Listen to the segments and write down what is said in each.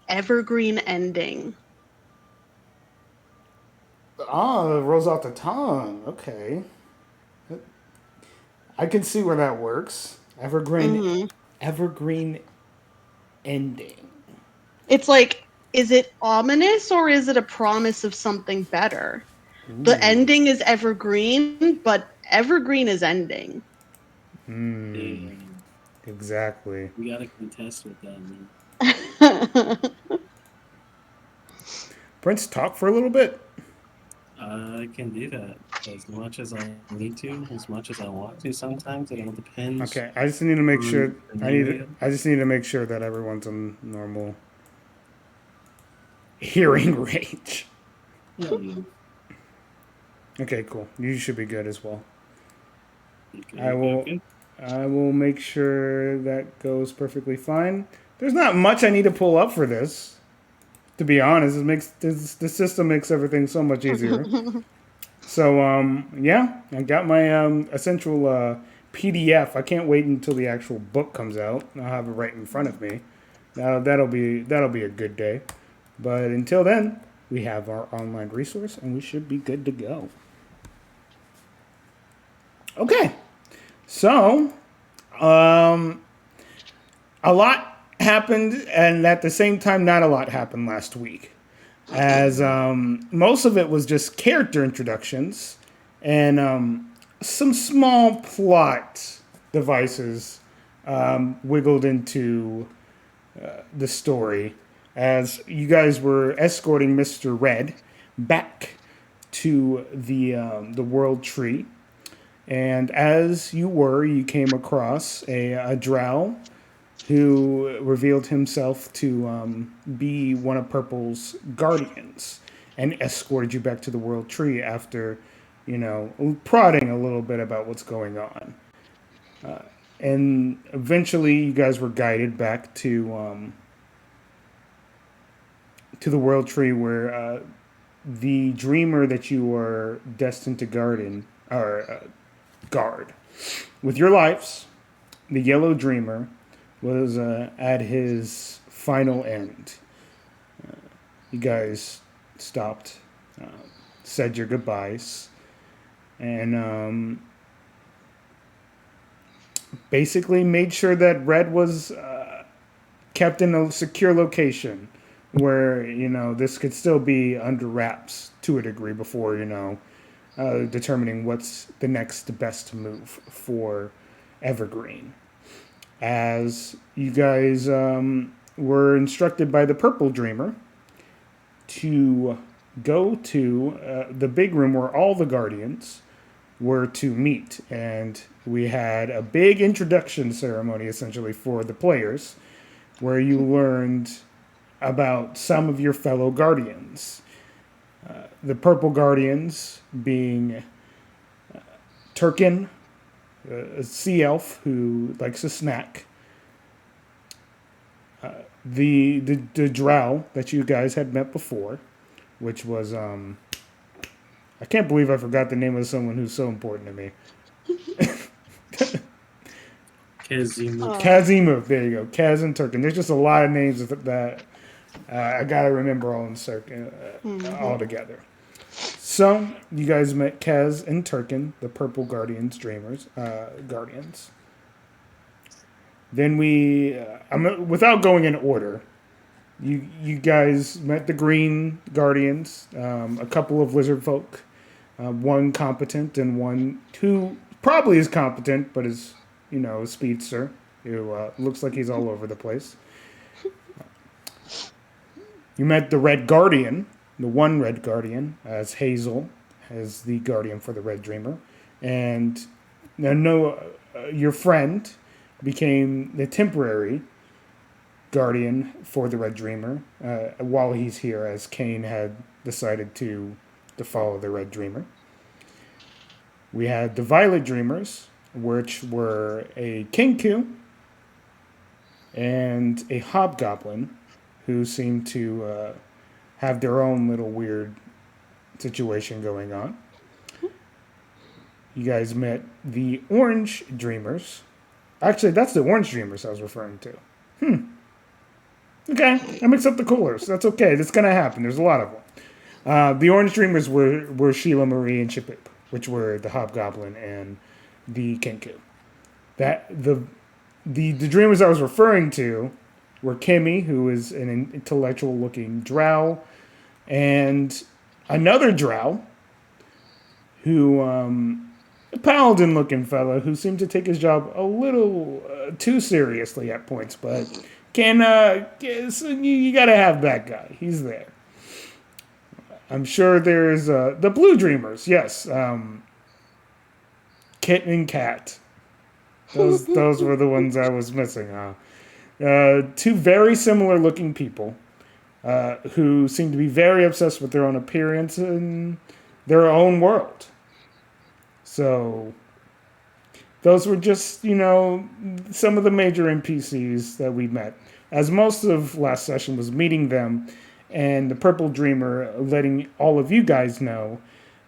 evergreen ending. Ah, it rolls off the tongue. Okay. I can see where that works. Hmm Evergreen ending. It's like, is it ominous or is it a promise of something better? The Ooh. ending is evergreen, but evergreen is ending. Hmm. Damn. Exactly. We gotta contest with that, man. Prince, talk for a little bit. I can do that as much as I need to, as much as I want to. Sometimes it all depends Okay, I just need to make sure. on scenario. I just need to make sure that everyone's on normal hearing range. Hell yeah. Okay, cool. You should be good as well. Okay, I okay, will. okay. I will make sure that goes perfectly fine. There's not much I need to pull up for this. To be honest, the system makes everything so much easier. So yeah, I got my essential PDF. I can't wait until the actual book comes out. I'll have it right in front of me. That'll be a good day. But until then, we have our online resource, and we should be good to go. Okay, so um, a lot happened, and at the same time, not a lot happened last week. As most of it was just character introductions and some small plot devices wiggled into the story as you guys were escorting Mr. Red back to the World Tree. And as you were, you came across a drow who revealed himself to be one of Purple's guardians and escorted you back to the World Tree after, prodding a little bit about what's going on. And eventually, you guys were guided back to the World Tree, where the dreamer that you were destined to guard, with your lives, the Yellow Dreamer was at his final end. You guys stopped, uh, said your goodbyes, and basically made sure that Red was kept in a secure location where this could still be under wraps to a degree before determining what's the next best move for Evergreen. As you guys were instructed by the Purple Dreamer to go to the big room where all the Guardians were to meet. And we had a big introduction ceremony essentially for the players where you learned about some of your fellow Guardians. The Purple Guardians being Turkin, a sea elf who likes a snack, the drow that you guys had met before, which was I can't believe I forgot the name of someone who's so important to me. Kazuma. Oh. Kazimov, there you go. Kaz and Turkin. There's just a lot of names that I gotta remember all Mhm. together. So you guys met Kaz and Turkin, the Purple Guardians, Guardians. Then without going in order, you guys met the Green Guardians, a couple of lizard folk, one competent and one who probably is competent but is a speedster who looks like he's all over the place. You met the Red Guardian, the one Red Guardian, as Hazel, as the Guardian for the Red Dreamer, and your friend became the temporary Guardian for the Red Dreamer while he's here, as Kane had decided to follow the Red Dreamer. We had the Violet Dreamers, which were a Kinku and a Hobgoblin, who seemed to have their own little weird situation going on. You guys met the Orange Dreamers. Actually, that's the Orange Dreamers I was referring to. Okay, I mix up the coolers. That's okay. That's gonna happen. There's a lot of them. The Orange Dreamers were Sheila Marie and Chipip, which were the Hobgoblin and the Kenku. That the Dreamers I was referring to were Kimmy, who is an intellectual looking drow, and another drow who a paladin looking fellow who seemed to take his job a little too seriously at points, but so you gotta have that guy. He's there. I'm sure there's the Blue Dreamers. Yes, Kit and Cat. Those were the ones I was missing. Two very similar looking people who seem to be very obsessed with their own appearance and their own world. So those were just, some of the major NPCs that we met. As most of last session was meeting them, and the Purple Dreamer letting all of you guys know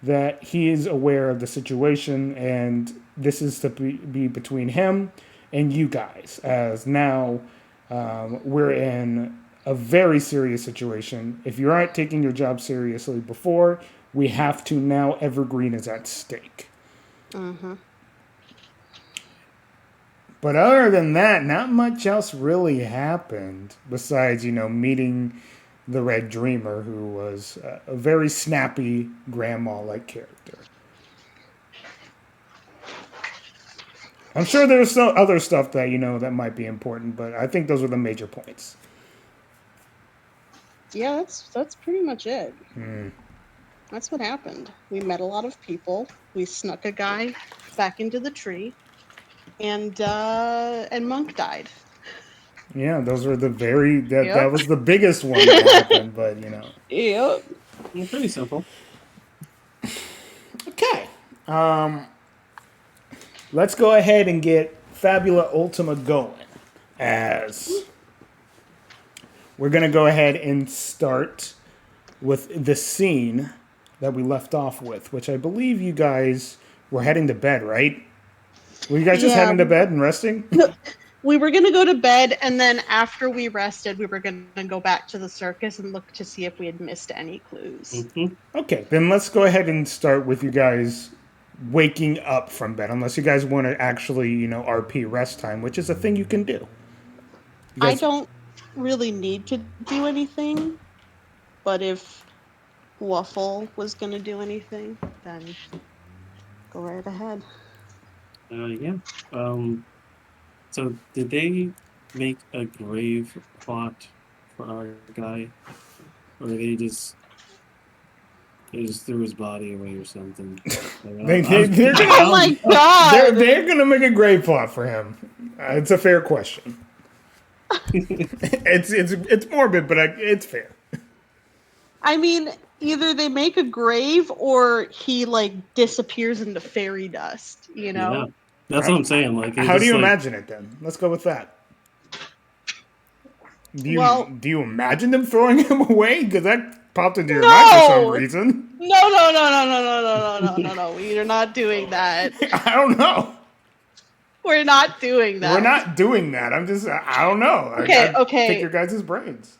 that he is aware of the situation, and this is to be between him and you guys, as now we're in a very serious situation. If you aren't taking your job seriously before, we have to now. Evergreen is at stake. Mm-hmm. But other than that, not much else really happened besides, meeting the Red Dreamer, who was a very snappy grandma-like character. I'm sure there's some other stuff that, that might be important, but I think those were the major points. Yeah, that's pretty much it. Hmm. That's what happened. We met a lot of people. We snuck a guy back into the tree, and Monk died. Yeah, those were that Yep. was the biggest one that happened, but Yep. Pretty simple. Okay. Let's go ahead and get Fabula Ultima going. As we're going to go ahead and start with the scene that we left off with, which I believe you guys were heading to bed, right? Were you guys just Yeah. heading to bed and resting? We were going to go to bed, and then after we rested, we were going to go back to the circus and look to see if we had missed any clues. Mm-hmm. Okay, then let's go ahead and start with you guys waking up from bed, unless you guys want to actually, RP rest time, which is a thing you can do. I don't really need to do anything, but if Waffle was going to do anything, then go right ahead. Yeah. So did they make a grave plot for our guy, or they just threw his body away or something? They're Oh my god! They're gonna make a grave plot for him. It's a fair question. it's morbid, but it's fair. I mean, either they make a grave or he disappears into fairy dust. Yeah, that's what I'm saying. Like, How do you imagine it then? Let's go with that. Do you imagine them throwing him away? Because that popped into your mind for some reason. No. We are not doing that. I don't know. We're not doing that. We're not doing that. I don't know. Okay. Pick your guys' brains.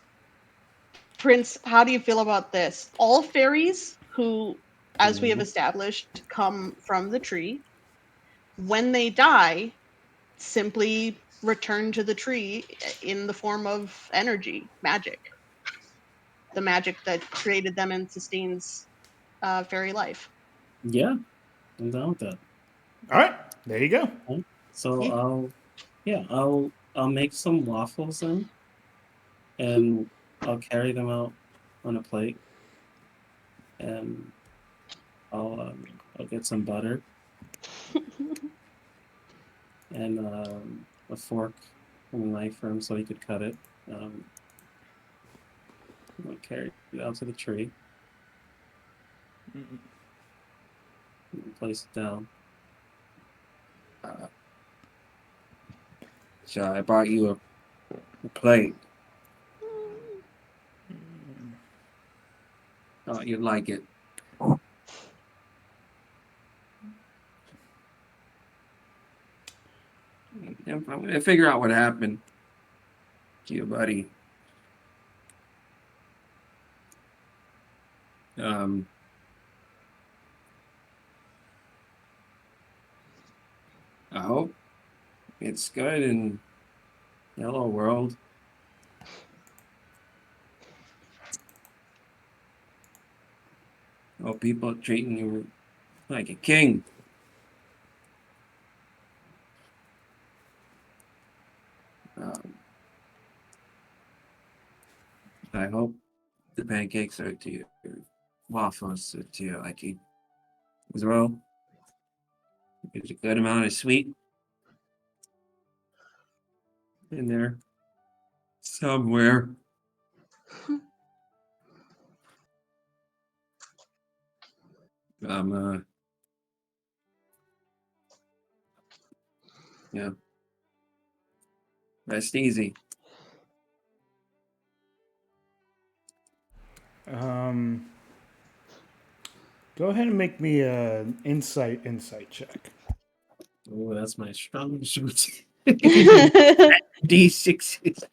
Prince, how do you feel about this? All fairies who, as we have established, come from the tree, when they die, simply return to the tree in the form of energy, magic. The magic that created them and sustains fairy life. Yeah, I'm down with that. All right, there you go. So I'll make some waffles then, and I'll carry them out on a plate, and I'll get some butter and a fork and a knife for him so he could cut it. I'll carry it out to the tree, and place it down. So I brought you a plate. Thought you'd like it. I'm gonna figure out what happened to your buddy. Um, I hope it's good in Yellow World. Oh, people treating you like a king. Um, I hope the pancakes are to your waffles are to your liking as well. There's a good amount of sweet in there somewhere. Um, yeah, rest easy. Go ahead and make me an insight check. Oh, that's my strong suit. Oh D6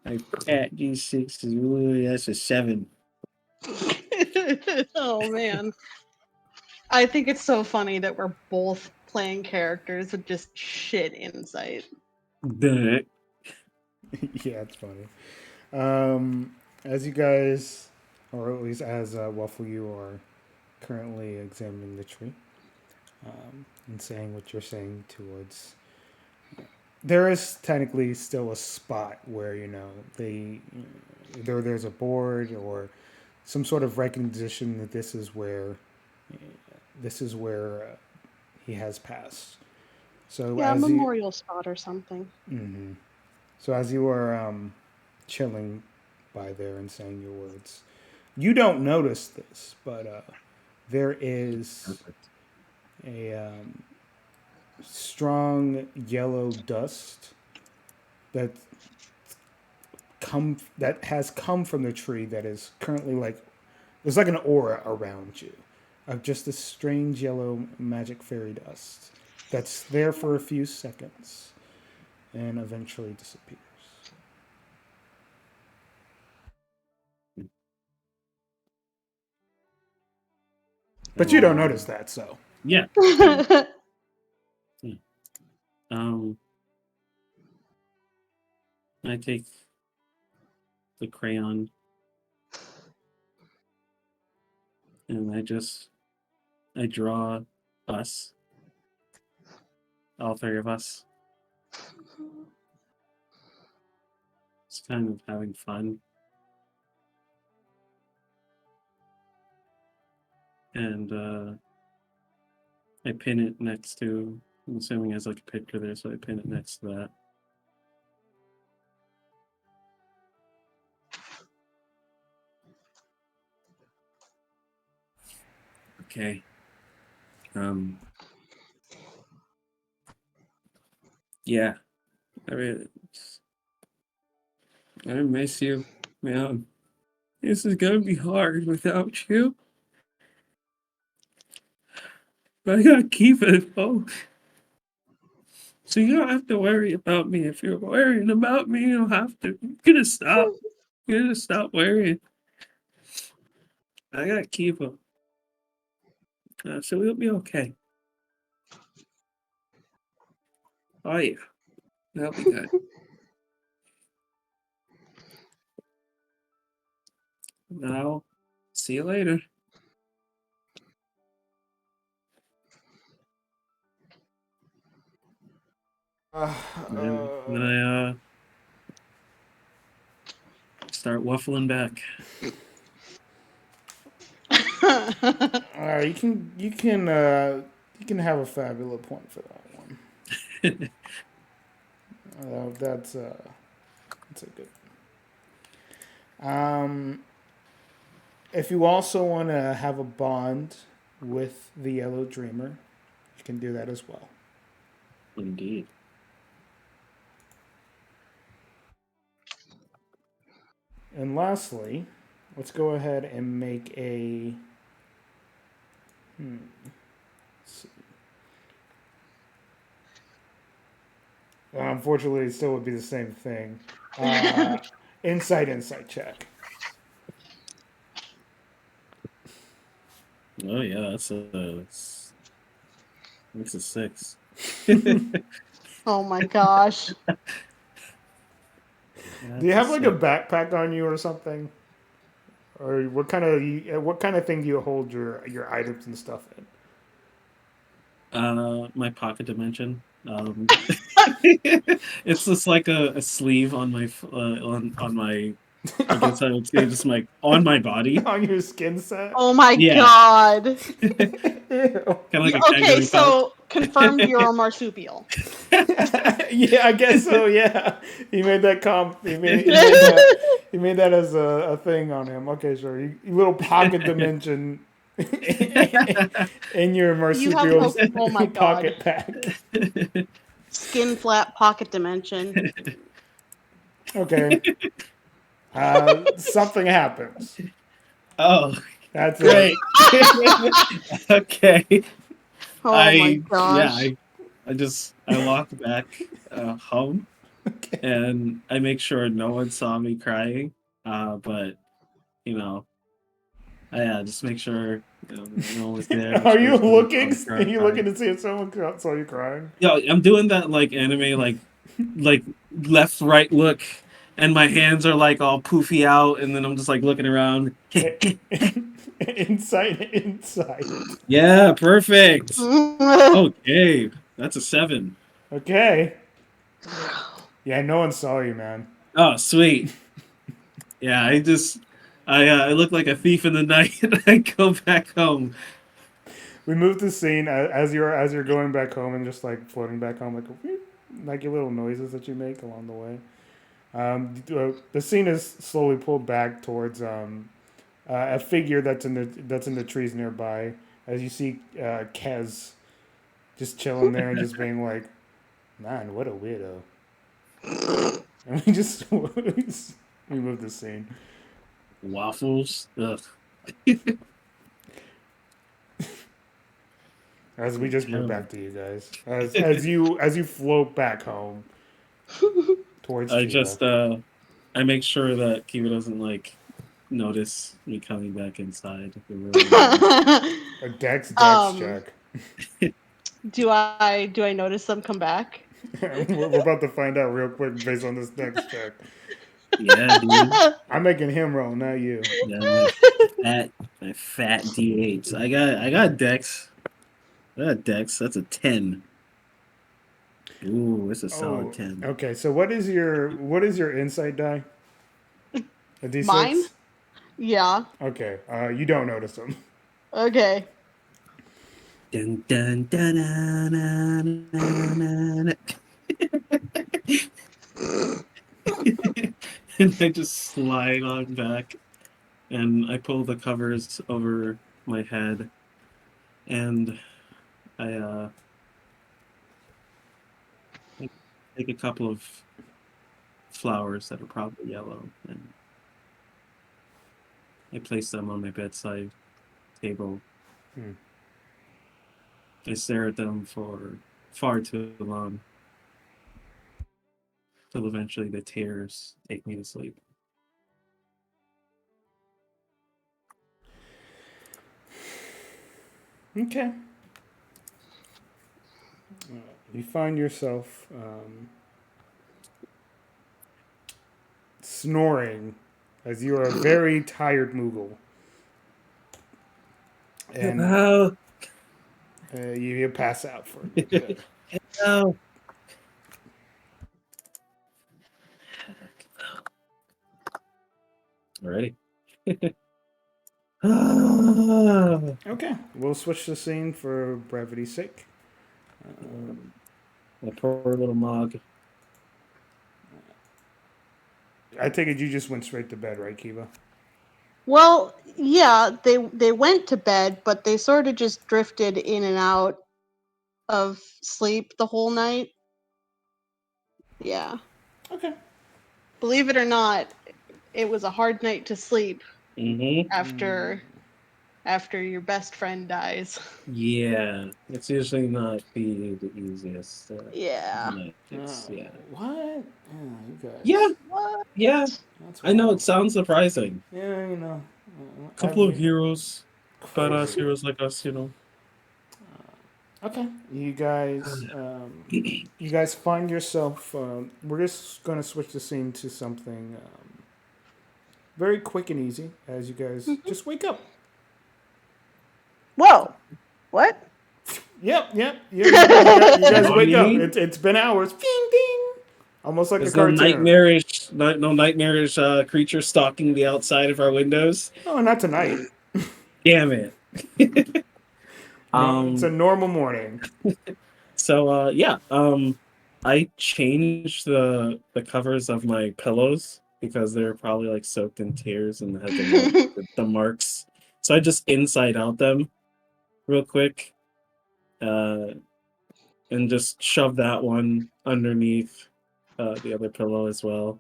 I at D6 is really that's a 7. Oh man. I think it's so funny that we're both playing characters with just shit insight. Duh. Yeah, it's funny. As you guys, or at least as Waffle, you are currently examining the tree and saying what you're saying towards. There is technically still a spot where they either there's a board or some sort of recognition that this is where he has passed. So Yeah, a as you memorial spot or something. mhm. So as you are chilling by there and saying your words, you don't notice this, but there is Perfect. a strong yellow dust that has come from the tree that is currently like there's like an aura around you of just this strange yellow magic fairy dust that's there for a few seconds and eventually disappears. But you don't notice that, so. Yeah. Yeah. I take the crayon and I draw us, all three of us. It's kind of having fun. And I pin it next to, I'm assuming there's like a picture there, so I pin it next to that. Okay. Yeah. I really, I miss you, man. This is gonna be hard without you. But I gotta keep it, folks. So you don't have to worry about me. If you're worrying about me, you don't have to. You're gonna stop. You're gonna stop worrying. I gotta keep him. So we'll be okay. Oh yeah, that'll be good. Now, see you later. Then I start waffling back. You can have a fabulous point for that one. That's a good. If you also want to have a bond with the Yellow Dreamer, you can do that as well. Indeed. And lastly, let's go ahead and make a. Let's see. Unfortunately, it still would be the same thing. Insight check. Oh yeah, that's a 6. Oh my gosh. Do you That's a have like a 6. backpack on you or something? Or what kind of thing do you hold your items and stuff in? My pocket dimension. It's just like a sleeve on on my, I guess I would say just like on my body. On your skin set? Oh my Yeah, god. Ew. kind of like a Okay, kangaroo pouch. so confirmed you're a marsupial. Yeah, I guess so. Yeah, he made that comp. He made that as a thing on him. Okay, sure. You little pocket dimension in your You have marsupial's oh my god. pocket pack. Skin flap pocket dimension. Okay. Something happens. Oh, That's it. great. Okay. Oh my Yeah, gosh. I walk back home Okay. and I make sure no one saw me crying. But you know, just make sure no one was there. Make Are sure you no one saw looking? me Are you crying. looking to see if someone saw you crying? Yo, I'm doing that like anime, like left right look, and my hands are like all poofy out, and then I'm just like looking around. Insight. Yeah, perfect. Okay, that's a 7. Okay. Yeah, no one saw you, man. Oh, sweet. Yeah, I look like a thief in the night, and I go back home. We moved the scene as you're going back home and just like floating back home, like your little noises that you make along the way. The scene is slowly pulled back towards a figure that's in the trees nearby. As you see Kez just chilling there and just being like, "Man, what a weirdo." And we moved the scene. Waffles. Ugh. As we just moved Terrible. back to you guys, as you float back home towards I Kiva. just I make sure that Kiva doesn't like notice me coming back inside. If it really A Dex um, check. do I notice them come back? We're about to find out real quick based on this Dex check. Yeah, dude. I'm making him roll, not you. Yeah, my fat D8s. I got Dex. I got Dex. That's a 10. Ooh, it's a solid Oh, 10. okay. So what is your insight die? A D6. Mine? Yeah. Okay. You don't notice them. Okay. Dun, dun, dun, dun, dun, dun, dun. And I just slide on back and I pull the covers over my head and I I take a couple of flowers that are probably yellow and I place them on my bedside table. Hmm. I stare at them for far too long till eventually the tears take me to sleep. Okay. You find yourself snoring as you are a very tired Moogle. And No, you pass out for a bit. no. Alrighty. Okay, we'll switch the scene for brevity's sake. My poor little mug. I take it you just went straight to bed, right, Kiva? Well, yeah, they went to bed, but they sort of just drifted in and out of sleep the whole night. Yeah. Okay. Believe it or not, it was a hard night to sleep Mm-hmm. after your best friend dies. Yeah, it's usually not the easiest. Yeah. Yeah. What? Yeah, you guys. Yeah, What? yeah. That's I know it wild. sounds surprising. Yeah, you know. Couple of heroes. But Crazy. heroes like us, you know. Okay, you guys find yourself. We're just gonna switch the scene to something very quick and easy as you guys Mhm. just wake up. Whoa. What? Yep. You guys wake up. Morning. It's been hours. Ding ding. Almost like a There's no cartoon. nightmarish creature stalking the outside of our windows. Oh, not tonight. Damn it. No, it's a um. normal morning. So yeah. I changed the covers of my pillows because they're probably like soaked in tears and had the marks. So I just inside out them real quick, uh, and just shove that one underneath the other pillow as well.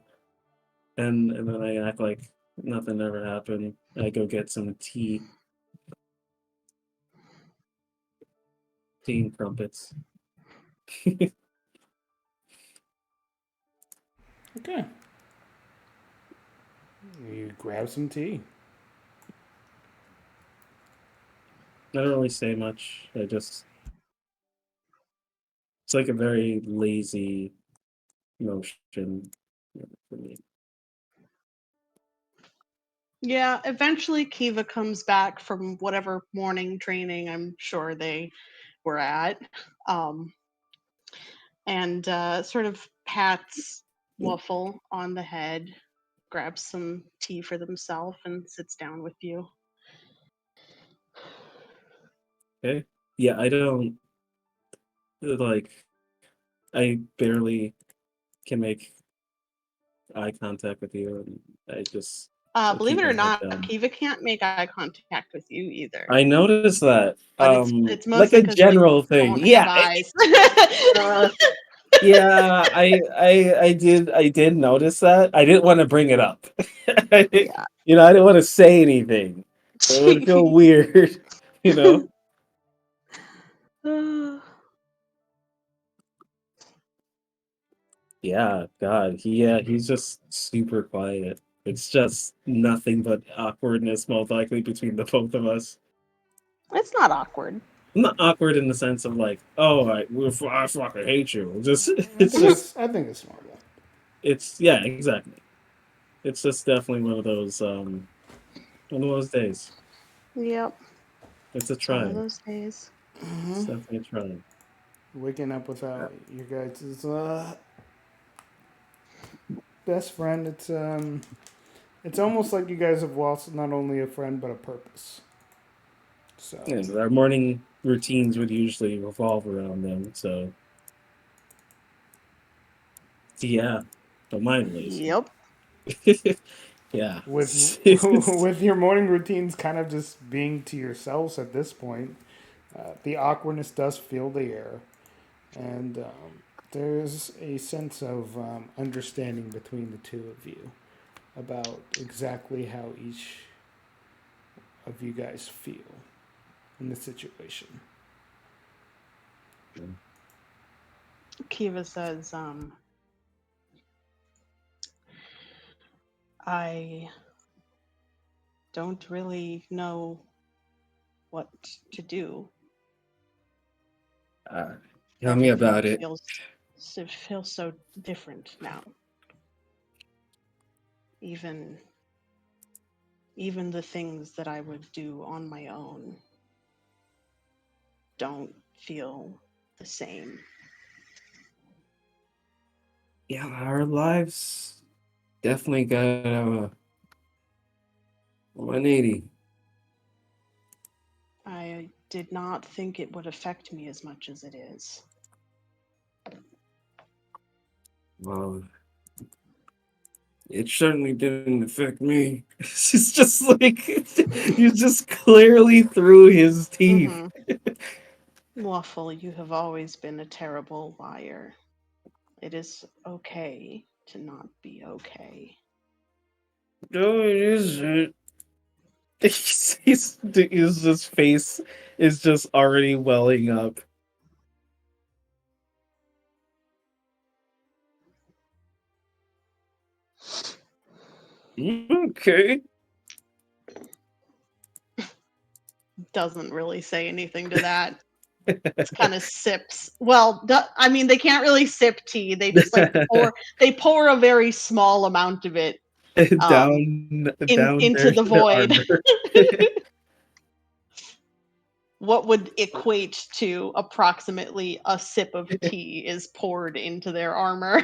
And then I act like nothing ever happened. I go get some tea and crumpets. Okay. You grab some tea. I don't really say much. It's like a very lazy motion for me. Yeah, eventually Kiva comes back from whatever morning training I'm sure they were at, um, and sort of pats Waffle on the head, grabs some tea for themselves, and sits down with you. Okay. Yeah, I don't like. I barely can make eye contact with you, and I Believe keep it my or head not, down. Kiva can't make eye contact with you either, I noticed that. but it's Like mostly a because like general you thing. don't have Yeah. eyes. Uh, yeah, I did notice that. I didn't want to bring it up. Yeah. I didn't want to say anything. It would feel weird, you know? Yeah, God, he's just super quiet. It's just nothing but awkwardness, most likely between the both of us. It's not awkward. Not awkward in the sense of like, oh, I fucking hate you. Just I it's think just it's I think it's normal. it's yeah, exactly. It's just definitely one of those days. Yep, It's a it's one of try. those days. It's definitely a try. Waking up without your guys' best friend. It's almost like you guys have lost not only a friend but a purpose. So Yeah, our morning routines would usually revolve around them. So yeah, but mine was. Yep. Yeah. with with your morning routines kind of just being to yourselves at this point, the awkwardness does fill the air, and there's a sense of understanding between the two of you about exactly how each of you guys feel in the situation. Kiva says, I don't really know what to do. uh, Tell me Everything about it. feels so different now. Even even the things that I would do on my own don't feel the same. Yeah, our lives definitely got a 180. I did not think it would affect me as much as it is. Well, it certainly didn't affect me. It's just like he's just clearly through his teeth. Mm-hmm. Waffle, you have always been a terrible liar. It is okay to not be okay. No, it isn't. His face is just already welling up. Okay. doesn't really say anything to that. It's kind of sips. Well, I mean, they can't really sip tea. They just like pour a very small amount of it down into their the void. armor. What would equate to approximately a sip of tea is poured into their armor.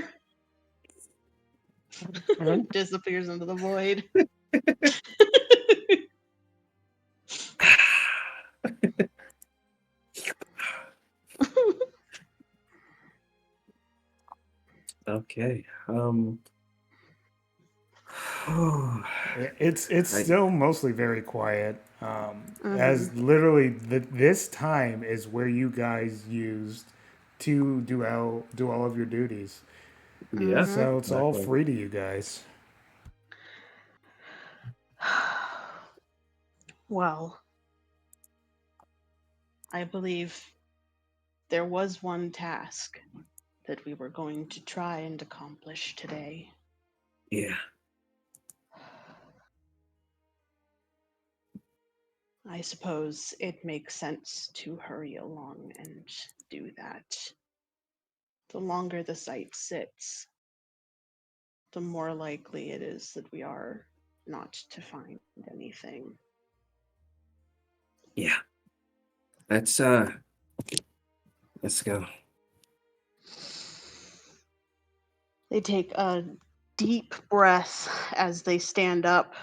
Disappears into the void. Okay. It's still mostly very quiet. As literally this time is where you guys used to do all of your duties. Yeah. So it's all Exactly. free to you guys. Well, I believe there was one task that we were going to try and accomplish today. Yeah. I suppose it makes sense to hurry along and do that. The longer the site sits, the more likely it is that we are not to find anything. Yeah. Let's go. They take a deep breath as they stand up,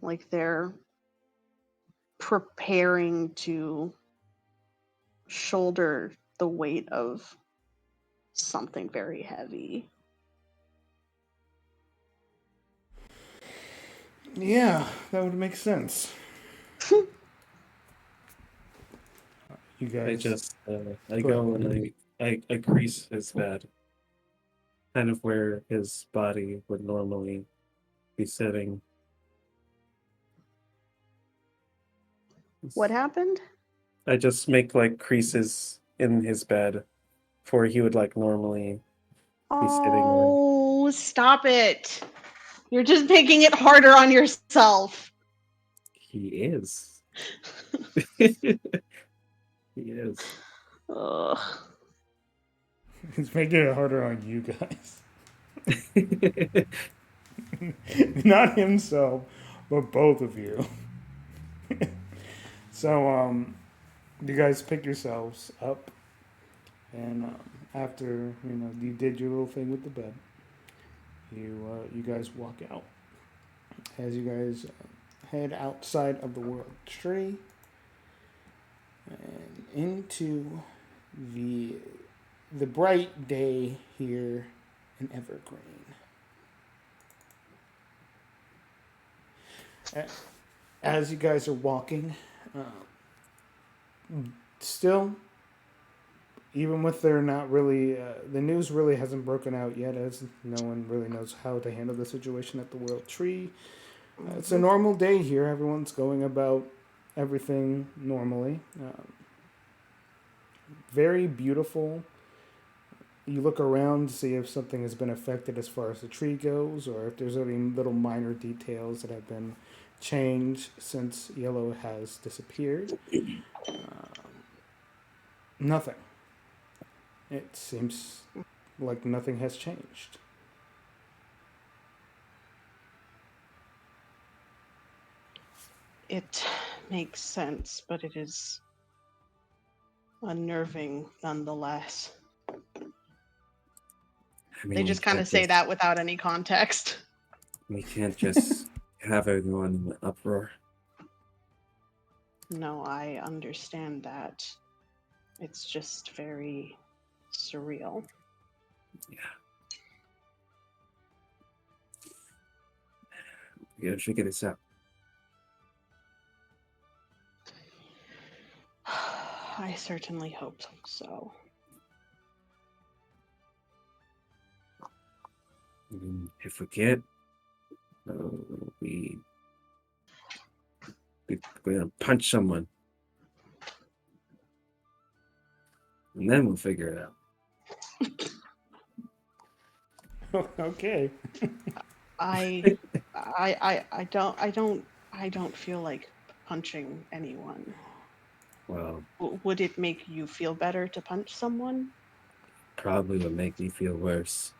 like they're preparing to shoulder the weight of something very heavy. Yeah, that would make sense. You I guys. just I Go go ahead. and I crease his bed, kind of where his body would normally be sitting. What happened? I just make like creases in his bed where he would like normally be sitting on. Oh, stop it. You're just making it harder on yourself. He is. He is. Ugh. It's making it harder on you guys. Not himself, but both of you. So, you guys pick yourselves up, and after you did your little thing with the bed, you guys walk out. As you guys head outside of the world tree and into the bright day here in Evergreen. As you guys are walking, still, even with there not really, the news really hasn't broken out yet, as no one really knows how to handle the situation at the World Tree. It's a normal day here. Everyone's going about everything normally. Very beautiful. You look around to see if something has been affected as far as the tree goes, or if there's any little minor details that have been changed since Yellow has disappeared. Nothing. It seems like nothing has changed. It makes sense, but it is unnerving nonetheless. I mean, They we just kind can't of say just that without any context. we can't just have everyone in an uproar. No, I understand that. It's just very surreal. Yeah. We gotta figure this out. I certainly hope so. I mean, if we can't, uh, we we're gonna punch someone, and then we'll figure it out. Okay. I don't feel like punching anyone. Well, Would it make you feel better to punch someone? probably would make me feel worse.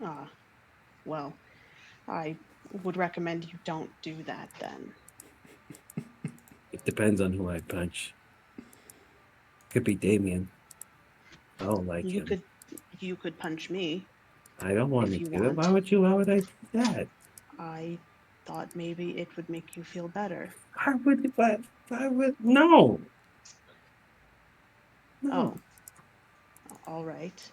Ah, well, I would recommend you don't do that then. It depends on who I punch. Could be Damien. I don't like You him. could you could punch me I don't want if to you do that. want. Why would I do that? I thought maybe it would make you feel better. Why would, no. No. Oh, all right.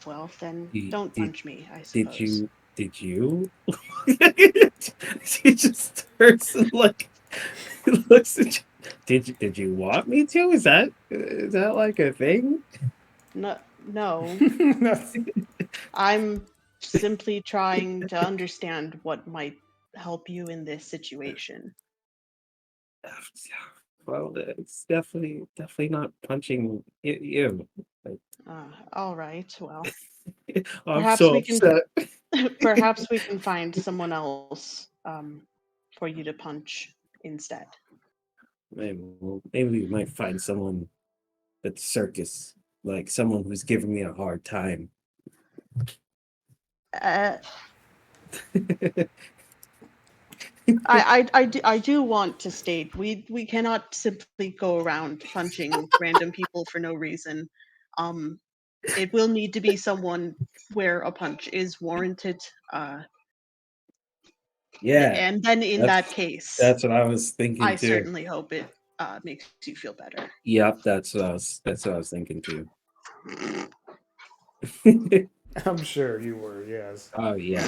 Well, then You, don't did, punch me, I did suppose. you, did you? She just turns and like, looks at you. Did you want me to? Is that like a thing? No, no. That's, I'm simply trying to understand what might help you in this situation. Well, it's definitely not punching you. Like, All right. Well, I'm perhaps so we can upset. perhaps we can find someone else for you to punch instead. Maybe we might find someone at the circus, like someone who's giving me a hard time. Uh, I do want to state we cannot simply go around punching random people for no reason. Um, it will need to be someone where a punch is warranted. Yeah, And then in that case, that's what I was thinking I too. certainly hope it makes you feel better. Yep, that's what I was thinking too. I'm sure you were, yes. Oh yeah.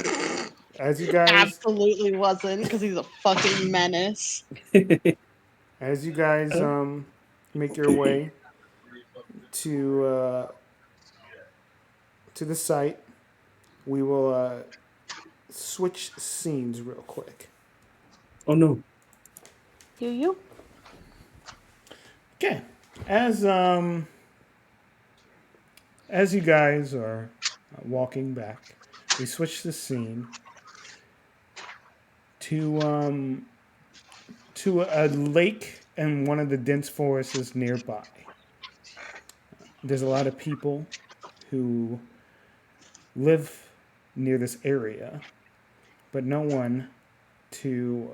As you guys, Absolutely wasn't, because he's a fucking menace. as you guys make your way to the site, we will switch scenes real quick. Oh no. You? Okay, as as you guys are walking back, we switch the scene to a lake and one of the dense forests nearby. There's a lot of people who live near this area, but no one to.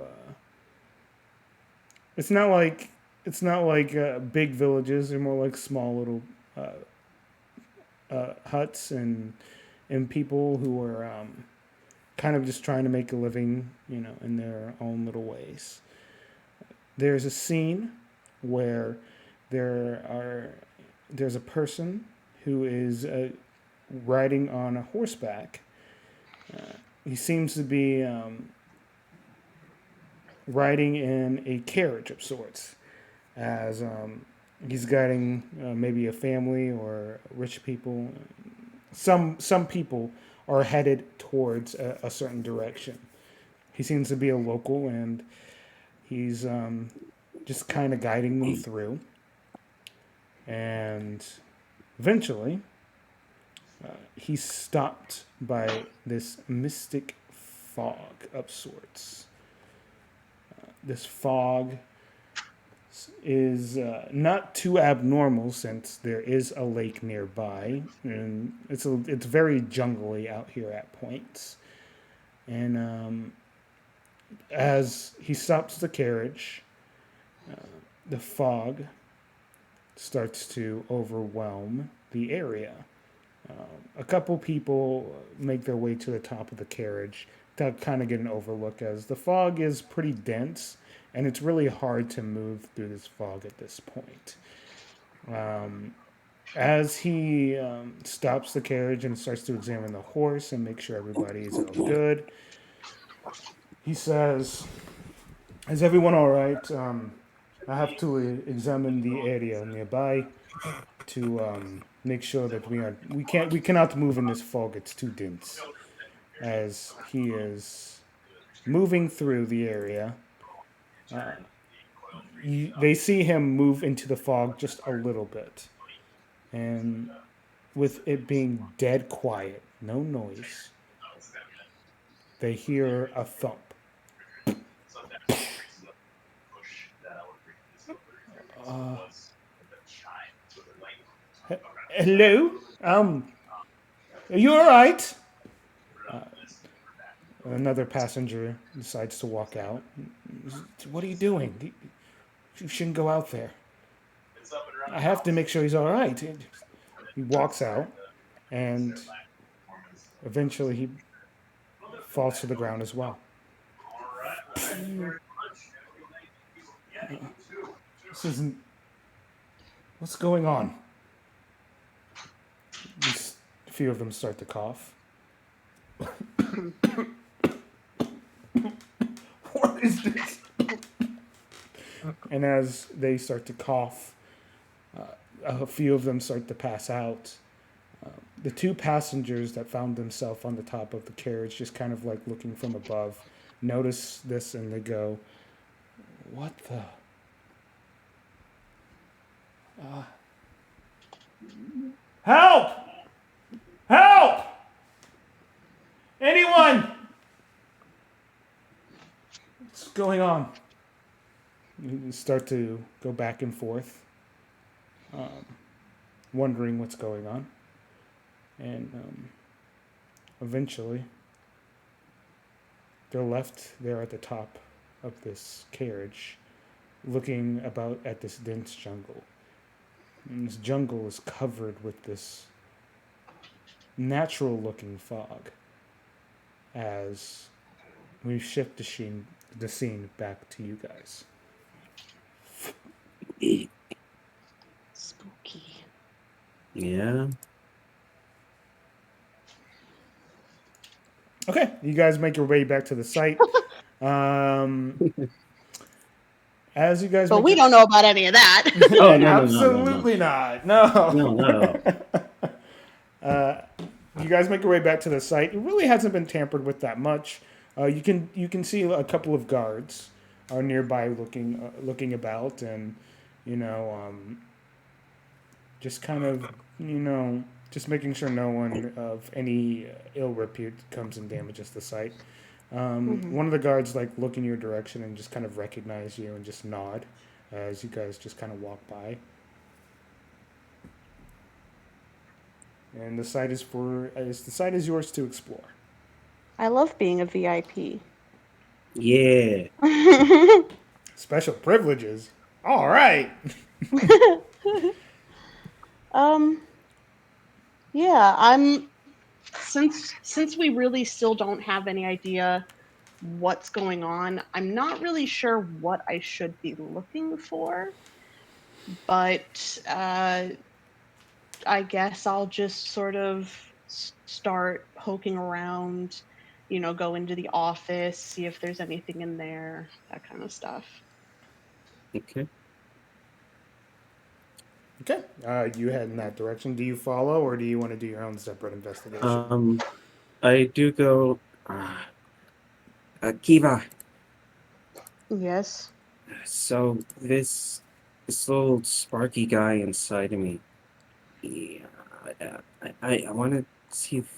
It's not like big villages. They're more like small little huts and people who are kind of just trying to make a living, you know, in their own little ways. There's a scene where there's a person who is riding on a horseback. He seems to be riding in a carriage of sorts, as he's guiding maybe a family or rich people. Some people are headed towards a certain direction. He seems to be a local, and he's just kind of guiding them through. And eventually, he's stopped by this mystic fog of sorts. This fog is not too abnormal since there is a lake nearby, and it's very jungly out here at points. And as he stops the carriage, the fog starts to overwhelm the area. A couple people make their way to the top of the carriage to kind of get an overlook, as the fog is pretty dense and it's really hard to move through this fog at this point. As he stops the carriage and starts to examine the horse and make sure everybody is all good, he says, "Is everyone all right? I have to examine the area nearby to make sure that we cannot move in this fog. It's too dense." As he is moving through the area, they see him move into the fog just a little bit, and with it being dead quiet, no noise, they hear a thump. Hello? Are you alright? Another passenger decides to walk out. What are you doing? You shouldn't go out there. I have to make sure he's alright. He walks out, and eventually he falls to the ground as well. This isn't. What's going on? A few of them start to cough. What is this? And as they start to cough, a few of them start to pass out. The two passengers that found themselves on the top of the carriage, just kind of like looking from above, notice this and they go, "What the? Help! Help! Anyone? What's going on?" You start to go back and forth, wondering what's going on. And eventually, they're left there at the top of this carriage, looking about at this dense jungle. And this jungle is covered with this natural looking fog as we shift the scene back to you guys. Spooky. Yeah. Okay, you guys make your way back to the site. As you guys, But we don't know about any of that. Oh, no. absolutely not. No, No. You guys make your way back to the site. It really hasn't been tampered with that much. You can see a couple of guards are nearby looking about, and just kind of just making sure no one of any ill repute comes and damages the site. One of the guards look in your direction and just kind of recognize you and just nod as you guys just kind of walk by. And the site is yours to explore. I love being a VIP. Yeah. Special privileges. All right. Yeah, since we really still don't have any idea what's going on, I'm not really sure what I should be looking for, but I guess I'll just sort of start poking around, go into the office, see if there's anything in there, that kind of stuff. Okay. Okay. You head in that direction. Do you follow, or do you want to do your own separate investigation? I do go. Kiva. Yes. So this little sparky guy inside of me. Yeah, I want to see if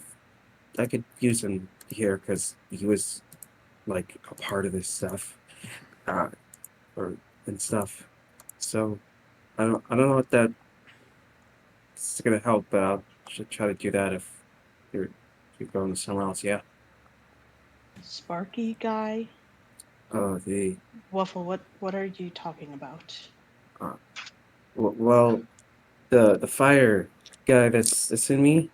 I could use him here because he was like a part of this stuff, and stuff. So I don't know what that's gonna help, but I'll should try to do that if you're going somewhere else. Yeah. Sparky guy. Oh, Waffle, what are you talking about? well, the fire guy that's in me.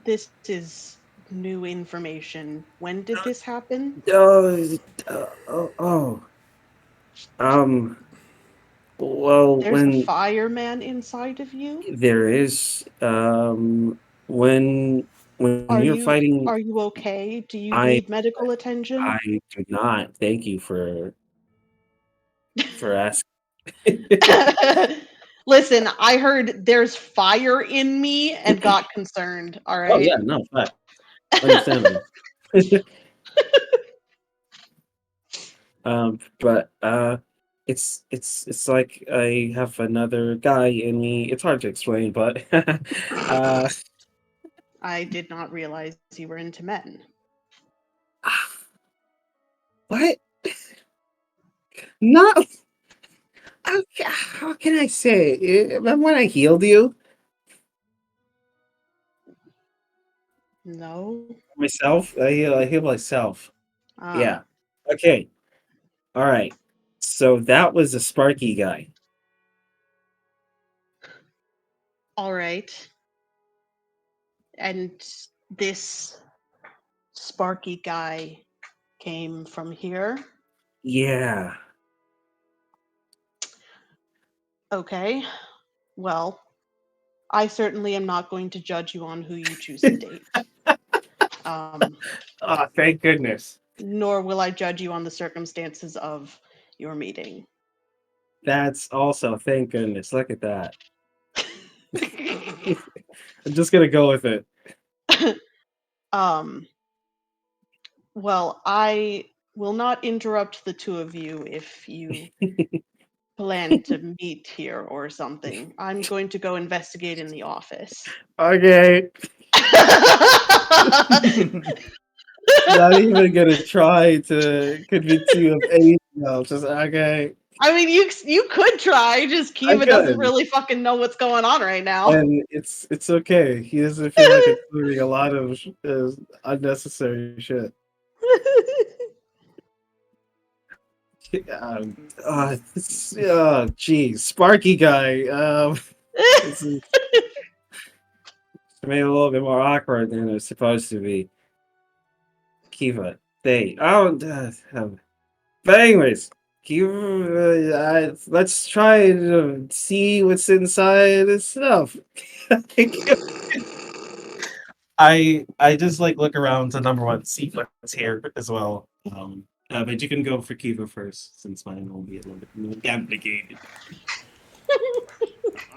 This is new information. When did this happen? Well, There's a fireman inside of you? there is, when you're fighting, Are you okay? Do you I need medical attention? I do not. Thank you for asking. Listen, I heard there's fire in me and got concerned, all Oh right? yeah, no, fact. Understandable. But it's like I have another guy in me. It's hard to explain, but I did not realize you were into men. what? No, how can I say? Remember when I healed you? No. Myself? I healed myself. Ah. Yeah. Okay. All right. So that was a Sparky guy. All right. And this Sparky guy came from here. Yeah. Okay. Well, I certainly am not going to judge you on who you choose to date. Oh, thank goodness. Nor will I judge you on the circumstances of your meeting. That's also thank goodness. Look at that. I'm just gonna go with it. Well, I will not interrupt the two of you if you plan to meet here or something. I'm going to go investigate in the office. Okay. Not even gonna try to convince you of anything else. Just okay. I mean, you could try. Just I Kiva doesn't could. really fucking know what's going on right now. And it's okay. He doesn't feel like it's doing a lot of unnecessary shit. Geez, Sparky guy. This is made it a little bit more awkward than it was supposed to be. Kiva, they. But anyways, Kiva, let's try to see what's inside this stuff. I just like look around to number one, see what's here as well. But you can go for Kiva first, since mine will be a little bit more complicated.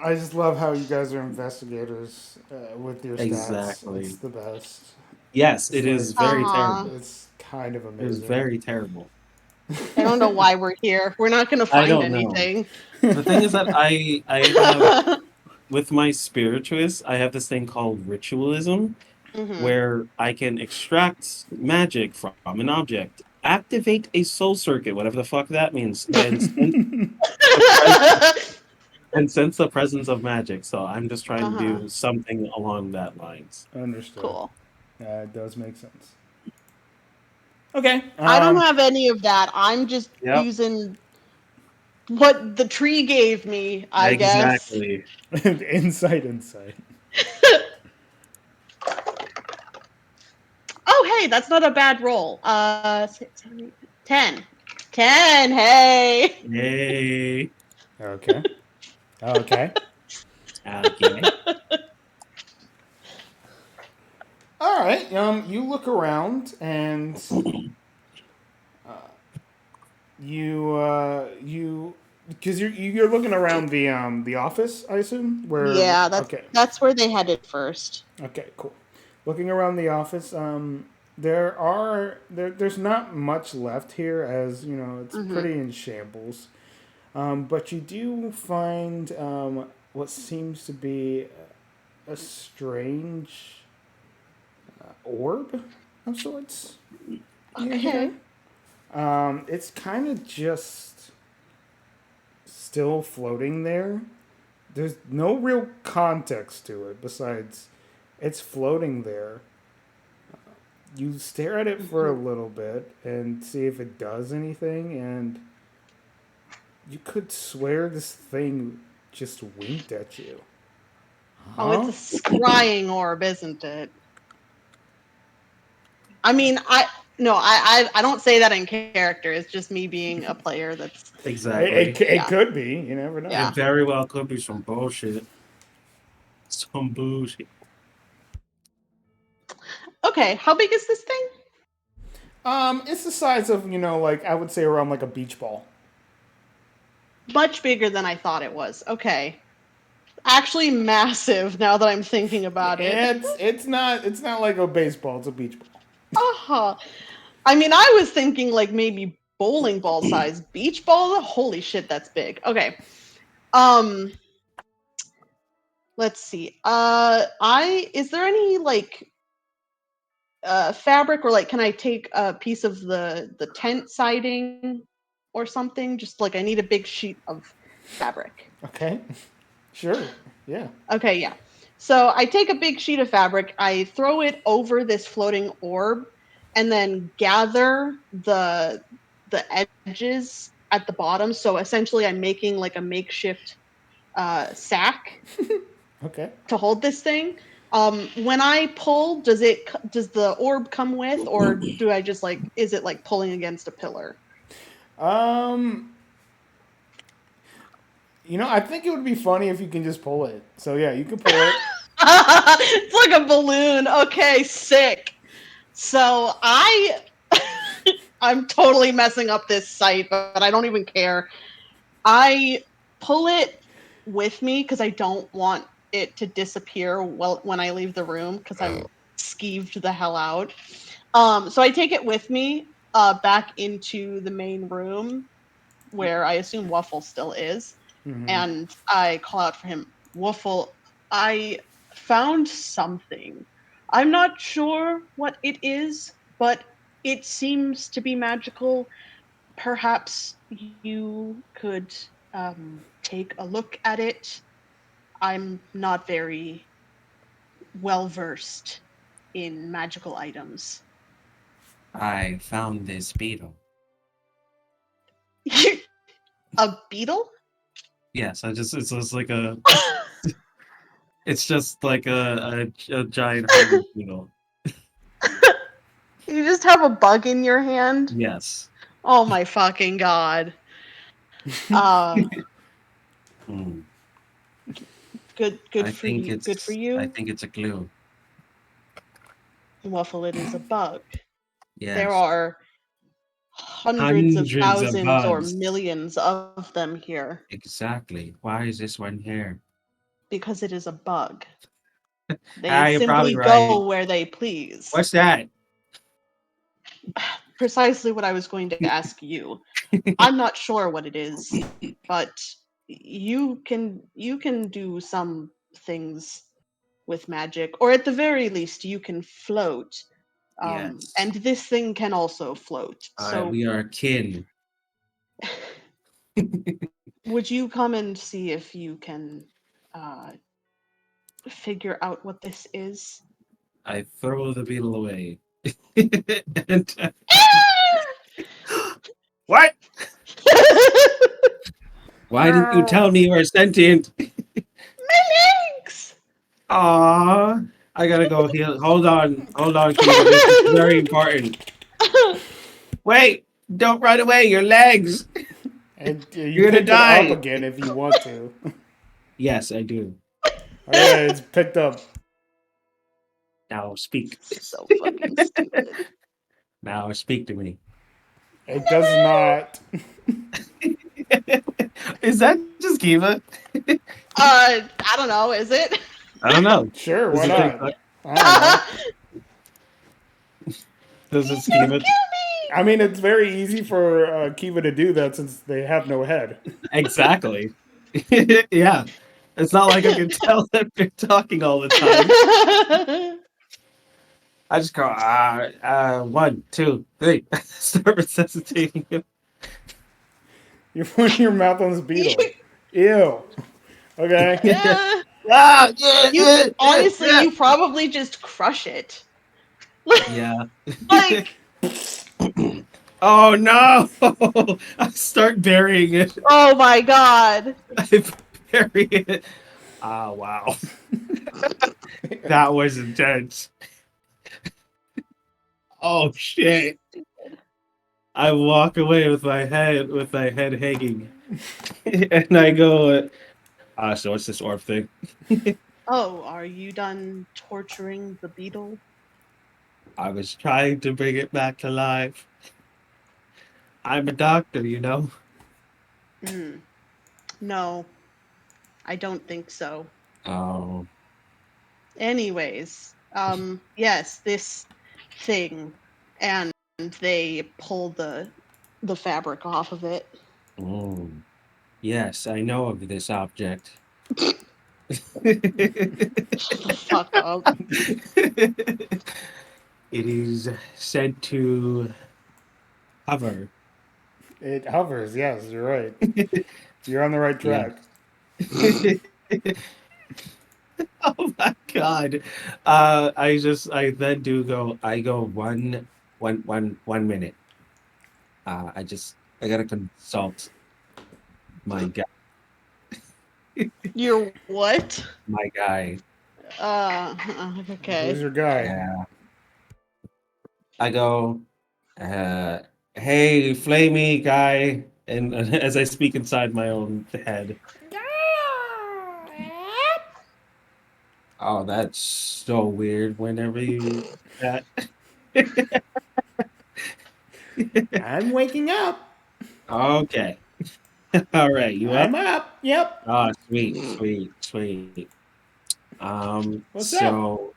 I just love how you guys are investigators with your stats. Exactly. It's the best. Yes, It's it is like- very Uh-huh. terrible. It's kind of It amazing. was very terrible. I don't know why we're here. We're not going to I find don't know. anything. The thing is that I have with my spirituous, I have this thing called ritualism, Mhm. where I can extract magic from an object, activate a soul circuit, whatever the fuck that means, and sense the presence of magic. So I'm just trying to Uh-huh. do something along that lines. Understood. Cool. It does make sense. Okay. I don't have any of that. I'm just Yep. using what the tree gave me, I guess. Exactly. insight. Oh, hey, that's not a bad roll. 6, 7, 8, 10. 10, hey. Yay. Okay. Okay. Okay. All right. You look around and you because you're looking around the office, I assume. Where Yeah, okay. that's where they headed first. Okay, cool. Looking around the office, there's not much left here, as you know, it's Mhm. pretty in shambles. But you do find what seems to be a strange orb of sorts near Okay. here. It's kind of just still floating there. There's no real context to it besides it's floating there. You stare at it for a little bit and see if it does anything, and you could swear this thing just winked at you. Oh, it's a scrying orb, isn't it? I mean, I don't say that in character. It's just me being a player that's Exactly. It Yeah. could be. You never know. Yeah. It very well could be some bullshit. Some bullshit. Okay. How big is this thing? It's the size of like I would say around like a beach ball. Much bigger than I thought it was. Okay. Actually massive now that I'm thinking about it. It's not like a baseball. It's a beach ball. Uh-huh. I mean, I was thinking like maybe bowling ball size. Beach ball? Holy shit, that's big. Okay. Um let's see. Is there any like fabric, or like can I take a piece of the tent siding or something? Just like I need a big sheet of fabric. Okay. Sure. Yeah. Okay, yeah. So I take a big sheet of fabric, I throw it over this floating orb, and then gather the edges at the bottom. So essentially, I'm making like a makeshift sack Okay. to hold this thing. When I pull, does the orb come with, or do I just like is it like pulling against a pillar? Um, I think it would be funny if you can just pull it. So yeah, you can pull it. It's like a balloon. Okay, sick. So I'm totally messing up this site, but I don't even care. I pull it with me because I don't want it to disappear when I leave the room because I'm skeeved the hell out. So I take it with me back into the main room where I assume Waffle still is, Hmm. and I call out for him. Waffle, I found something. I'm not sure what it is, but it seems to be magical. Perhaps you could take a look at it. I'm not very well versed in magical items. I found this beetle. A beetle? Yes, it's just like it's just like a giant hungry beetle. You just have a bug in your hand? Yes. Oh my fucking god. Uh Hmm. good for you. Good for I you. think it's a clue. Waffle, it is a bug. There Yes. are hundreds of Hundreds of thousands or bugs. millions of them here Exactly. Why is this one here? because it is a bug. They Ah, you're probably simply right. go where they please. What's that? Precisely what I was going to ask you. I'm not sure what it is, but you can do some things with magic, or at the very least, you can float. Yes. And this thing can also float. So, We are kin. would you come and see if you can uh, figure out what this is? I throw the beetle away. And, what? Why didn't you tell me you were sentient? My legs! Aw. I gotta go heal. Hold on, Kiva. This is very important. Wait, don't run away. Your legs. And you You're gonna pick it up die. again if you want to. Yes, I do. Okay, it's picked up. Now speak. So fucking stupid. Now speak to me. It does not. Is that just Kiva? I don't know, is it? I don't know. Sure, Does why it think not? I don't know. does You it just Kiva? kill me! I mean, it's very easy for Kiva to do that since they have no head. Exactly. Yeah. It's not like I can tell that they're talking all the time. I just go, 1, 2, 3. Start resuscitating him. You're putting your mouth on this beetle. Ew. Okay. Yeah. Ah, You honestly, you probably just crush it. yeah. Like, Oh no! I start burying it. oh my god. I bury it. Ah, wow. That was intense. Oh shit. I walk away with my head hanging. And I go, so what's this orb thing? Oh, are you done torturing the beetle? I was trying to bring it back to life. I'm a doctor, you know? Hmm. No, I don't think so. Oh. Anyways, yes, this thing, and they pull the fabric off of it. Oh. Yes, I know of this object. It Shut the fuck up. is said to hover It hovers, yes, you're right. You're on the right Yeah. track. Oh my god. I then do go. I go 1 minute. I gotta consult my guy. You're what? My guy. Who's Okay. your guy? Yeah. I go. Uh, hey, flamey guy, and as I speak inside my own head. Oh, that's so weird. Whenever you that. I'm waking up. Okay. All right. You I'm up? up. Yep. Oh, sweet, sweet, sweet. What's up? So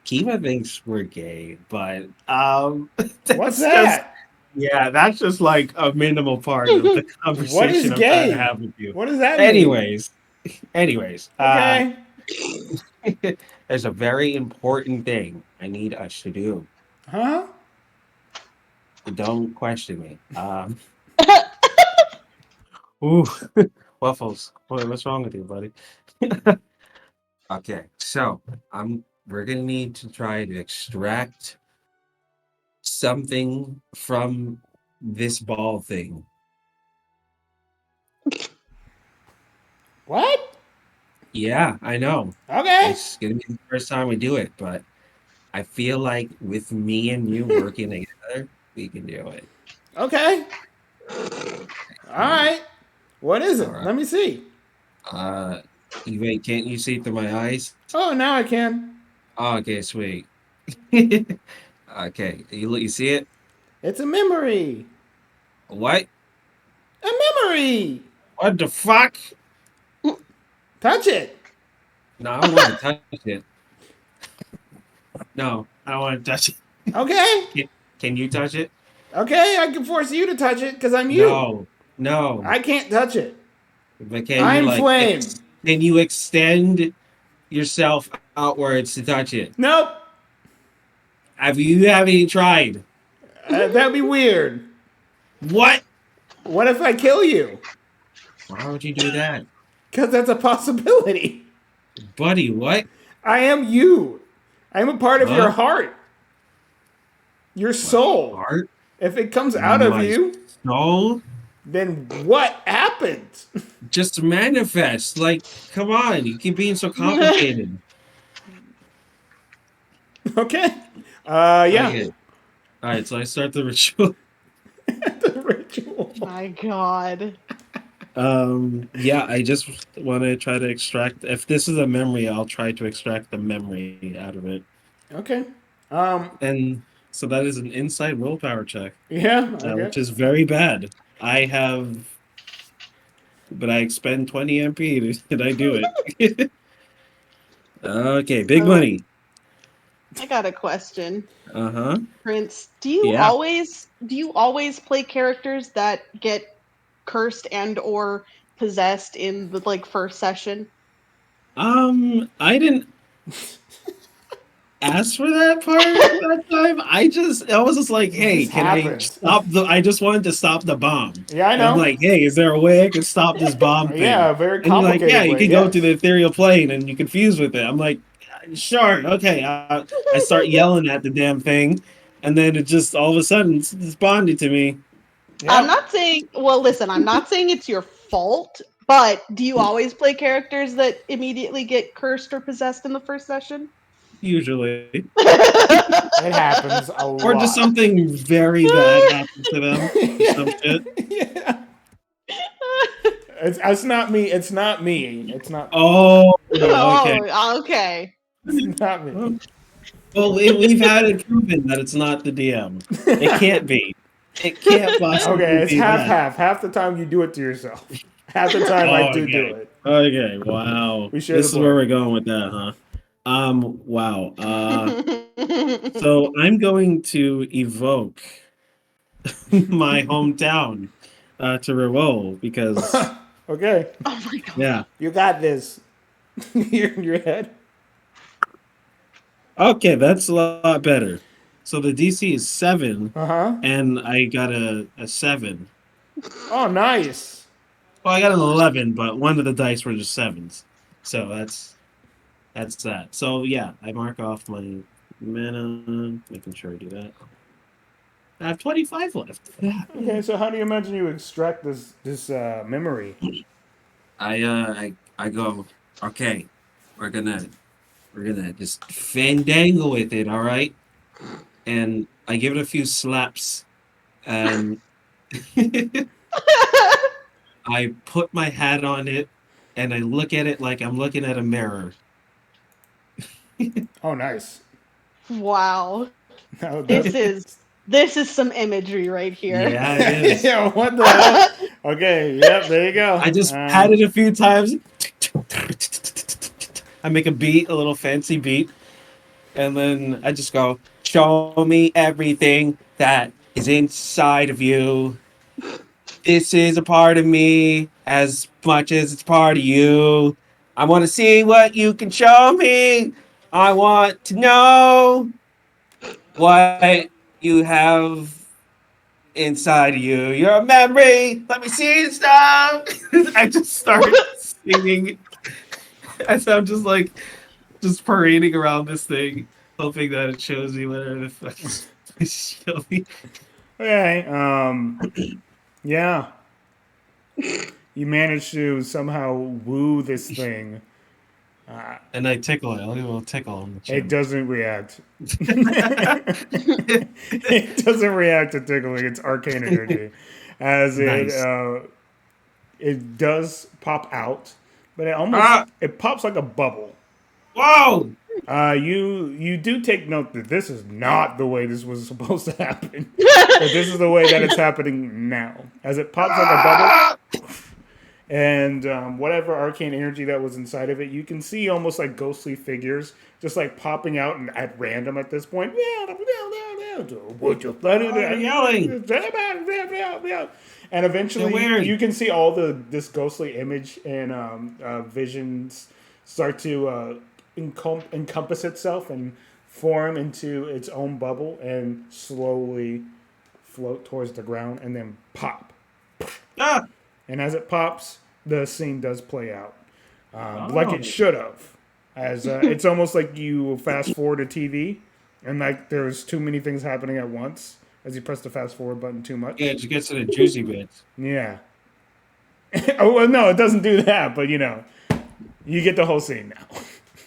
Kiva thinks we're gay, but What's that's just that? yeah, that's just like a minimal part of the What is conversation I'm trying to gay? have with you. What does that mean? Anyways, Okay. there's a very important thing I need us to do. Huh? Don't question me. Ooh, Waffles. What's wrong with you, buddy? Okay, so we're gonna need to try to extract something from this ball thing. What? Yeah, I know. Okay. It's gonna be the first time we do it, but I feel like with me and you working together, we can do it. Okay. All right. What is All it? right. Let me see. Uh, wait, can't you see through my eyes? Oh, now I can. Oh, okay, sweet. Okay, you see it? It's a memory. What? A memory. What the fuck? Touch it. No, I don't want to touch it. No, I don't want to touch it. Okay. Can you touch it? Okay. I can force you to touch it because I'm you. No, no. I can't touch it. But can you I'm like flame. can you extend yourself outwards to touch it? Nope. Have you tried? That'd be weird. What? What if I kill you? Why would you do that? Because that's a possibility. Buddy, what? I am you. I'm a part of your Huh? heart. Your soul. Heart? If it comes out of My you, soul? then what happens? Just manifest. Like, come on, you keep being so complicated. Okay. Yeah. Okay. Alright, so I start the ritual. The ritual. My God. Yeah, I just want to try to extract. If this is a memory, I'll try to extract the memory out of it. Okay. And so that is an inside willpower check, Yeah. Okay. which is very bad. But I expend 20 MP did I do it. Okay, big So- money. I got a question. Uh-huh. Prince, do you Yeah. always play characters that get cursed and or possessed in the like first session? I didn't ask for that part that time. I was just like, hey, just can happens. I just wanted to stop the bomb. Yeah, I And I'm know. like, hey, is there a way I can stop this bomb thing? Yeah, very And you're like, complicated. yeah, you way, can go yes. to the ethereal plane and you're confused with it. I'm like, sure, okay. I start yelling at the damn thing, and then it just all of a sudden it's bonded to me. Yeah. I'm not saying listen, I'm not saying it's your fault, but do you always play characters that immediately get cursed or possessed in the first session? Usually, It happens a lot. or just something very bad happens to them. Or some shit. Yeah. It's not me. It's not me. It's not. Oh, okay. Oh, okay. It's not me. Well, we've had it proven that it's not the DM. It can't be. It can't possibly Okay, it's be that. half. Half the time you do it to yourself. Half the time I do Okay. it. Okay, wow. We share This the is where blame. we're going with that, huh? Wow. So I'm going to evoke my hometown to Rewol because Okay, Oh my God. yeah. you got this. You're in your head. Okay, that's a lot better. So the DC is 7, Uh huh. and I got a 7. Oh, nice. Well, I got an 11, but one of the dice were just 7s. So that's that. So yeah, I mark off my mana, making sure I do that. I have 25 left. Okay, so how do you imagine you extract this memory? I go, okay, we're gonna just fandangle with it, all right? And I give it a few slaps, and I put my hat on it, and I look at it like I'm looking at a mirror. Oh, nice. Wow. No, This that, is this is some imagery right here. Yeah, it is. yeah, what the hell? Okay, yep, there you go. I just pat it a few times. I make a beat, a little fancy beat, and then I just go, "Show me everything that is inside of you. This is a part of me as much as it's part of you. I want to see what you can show me. I want to know what you have inside of you. You're a memory. Let me see stuff." I just start singing as I'm just like just parading around this thing, hoping that it shows me whatever the fuck it's show me. Okay, yeah, you managed to somehow woo this thing. And I tickle it. I'll give it a little tickle on the It chin. doesn't react. It doesn't react to tickling. It's arcane energy, as Nice. it does pop out, but Ah! it pops like a bubble. Whoa! You do take note that this is not the way this was supposed to happen. But this is the way that it's happening now, as it pops like a bubble, and whatever arcane energy that was inside of it, you can see almost like ghostly figures just like popping out and at random at this point. Yelling. And They're eventually, weird. you can see all this ghostly image and visions start to encompass itself and form into its own bubble and slowly float towards the ground and then pop. Ah! And as it pops, the scene does play out like it should have. As it's almost like you fast forward a TV, and like there's too many things happening at once as you press the fast forward button too much. Yeah, it just gets to the juicy bits. Yeah. Oh well, no, it doesn't do that, but you know, you get the whole scene now.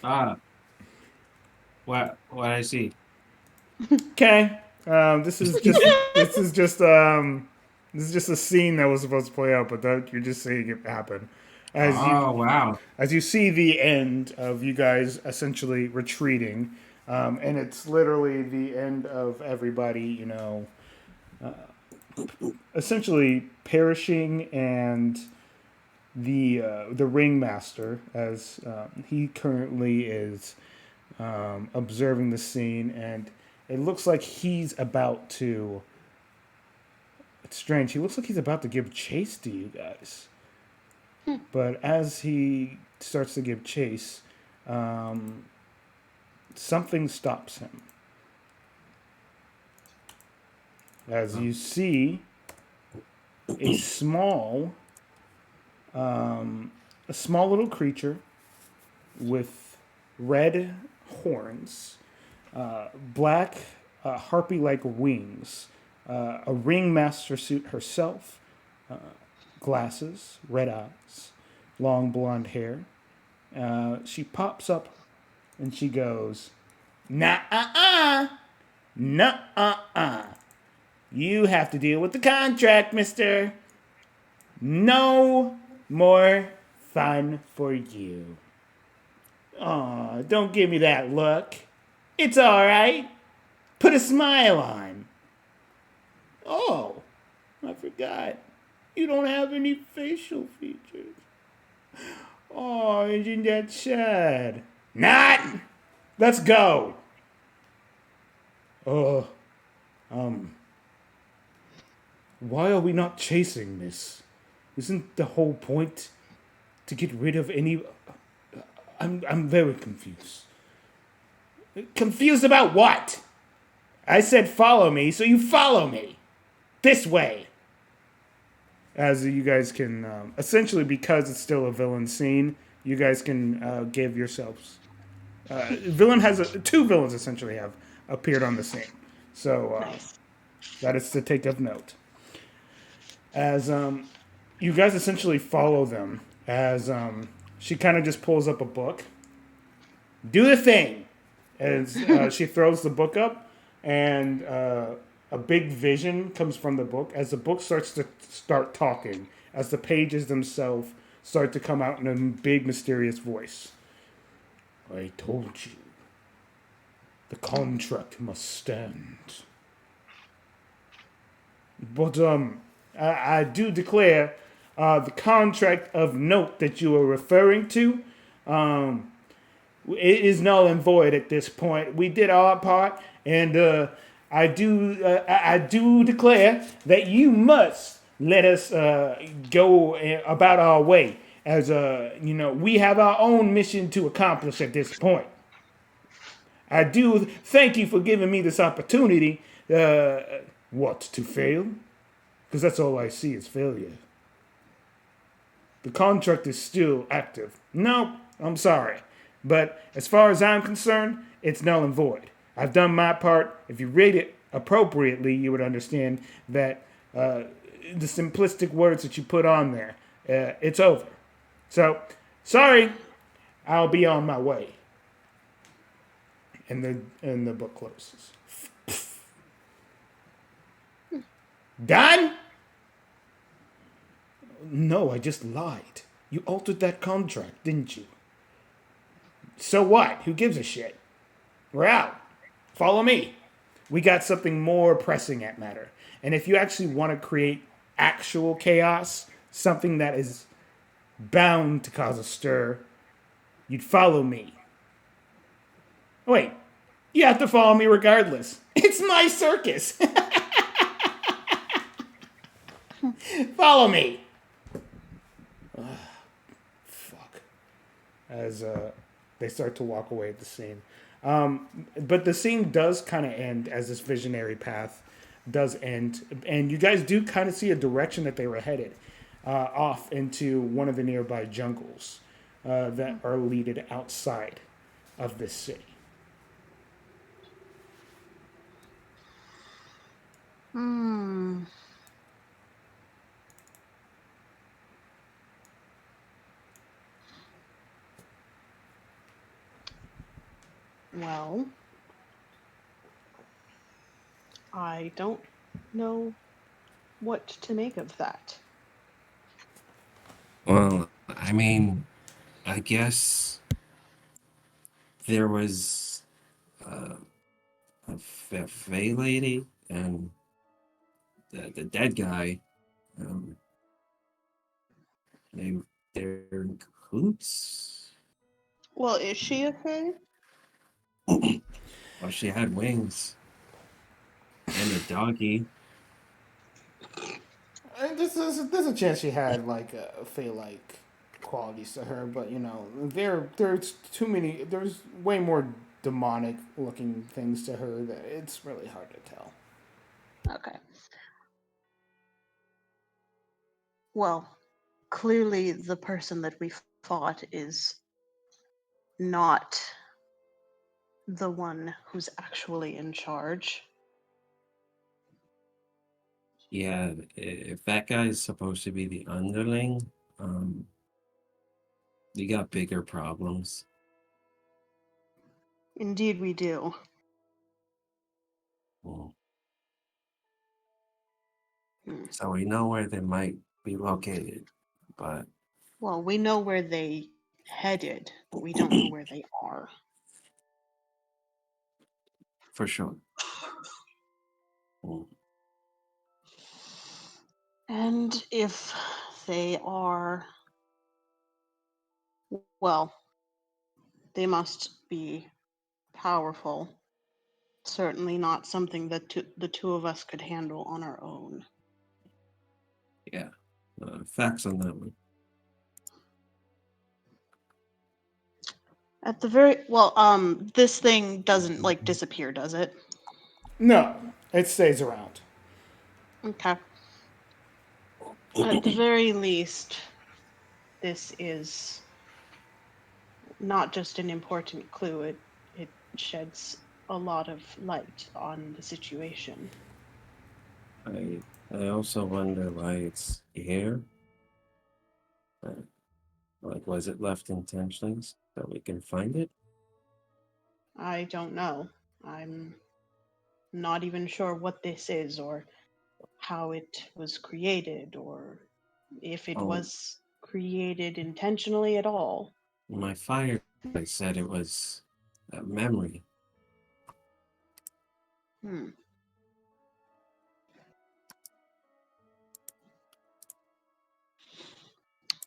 Ah. What I see. Okay. This is just a scene that was supposed to play out, but that you're just seeing it happen. Wow. As you see the end of you guys essentially retreating, and it's literally the end of everybody, you know, essentially perishing, and the ringmaster, as he currently is observing the scene, and it looks like he's about to. It's strange. He looks like he's about to give chase to you guys. But as he starts to give chase, something stops him. As you see a small little creature with red horns, black harpy-like wings, a ringmaster suit herself, glasses, red eyes, long blonde hair. She pops up and she goes, "Nah, nah. You have to deal with the contract, mister. No more fun for you. Aw, don't give me that look. It's all right. Put a smile on. Oh, I forgot. You don't have any facial features. Oh, isn't that sad? Not! Let's go! Why are we not chasing this? Isn't the whole point to get rid of any... I'm very confused. Confused about what? I said follow me, so you follow me. This way. as you guys can essentially, because it's still a villain scene, you guys can give yourselves. Villain has two villains essentially have appeared on the scene, so Nice. that is to take of note. As you guys essentially follow them, as she kind of just pulls up a book. Do the thing, as she throws the book up, and a big vision comes from the book as the book starts to start talking, as the pages themselves start to come out in a big mysterious voice. I told you, the contract must stand. But I do declare the contract of note that you are referring to, it is null and void at this point. We did our part, and I do declare that you must let us go about our way. As we have our own mission to accomplish at this point. I do thank you for giving me this opportunity. What, to fail? Because that's all I see is failure. The contract is still active. No, I'm sorry. But as far as I'm concerned, it's null and void. I've done my part. If you read it appropriately, you would understand that the simplistic words that you put on there, it's over. So, sorry, I'll be on my way. And the book closes. Done? No, I just lied. You altered that contract, didn't you? So what? Who gives a shit? We're out. Follow me. We got something more pressing at matter. And if you actually want to create actual chaos, something that is bound to cause a stir, you'd follow me. Wait, you have to follow me regardless. It's my circus. Follow me. Fuck. As they start to walk away at the scene. But the scene does kind of end as this visionary path does end. And you guys do kind of see a direction that they were headed off into one of the nearby jungles that are leaded outside of this city. Well, I don't know what to make of that. Well, I mean, I guess there was a Fey lady and the dead guy. Um, they're in cahoots. Well, is she a fae? Well, she had wings and a doggy. There's a chance she had like a Fey-like qualities to her, but there's too many. There's way more demonic looking things to her that it's really hard to tell. Okay. Well, clearly the person that we fought is not the one who's actually in charge. Yeah, if that guy's supposed to be the underling, we got bigger problems. Indeed, we do. Mm. So we know where they might be located, but Well, we know where they headed, but we don't know where they are. for sure. Mm. And if they are, well, they must be powerful. Certainly not something that the two of us could handle on our own. Yeah, facts on that one. At the very this thing doesn't like disappear, does it? No, it stays around. Okay. At the very least, this is not just an important clue, it sheds a lot of light on the situation. I also wonder why it's here. Uh, Like, was it left intentionally so we can find it? I don't know. I'm not even sure what this is or how it was created or if it Oh, was created intentionally at all. my fire said it was a memory. Hmm.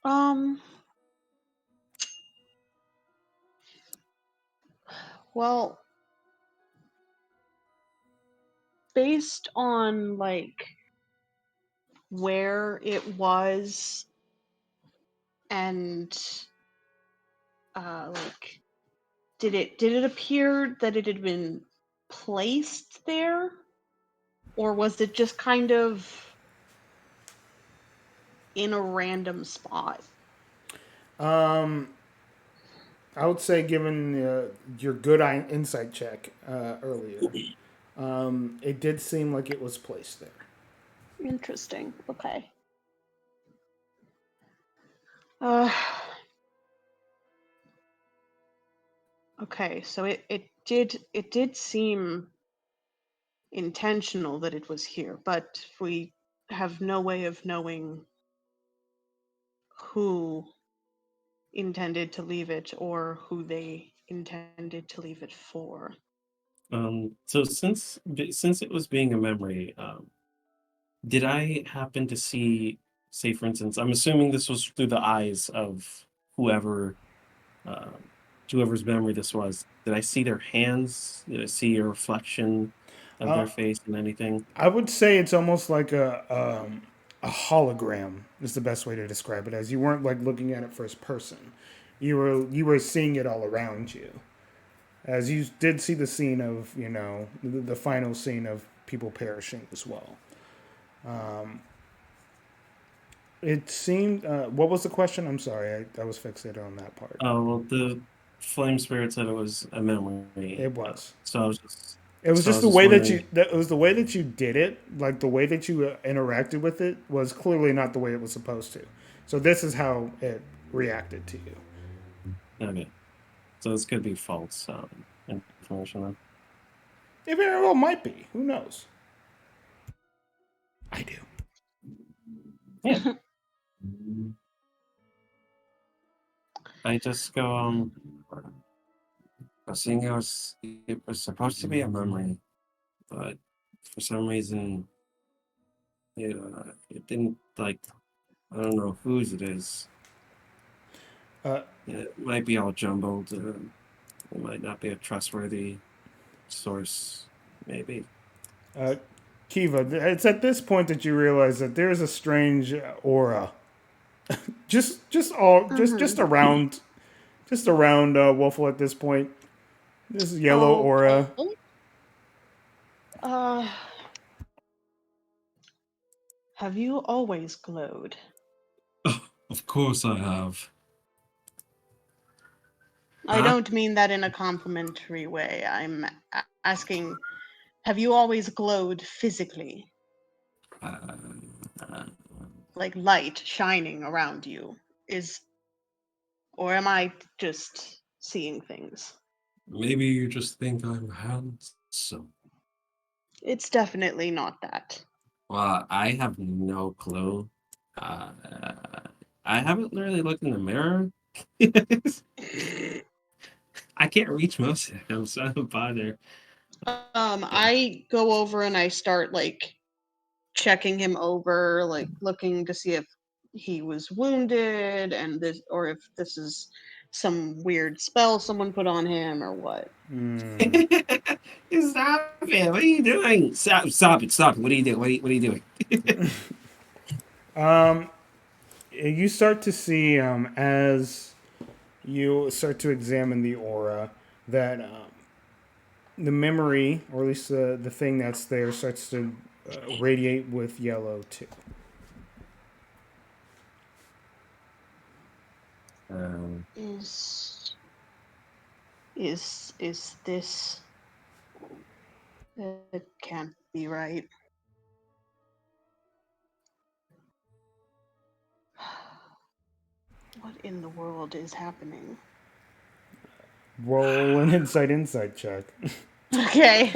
Um, well, based on like where it was and like did it appear that it had been placed there or was it just kind of in a random spot? Um, I would say, given your good insight check earlier, it did seem like it was placed there. Interesting. Okay. Uh, okay, so it did seem intentional that it was here, but we have no way of knowing who intended to leave it or who they intended to leave it for. So since it was being a memory, did I happen to see, say, for instance, I'm assuming this was through the eyes of whoever, um, whoever's memory this was. Did I see their hands? Did I see a reflection of Uh, their face in anything? I would say it's almost like a hologram is the best way to describe it. As you weren't like looking at it first person, you were seeing it all around you. As you did see the scene of the final scene of people perishing as well. It seemed. What was the question? I'm sorry, I was fixated on that part. Oh, well, the flame spirit said it was a memory. It was. So I was just, It was so I just was the just way that wondering. you. It was the way that you did it. Like the way that you interacted with it was clearly not the way it was supposed to. So this is how it reacted to you. Okay, so this could be false information then. It very well might be. Who knows? I do. Yeah, I just go. I was seeing it was supposed to be a memory, but for some reason it didn't like. I don't know whose it is. Uh, It might be all jumbled. It might not be a trustworthy source. Maybe. uh, Kiva, it's at this point that you realize that there's a strange aura, just Mm-hmm. around Wolfle at this point. This yellow aura. Okay. Uh, have you always glowed? Of course I have. I Huh? don't mean that in a complimentary way. I'm asking, have you always glowed physically? Uh, Like light shining around you? Or am I just seeing things? maybe you just think I'm handsome. It's definitely not that. Well, I have no clue. Uh, I haven't really looked in the mirror. I can't reach most of them, so I don't bother. I go over and I start like checking him over, like looking to see if he was wounded and this or if this is some weird spell someone put on him or what. Stop it! What are you doing? Stop it! Stop it! What are you doing? What are you doing? You start to see as you start to examine the aura that the memory, or at least the thing that's there, starts to radiate with yellow too. Um, Is this? It can't be right. What in the world is happening? Roll an insight check. Okay.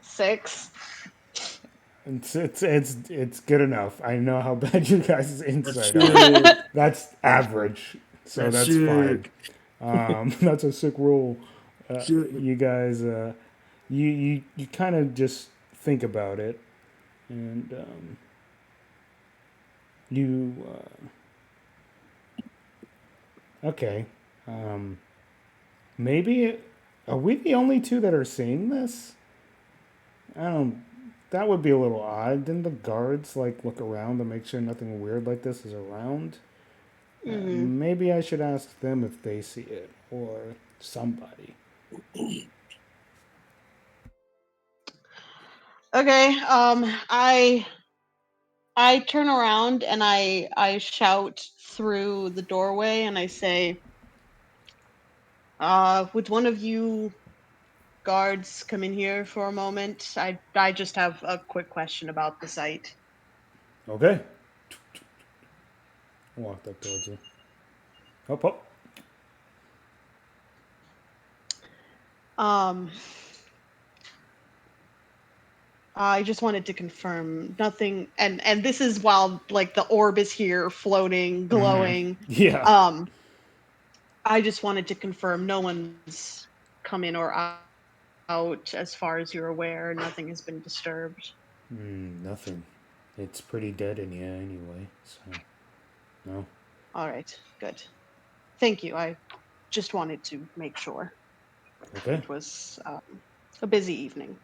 6. It's good enough. I know how bad you guys' That's insight are. sick. That's average, so That's that's fine. sick. That's a sick roll. Shit. You guys, you kind of just think about it, and you okay. Um, maybe are we the only two that are seeing this? I don't. That would be a little odd. Didn't the guards like look around to make sure nothing weird like this is around? Hmm. Maybe I should ask them if they see it or somebody. Okay. I turn around and I shout through the doorway and I say, would one of you guards come in here for a moment? I just have a quick question about the site. Okay. I walked up towards you. Hop, hop. Um, I just wanted to confirm nothing, and this is while like the orb is here, floating, glowing. Yeah. Um, I just wanted to confirm no one's come in or out as far as you're aware. Nothing has been disturbed. Nothing. It's pretty dead in here anyway, so no. All right, good. Thank you. I just wanted to make sure. Okay. It was a busy evening.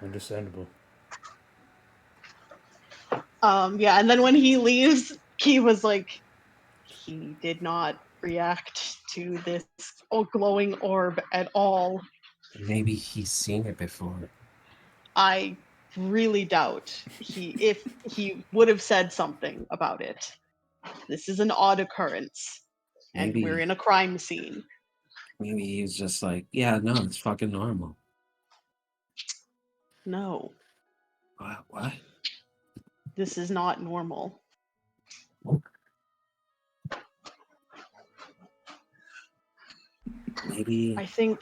Understandable. Yeah, and then when he leaves, he was like, he did not react to this glowing orb at all. maybe he's seen it before. I really doubt if he would have said something about it. This is an odd occurrence, and we're Maybe in a crime scene. maybe he's just like, yeah, no, it's fucking normal. No, What? this is not normal. Maybe I think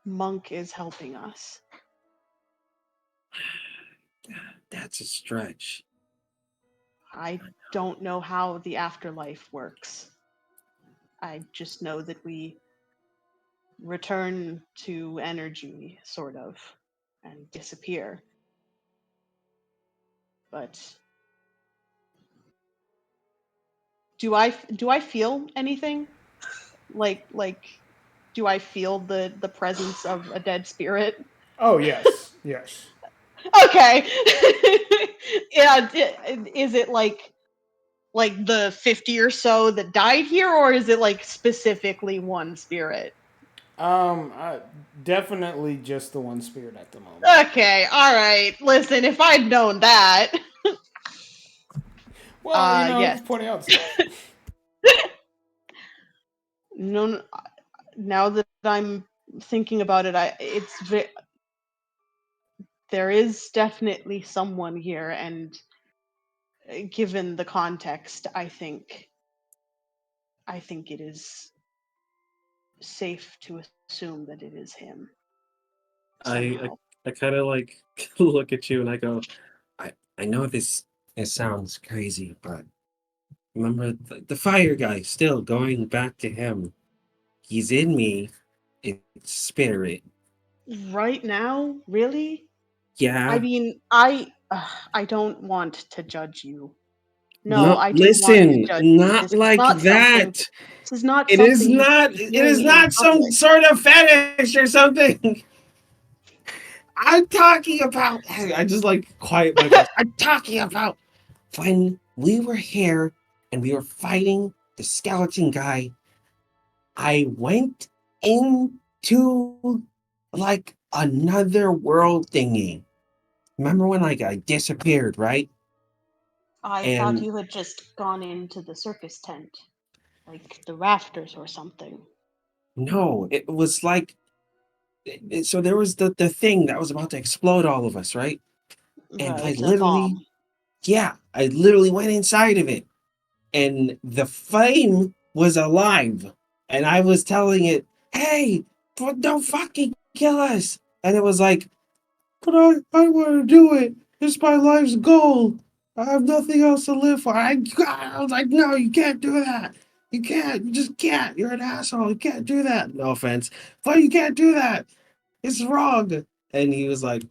Monk is helping us. that's a stretch. I don't know how the afterlife works. I just know that we return to energy, sort of, and disappear. But do I feel anything? Like do I feel the presence of a dead spirit? Oh yes, yes. Okay. Yeah, is it like the 50 or so that died here, or is it like specifically one spirit? I, definitely just the one spirit at the moment. Okay, all right. Listen, if I'd known that. Well, you know, I'm Yes. just pointing out stuff. No, now that I'm thinking about it, there is definitely someone here, and given the context, I think it is safe to assume that it is him I somehow. I kind of like look at you and I go, I know this it sounds crazy, but remember the fire guy still going back to him. He's in me. It's spirit. Right now, really? I Yeah. mean, I don't want to judge you. No, No, I don't want to listen, judge you. not This is like not something. that. This is not It is something you should not. be It is doing in not some public. sort of fetish or something. I'm talking about. I just like quiet my voice. I'm talking about when we were here and we were fighting the skeleton guy. I went into like another world thingy. remember when like I disappeared, right? I thought And you had just gone into the circus tent, like the rafters or something. no, it was like so there was the thing that was about to explode all of us, right? And I Right, a literally, bomb. yeah, I literally went inside of it, and the flame was alive, and I was telling it, "Hey, don't fucking kill us!" And it was like, "But I want to do it. It's my life's goal. I have nothing else to live for." I was like, "No, you can't do that. You can't. You just can't. You're an asshole. You can't do that. No offense, but you can't do that. It's wrong." And he was like,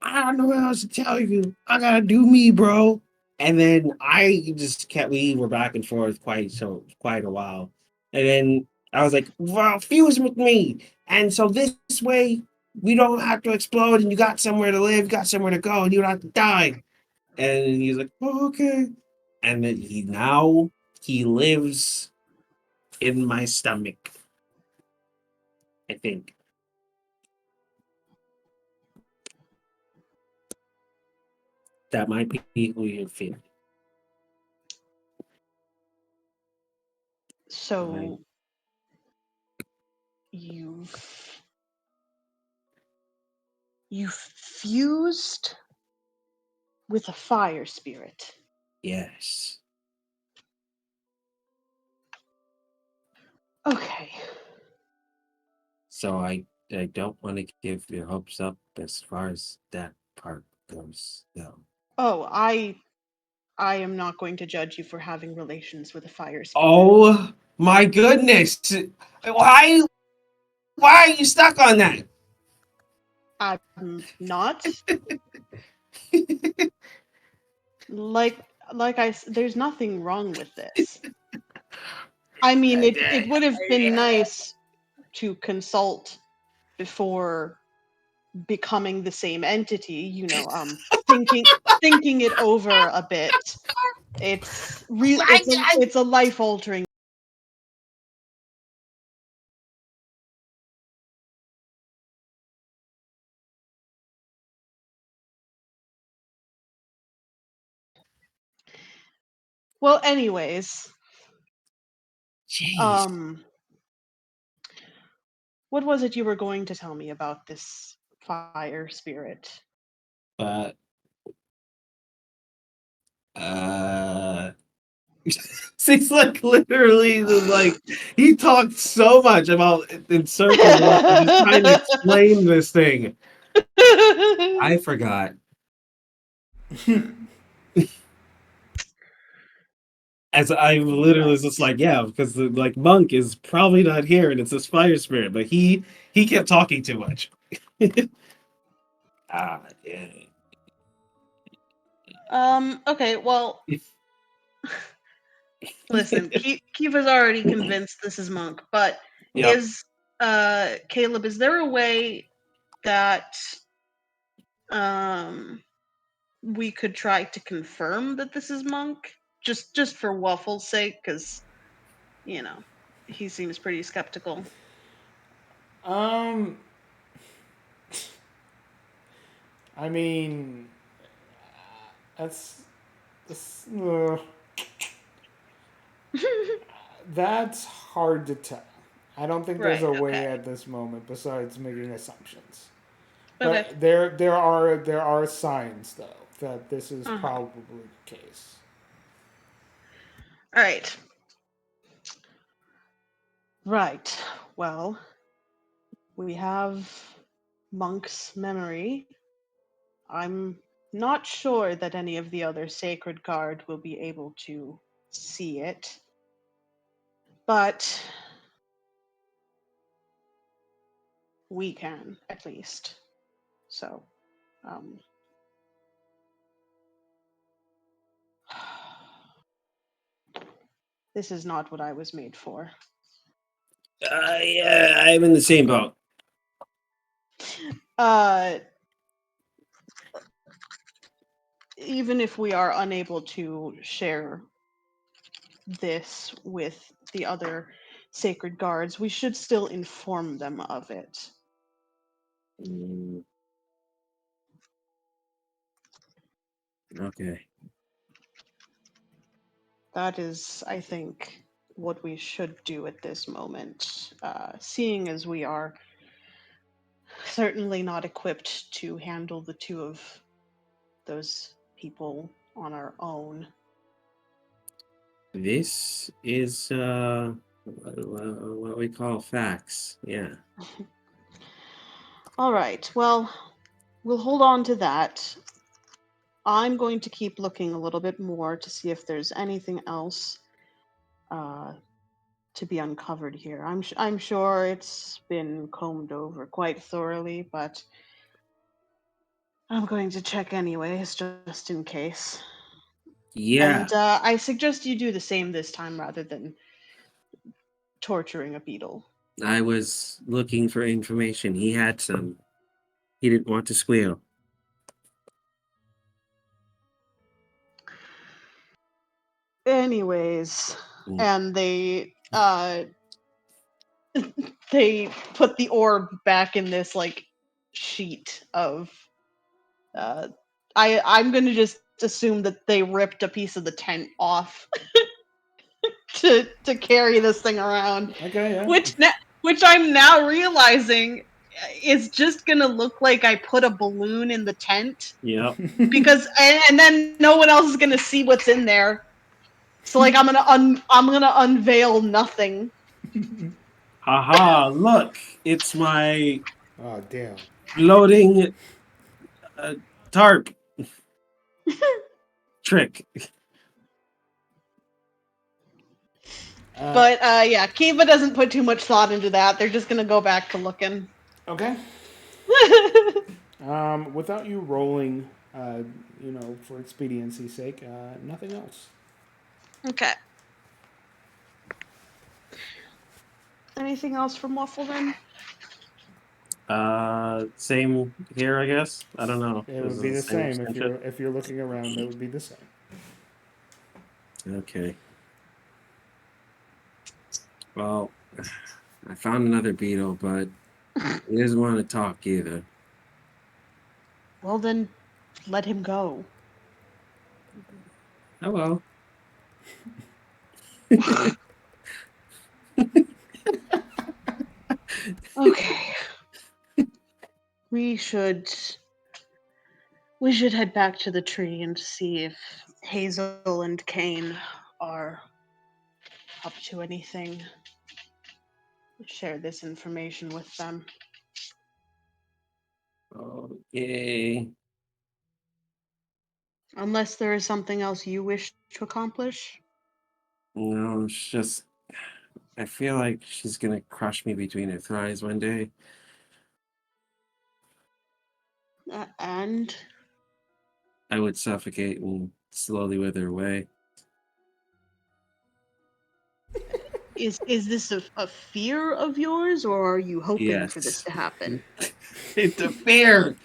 "I don't know what else to tell you. I gotta do me, bro." And then I just kept. We were back and forth quite a while, and then I was like, "Well, fuse with me." And so this way, we don't have to explode, and you got somewhere to live, you got somewhere to go, and you don't have to die. And he's like, "Oh, okay." And then he lives in my stomach. I think that might be who you're feeling. So you you fused with a fire spirit. Yes. Okay. So I don't want to give your hopes up as far as that part goes, though. Oh, I am not going to judge you for having relations with a fire spirit. Oh my goodness! Why are you stuck on that? I'm not. Like there's nothing wrong with this. I mean, it would have been nice to consult before becoming the same entity, thinking thinking it over a bit. It's real it's a life altering. Well, anyways, Jeez. um what was it you were going to tell me about this fire spirit? Uh, uh. She's like literally like he talked so much about in circles about just trying to explain this thing. I forgot. As I literally was just Right. like, yeah, because the like monk is probably not here and it's this fire spirit, but he kept talking too much. Yeah. Okay, well, listen, Kiva's already convinced this is Monk, but Yep. is Caleb, is there a way that um we could try to confirm that this is Monk? Just for Waffle's sake, because you know, he seems pretty skeptical. Um, I mean, that's, that's that's hard to tell. I don't think there's Right, a way okay. at this moment besides making assumptions. Okay. But there are signs though that this is Uh-huh. probably the case. All right. Right. Well, we have Monk's memory. I'm not sure that any of the other sacred guard will be able to see it, but we can at least. So, um, this is not what I was made for. Yeah, I'm in the same boat. Uh, Even if we are unable to share this with the other sacred guards, we should still inform them of it. Mm, Okay. That is, I think, what we should do at this moment, seeing as we are certainly not equipped to handle the two of those people on our own. This is what we call facts. Yeah. All right, well, we'll hold on to that. I'm going to keep looking a little bit more to see if there's anything else to be uncovered here. I'm sure it's been combed over quite thoroughly, but I'm going to check anyways, just in case. Yeah. And I suggest you do the same this time rather than torturing a beetle. I was looking for information. He had some. He didn't want to squeal. Anyways, Mm. and they put the orb back in this like sheet of I'm gonna just assume that they ripped a piece of the tent off to carry this thing around, Okay, yeah. which I'm now realizing is just gonna look like I put a balloon in the tent Yep. because and then no one else is gonna see what's in there. So like I'm gonna unveil nothing. Haha, look. It's my Oh, damn. floating tarp trick. But yeah, Kiva doesn't put too much thought into that. They're just gonna go back to looking. Okay. Without you rolling, for expediency's sake, nothing else. Okay. Anything else from Waffle then? Same here, I guess. I don't know. It This would be is the same if extension. you're looking around. It would be the same. Okay. Well, I found another beetle, but he doesn't want to talk either. Well then, let him go. Oh well. Okay. We should head back to the tree and see if Hazel and Kane are up to anything. Share this information with them. Okay. Unless there is something else you wish to accomplish. No, it's just I feel like she's gonna crush me between her thighs one day. And I would suffocate and slowly wither away. is this a fear of yours, or are you hoping for this Yes. to happen? It's a fear.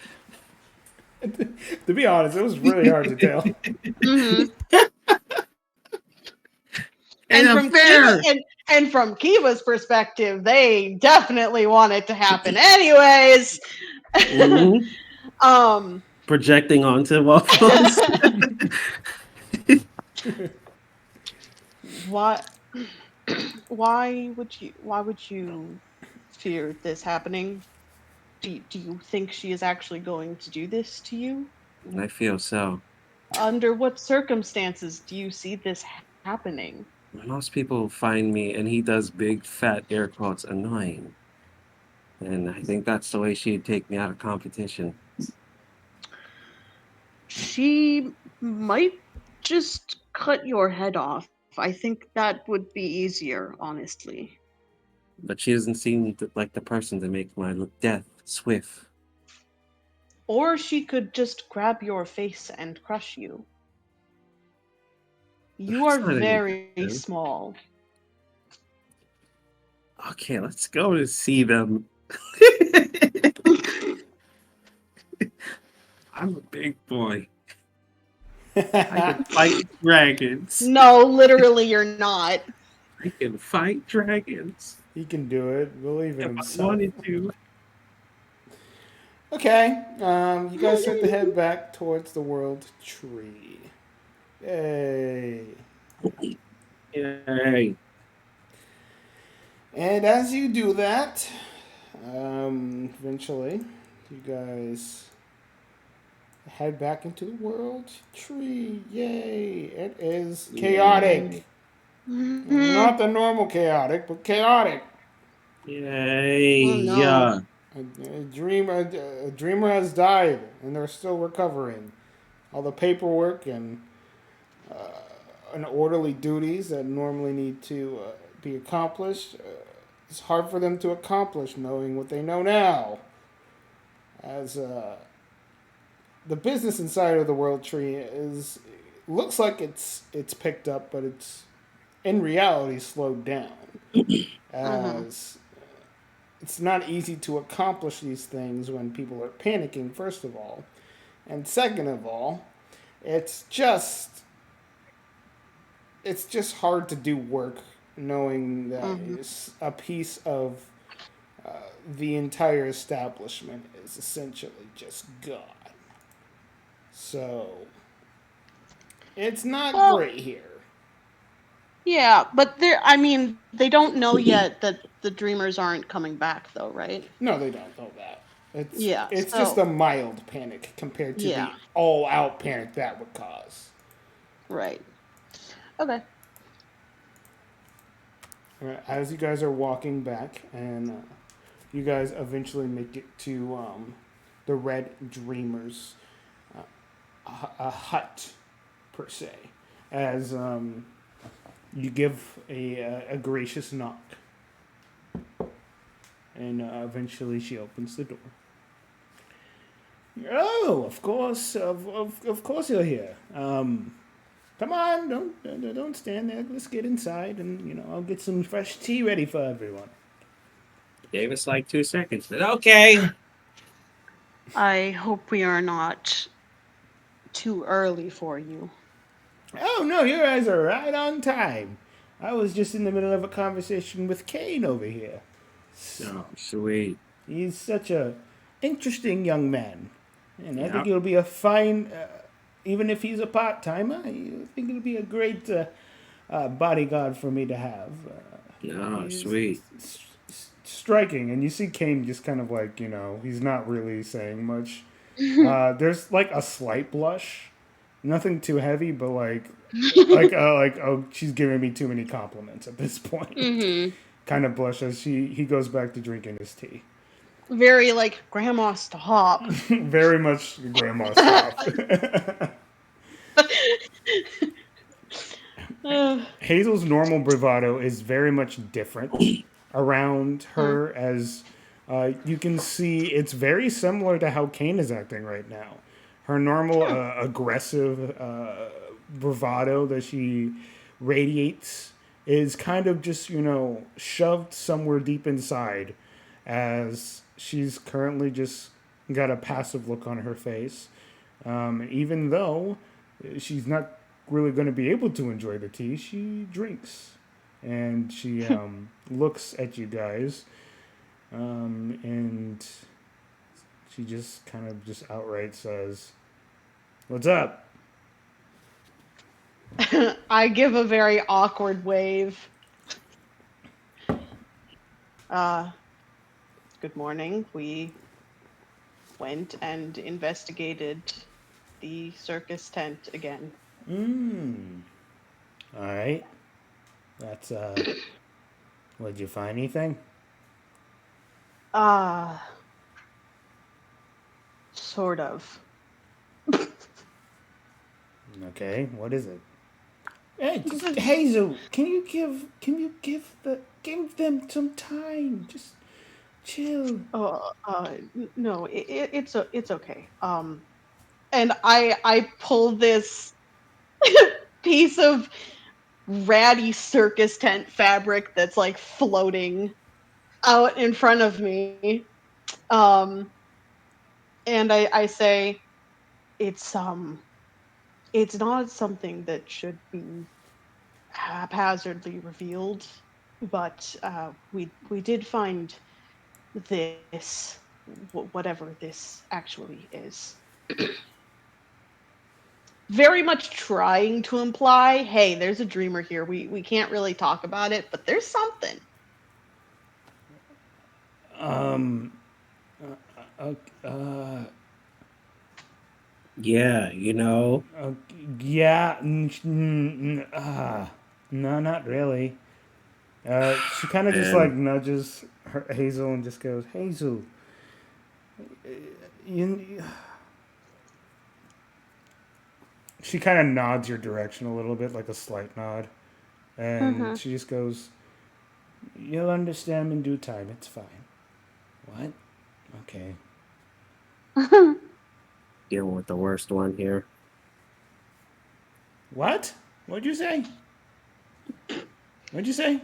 To be honest, it was really hard to tell. Mm-hmm. It's a fear. And from Kiva's perspective, they definitely want it to happen anyways. Mhm. Projecting onto waffles. What why would you fear this happening? Do you think she is actually going to do this to you? I feel so. Under what circumstances do you see this happening? Most people find me, and he does big fat air quotes, annoying. And I think that's the way she'd take me out of competition. She might just cut your head off. I think that would be easier, honestly. But she doesn't seem like the person to make my death swift. Or she could just grab your face and crush you. You are That's not a good very plan. small. Okay, let's go to see them. I'm a big boy. I can fight dragons. No, literally, you're not. I can fight dragons He can do it. Believe in if I himself. wanted to. Okay. You guys start to head back towards the world tree. Yay. Yay. And as you do that, eventually, you guys head back into the world tree. Yay! It is chaotic. Not the normal chaotic, but chaotic. Yay. Oh no. Yeah. A dreamer has died, and they're still recovering. All the paperwork and orderly duties that normally need to be accomplished, it's hard for them to accomplish knowing what they know now. As the business inside of the World Tree is looks like it's picked up, but it's in reality slowed down. Mm-hmm. As it's not easy to accomplish these things when people are panicking. First of all, and second of all, it's just it's just hard to do work knowing that Mm-hmm. a piece of uh, the entire establishment is essentially just gone. So it's not Well, great here. yeah, but I mean, they don't know yet that the dreamers aren't coming back though, right? No, they don't know that. Yeah, It's just so a mild panic compared to yeah, the all out panic that would cause. right. Okay. As you guys are walking back, and you guys eventually make it to the Red Dreamers a hut per se, as you give a gracious knock, and eventually she opens the door. Oh, of course you're here. Come on, don't stand there. Let's get inside, and I'll get some fresh tea ready for everyone. Gave us like 2 seconds. But okay. I hope we are not too early for you. Oh no, you guys are right on time. I was just in the middle of a conversation with Kane over here. Oh, sweet. He's such a interesting young man, and I think Yeah. he'll be a fine. Even if he's a part timer, I think he'll be a great bodyguard for me to have. Oh, He's sweet. striking, and you see Kane just kind of like he's not really saying much. There's like a slight blush, nothing too heavy, but like oh, she's giving me too many compliments at this point. Mm-hmm. Kind of blush as he goes back to drinking his tea. Very like grandma stop. Very much grandma stuff. Hazel's normal bravado is very much different around her, as you can see it's very similar to how Kane is acting right now. Her normal aggressive bravado that she radiates is kind of just, shoved somewhere deep inside, as she's currently just got a passive look on her face. Even though she's not really going to be able to enjoy the tea, she drinks. And she looks at you guys, and she just kind of just outright says, "What's up?" I give a very awkward wave. Uh, Good morning. We went and investigated the circus tent again. Mm. All right. That's Did you find anything? Uh, sort of. Okay. What is it? Hey, just, Hazel, give them some time? Just chill. No, it's okay. And I pull this piece of ratty circus tent fabric that's like floating out in front of me. Um, and I say it's not something that should be haphazardly revealed, but we did find this whatever this actually is. Very much trying to imply, hey, there's a dreamer here. We can't really talk about it, but there's something. Um. Uh. uh Yeah, you know. yeah. No, not really. She kind of just like And nudges Hazel and just goes, Hazel, you. She kind of nods your direction a little bit, like a slight nod, and she just goes, "You'll understand in due time. It's fine." What? Okay. dealing with the worst one here. What? What'd you say? What'd you say?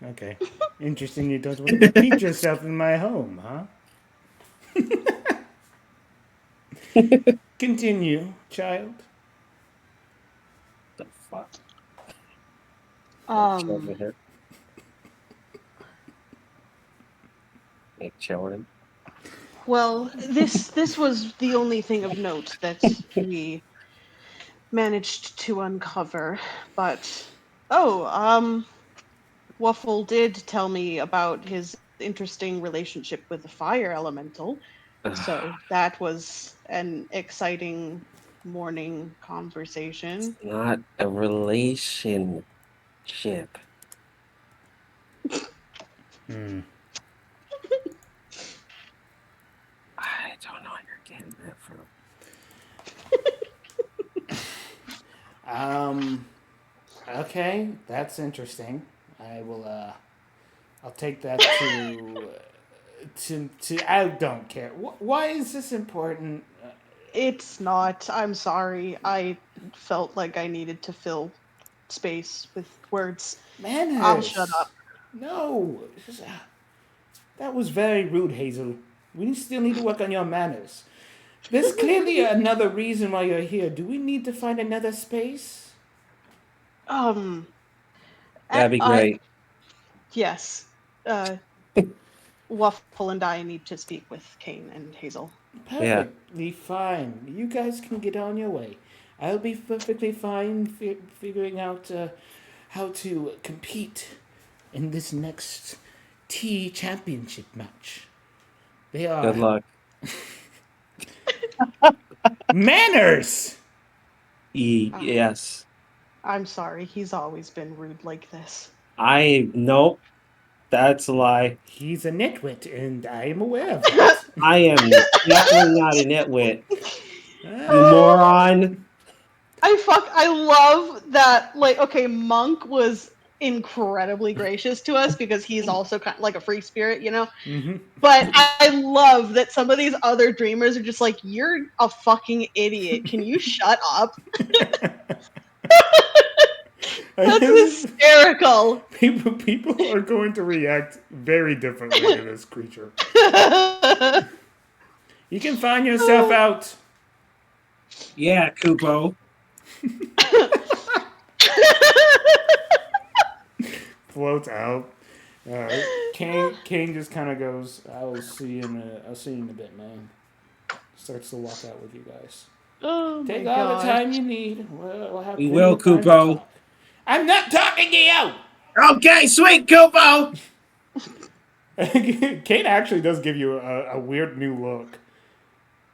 Okay. Interesting. You don't want to repeat yourself in my home, huh? Continue, child. The fuck? Um, Here. Hey, children. well, this was the only thing of note that we managed to uncover, but Waffle did tell me about his interesting relationship with the fire elemental. So that was an exciting morning conversation. Not a relationship. Hmm. I don't know where you're getting that from. Um. Okay, that's interesting. I will. I'll take that to. I don't care. Why is this important? It's not. I'm sorry. I felt like I needed to fill space with words. I'll shut Manners. up. No, that was very rude, Hazel. We still need to work on your manners. There's clearly another reason why you're here. Do we need to find another space? Um, That'd be I great. yes. Uh, Waffle and I need to speak with Kane and Hazel. Yeah. Perfectly fine. You guys can get on your way. I'll be perfectly fine figuring out how to compete in this next T championship match. They Good are luck. manners. Um, Yes. I'm sorry. He's always been rude like this. Nope. That's a lie. He's a nitwit, and I am aware of that. I am definitely not a nitwit. You moron. I love that, like, okay, Monk was incredibly gracious to us because he's also kind of like a free spirit, you know. But I love that some of these other dreamers are just like, you're a fucking idiot. Can you shut up? That's hysterical. People are going to react very differently to this creature. You can find yourself out. Yeah, Kupo. Floats out. Kane just kind of goes, I'll see you in a bit, man. Starts to walk out with you guys. Oh my Take all the god. time you need. We'll have We plenty will, of time to Kupo. talk. I'm not talking to you! Okay, sweet Kupo. Kane actually does give you a weird new look.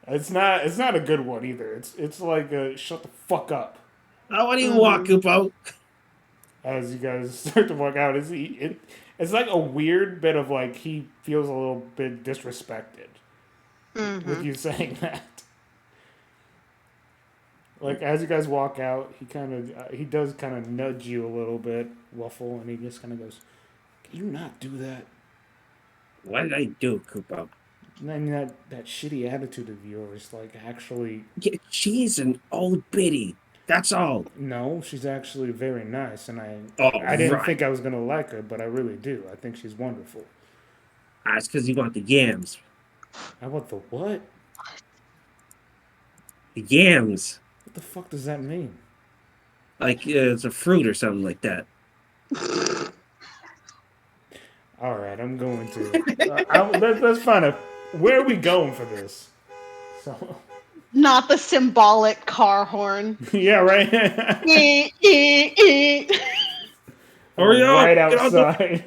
It's not a good one either. It's like shut the fuck up. What do you want, Kupo? As you guys start to walk out, it's like a weird bit of like he feels a little bit disrespected with you saying that. Like as you guys walk out, he does kind of nudge you a little bit, Waffle, and he just kind of goes, "Can you not do that?" What did I do, Kupo? And then that shitty attitude of yours, like actually, Yeah, she's an old biddy. That's all. no, she's actually very nice, and Oh, I didn't right. think I was gonna like her, but I really do. I think she's wonderful. That's because you want the yams. I want the what? The yams. What the fuck does that mean? Like it's a fruit or something like that. All right, I'm going to. Let's find a. Where are we going for this? So, Not the symbolic car horn. yeah, right. Eh, eh, eh. Hurry up! Right Get out the outside.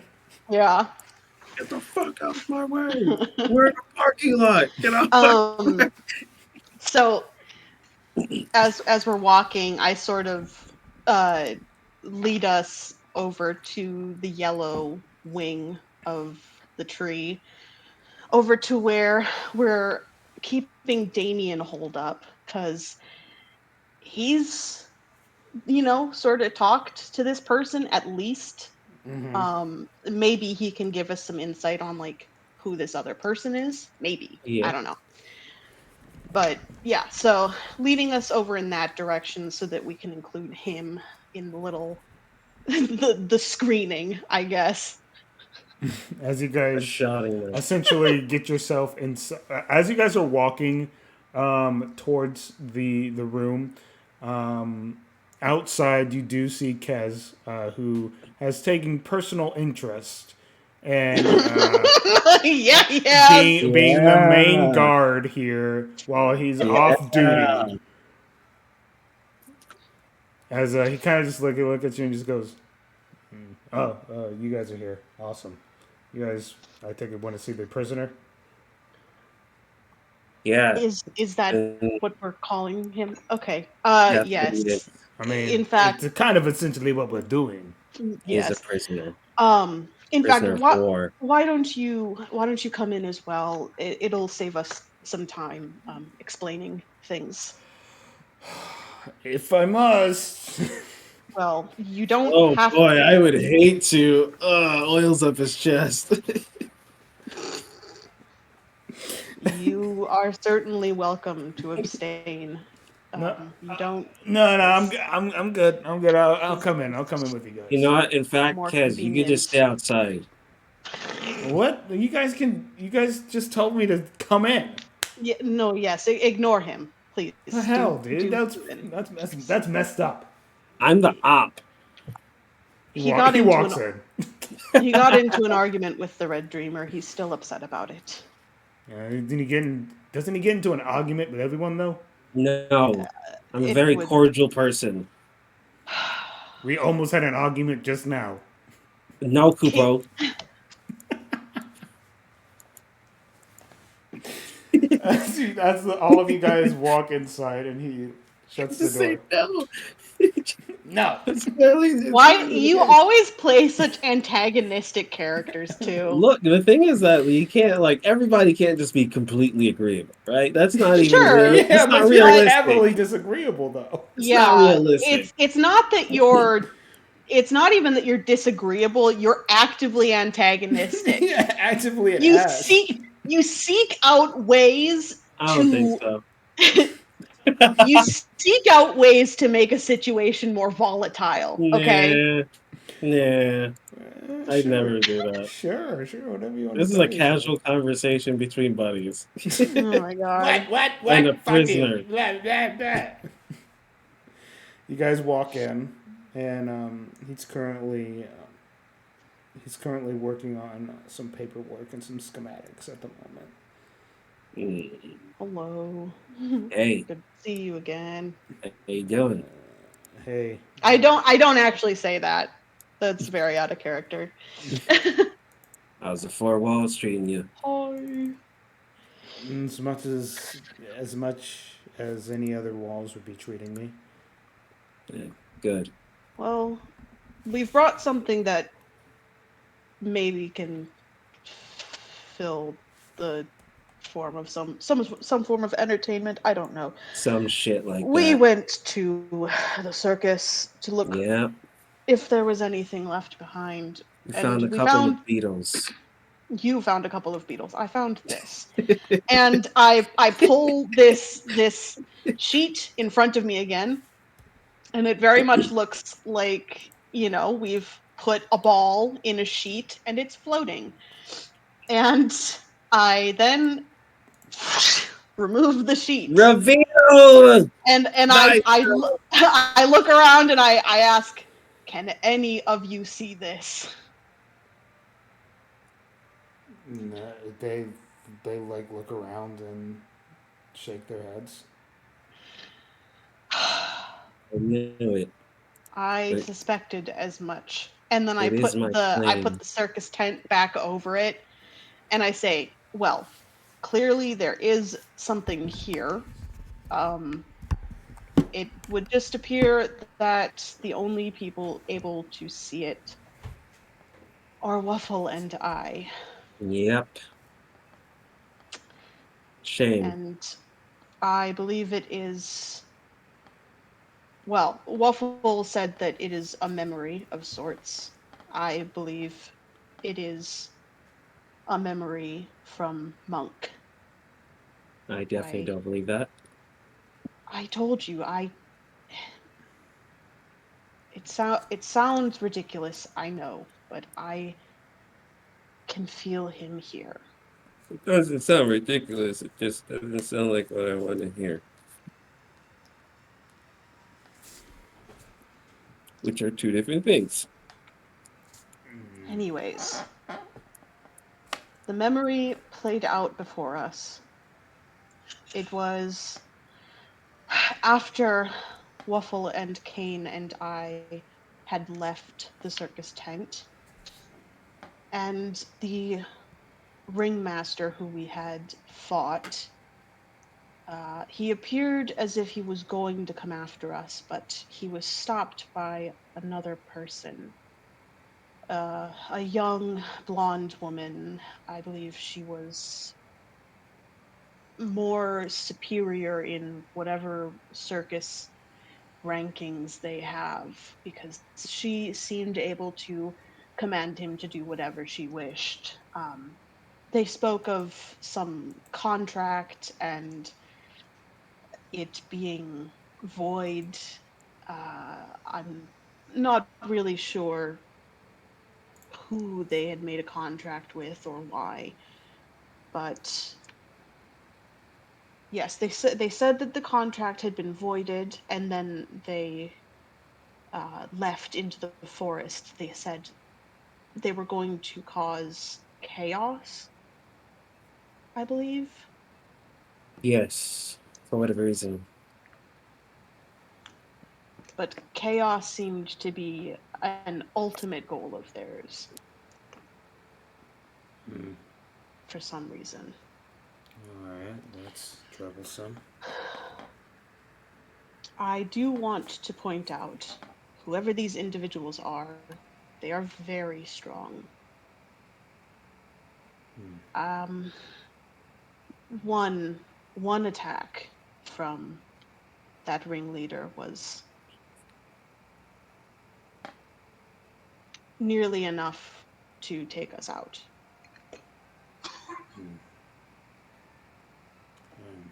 Yeah. get the fuck out of my way! We're in a parking lot. Get out my way! Um. So as we're walking, I sort of uh lead us over to the yellow wing of the tree, over to where we're keeping Damien holed up because he's sort of talked to this person at least. Maybe he can give us some insight on like who this other person is, maybe, I Yeah. don't know. But yeah, so leading us over in that direction so that we can include him in the little the screening, I guess. As you A guys shotting list. essentially get yourself in, as you guys are walking towards the room, outside you do see Kez, who has taken personal interest and Yeah, yes. being the main Yeah. guard here while he's Yeah. off duty. As he kind of just look at you and just goes, "Oh, you guys are here. Awesome. You guys, I think, want to see the prisoner." Yeah. Is that Mm, what we're calling him? Okay. that's what he did. Yes. I mean, In fact, it's kind of essentially what we're doing. He's a yes. prisoner. In fact, Prisoner of why war. why don't you come in as well? It'll save us some time explaining things. If I must. Well, you don't Oh have boy, to. I would hate to. Oils up his chest. You are certainly welcome to abstain. No, You don't. no, It's I'm good. I'm good. I'll come in. I'll come in with you guys. You know what? In fact, more Kez, you could just convenient. stay outside. What? You guys just told me to come in. Yeah, no, yes. Ignore him, please. What the hell, Do- dude? do- That's messed up. I'm the op. He got He into walks an in. he got into an argument with the Red Dreamer. He's still upset about it. Doesn't he get into an argument with everyone though? No. I'm a It very would- cordial person. We almost had an argument just now. No, Kupo. All of you guys walk inside, and he shuts the door. no. No. Why you always play such antagonistic characters too? Look, the thing is that you can't everybody can't just be completely agreeable, right? That's not even Sure. real. That's not but you're realistic. heavily disagreeable though. It's not realistic. It's not that you're. It's not even that you're disagreeable. You're actively antagonistic. Yeah, actively an You ass. seek out ways I don't to think so. you seek out ways to make a situation more volatile. Okay. Nah. I'd never do that. Sure, whatever you want This to is say. a casual conversation between buddies. Oh my god. What? And a Fuck prisoner. you. Blah, blah, blah. You guys walk in, and he's currently working on some paperwork and some schematics at the moment. Mm. Hello. Hey, Good to see you again. how you doing? Hey, I don't actually say that. That's very out of character. How's the four walls treating you? Hi. as much as any other walls would be treating me. Yeah, good. Well, we've brought something that maybe can fill the form of some form of entertainment. I don't know. Some shit like We that. went to the circus to look Yeah, if there was anything left behind. we And found a we couple found- of beetles. You found a couple of beetles. I found this. And I pull this sheet in front of me again, and it very much looks like, we've put a ball in a sheet and it's floating. And I then remove the sheet. Reveal! And Nice. I look around and I ask, can any of you see this? No, they like look around and shake their heads. I knew it. I But suspected as much. And then it is my I put claim. the circus tent back over it and I say, "Well, clearly there is something here. Um it would just appear that the only people able to see it are Waffle and I. Yep. Shame. And I believe it is, well, Waffle said that it is a memory of sorts. I believe it is a memory from Monk. I definitely I don't believe that. I told you, it sounds ridiculous, I know, but I can feel him here. It doesn't sound ridiculous. It just doesn't sound like what I want to hear, which are two different things. Anyways, the memory played out before us. It was after Waffle and Kane and I had left the circus tent, and the ringmaster who we had fought, he appeared as if he was going to come after us, but he was stopped by another person. A young blonde woman. I believe she was more superior in whatever circus rankings they have, because she seemed able to command him to do whatever she wished. They spoke of some contract and it being void. I'm not really sure who they had made a contract with or why, but yes, they said that the contract had been voided, and then they left into the forest. They said they were going to cause chaos, I believe. Yes. For whatever reason. But chaos seemed to be an ultimate goal of theirs Hmm. for some reason. All right, that's troublesome. I do want to point out, whoever these individuals are, they are very strong. Hmm. Um, one attack from that ringleader was nearly enough to take us out. Hmm. Um,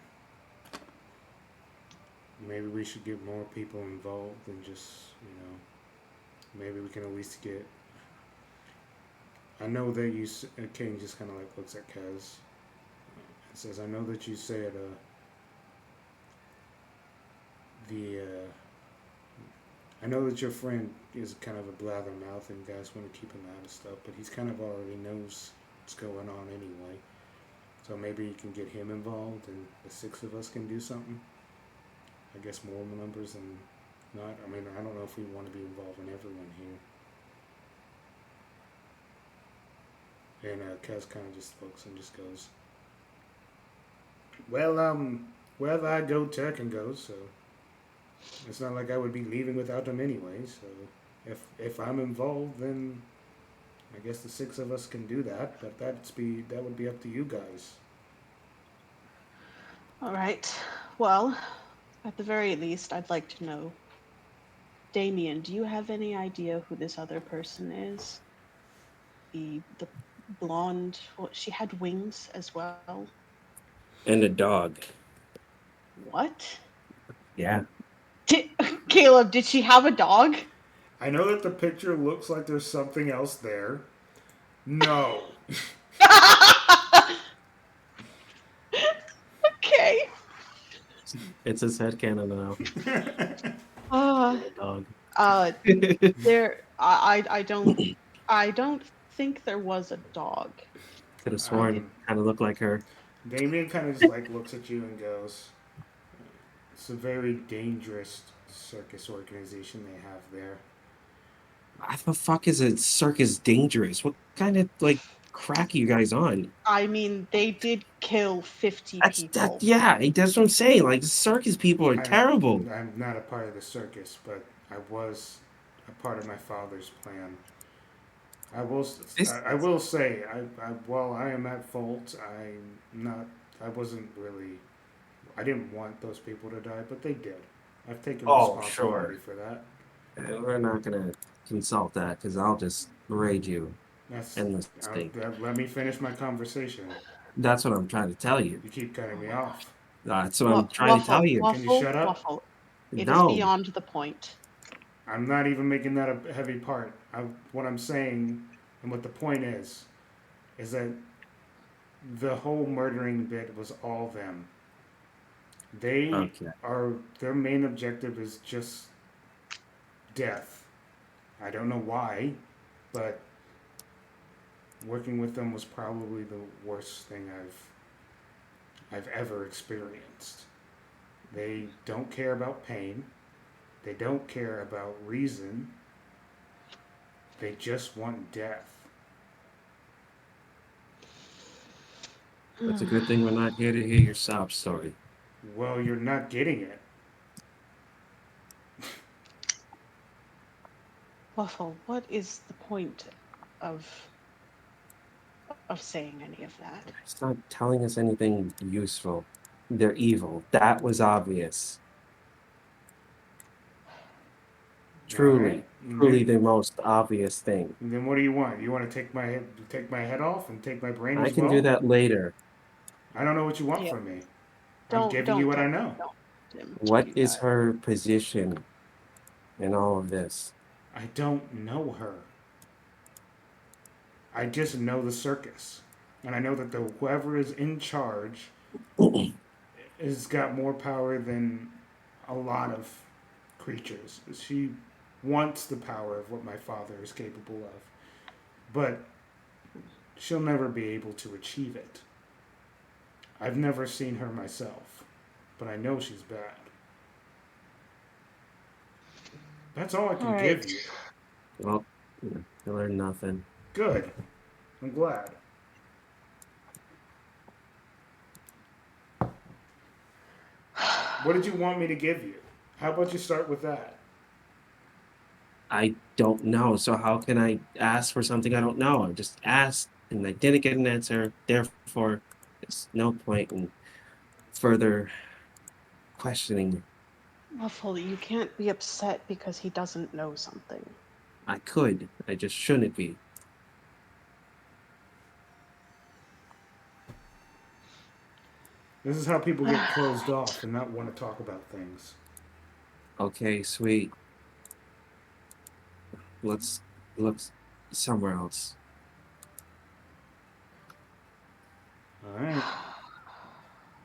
maybe we should get more people involved than just, maybe we can at least get. I know that King just kind of like looks at Kaz and says, I know that you said the I know that your friend is kind of a blabbermouth and you guys want to keep him out of stuff, but he's kind of already knows what's going on anyway. So maybe you can get him involved and the six of us can do something. I guess more numbers than not. I mean, I don't know if we want to be involving everyone here. And Kaz kind of just looks and just goes, well, wherever I go, Turkin goes, so it's not like I would be leaving without him anyway, so if I'm involved, then I guess the six of us can do that, but that would be up to you guys. All right. Well, at the very least, I'd like to know. Damien, do you have any idea who this other person is? The blonde, well, she had wings as well. And a dog. What? Yeah. Did, Caleb, did she have a dog? I know that the picture looks like there's something else there. No. Okay. It's his headcanon now. Uh, Dog. uh, I don't think there was a dog. Could have sworn it kind of looked like her. Damien kind of just like looks at you and goes, "It's a very dangerous circus organization they have there." Why the fuck is a circus dangerous? What kind of like crack are you guys on? I mean, they did kill 50 people. Yeah, that's what I'm saying. Like circus people are I'm terrible. I'm not a part of the circus, but I was a part of my father's plan. This I will say while I am at fault, I wasn't really I didn't want those people to die, but they did. I've taken Oh, responsibility sure. for that. We're not gonna consult that because I'll just raid you That's endlessly. let me finish my conversation. That's what I'm trying to tell you. You keep cutting me off. That's what I'm trying to tell Waffle, you. Can you shut waffle, up? waffle. It is No. beyond the point. I'm not even making that a heavy part. What I'm saying and what the point is that the whole murdering bit was all them. They Okay. are their main objective is just death. I don't know why, but working with them was probably the worst thing I've ever experienced. They don't care about pain. They don't care about reason. They just want death. It's a good thing we're not here to hear your sob story. Well, you're not getting it. Waffle, what is the point of saying any of that? It's not telling us anything useful. They're evil. That was obvious. All right. Truly the most obvious thing. And then what do you want? You want to take my head off and take my brain I as can do well? that later. I don't know what you want Yeah, from me. I'm don't, giving you don't, what I don't, know. don't What do is that. her position in all of this? I don't know her. I just know the circus, and I know that whoever is in charge has got more power than a lot of creatures. She wants the power of what my father is capable of, but she'll never be able to achieve it. I've never seen her myself, but I know she's bad. That's all I All can right. give you. Well, you learn nothing. Good. I'm glad. What did you want me to give you? How about you start with that? I don't know. So how can I ask for something I don't know? I just asked and I didn't get an answer. Therefore, there's no point in further questioning. Waffle, you can't be upset because he doesn't know something. I could. I just shouldn't be. This is how people get closed off and not want to talk about things. Okay, sweet. Let's look somewhere else. All right.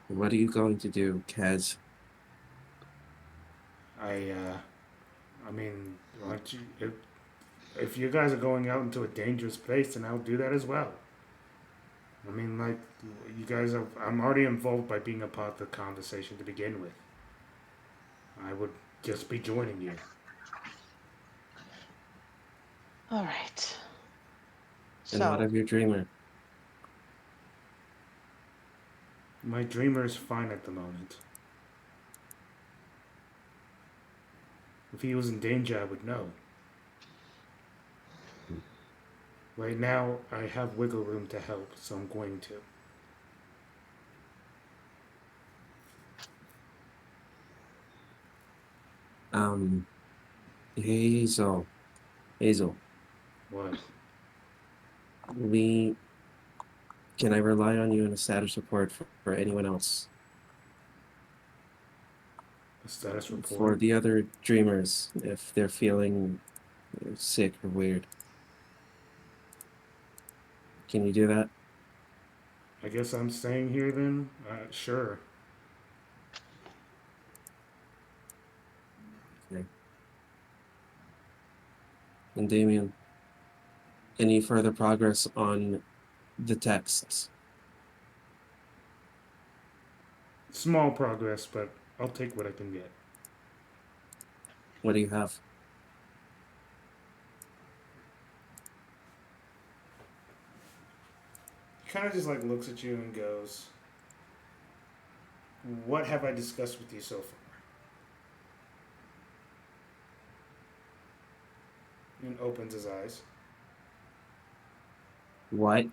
What are you going to do, Kaz? I I mean, why don't you, if you guys are going out into a dangerous place, then I'll do that as well. I mean, like, you guys are. I'm already involved by being a part of the conversation to begin with. I would just be joining you. All right. And what So, of your dreamer? My dreamer is fine at the moment. If he was in danger, I would know. Right now, I have wiggle room to help, so I'm going to. Um, Hazel. Hazel, What? we can I rely on you in a status report for anyone else? A status For report? the other dreamers, if they're feeling sick or weird. Can you do that? I guess I'm staying here then? Sure. Okay. And Damien, any further progress on the texts. Small progress, but I'll take what I can get. What do you have? He kind of just like looks at you and goes, "What have I discussed with you so far?" And opens his eyes. What?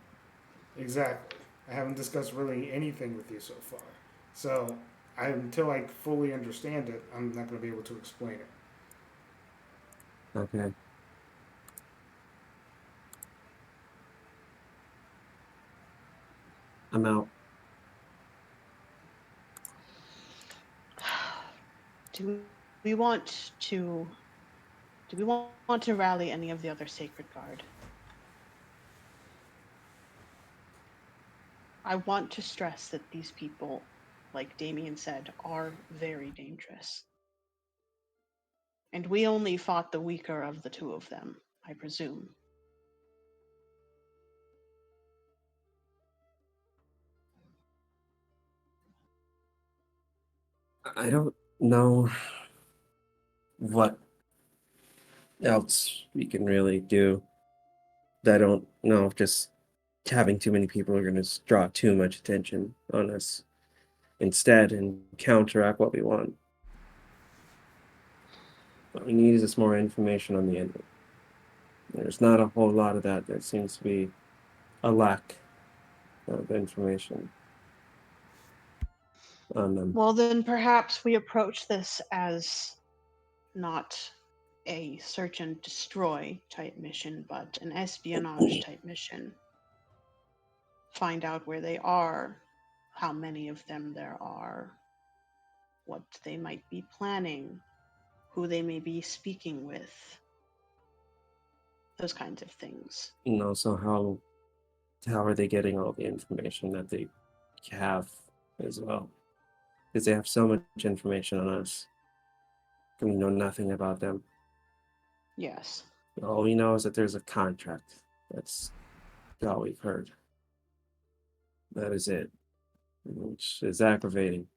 Exactly. I haven't discussed really anything with you so far. So, until I fully understand it, I'm not going to be able to explain it. Okay. I'm out. Do we want to do we want to rally any of the other sacred guard? I want to stress that these people, like Damien said, are very dangerous. And we only fought the weaker of the two of them, I presume. I don't know what else we can really do. I don't know if just having too many people are going to draw too much attention on us instead and counteract what we want. What we need is just more information on the enemy. There's not a whole lot of that. There seems to be a lack of information on them. Well, then perhaps we approach this as not a search and destroy type mission, but an espionage type mission. Find out where they are, how many of them there are, what they might be planning, who they may be speaking with, those kinds of things. And also how are they getting all the information that they have as well? Because they have so much information on us. And we know nothing about them. Yes. All we know is that there's a contract. That's all we've heard. That is it. Which is aggravating.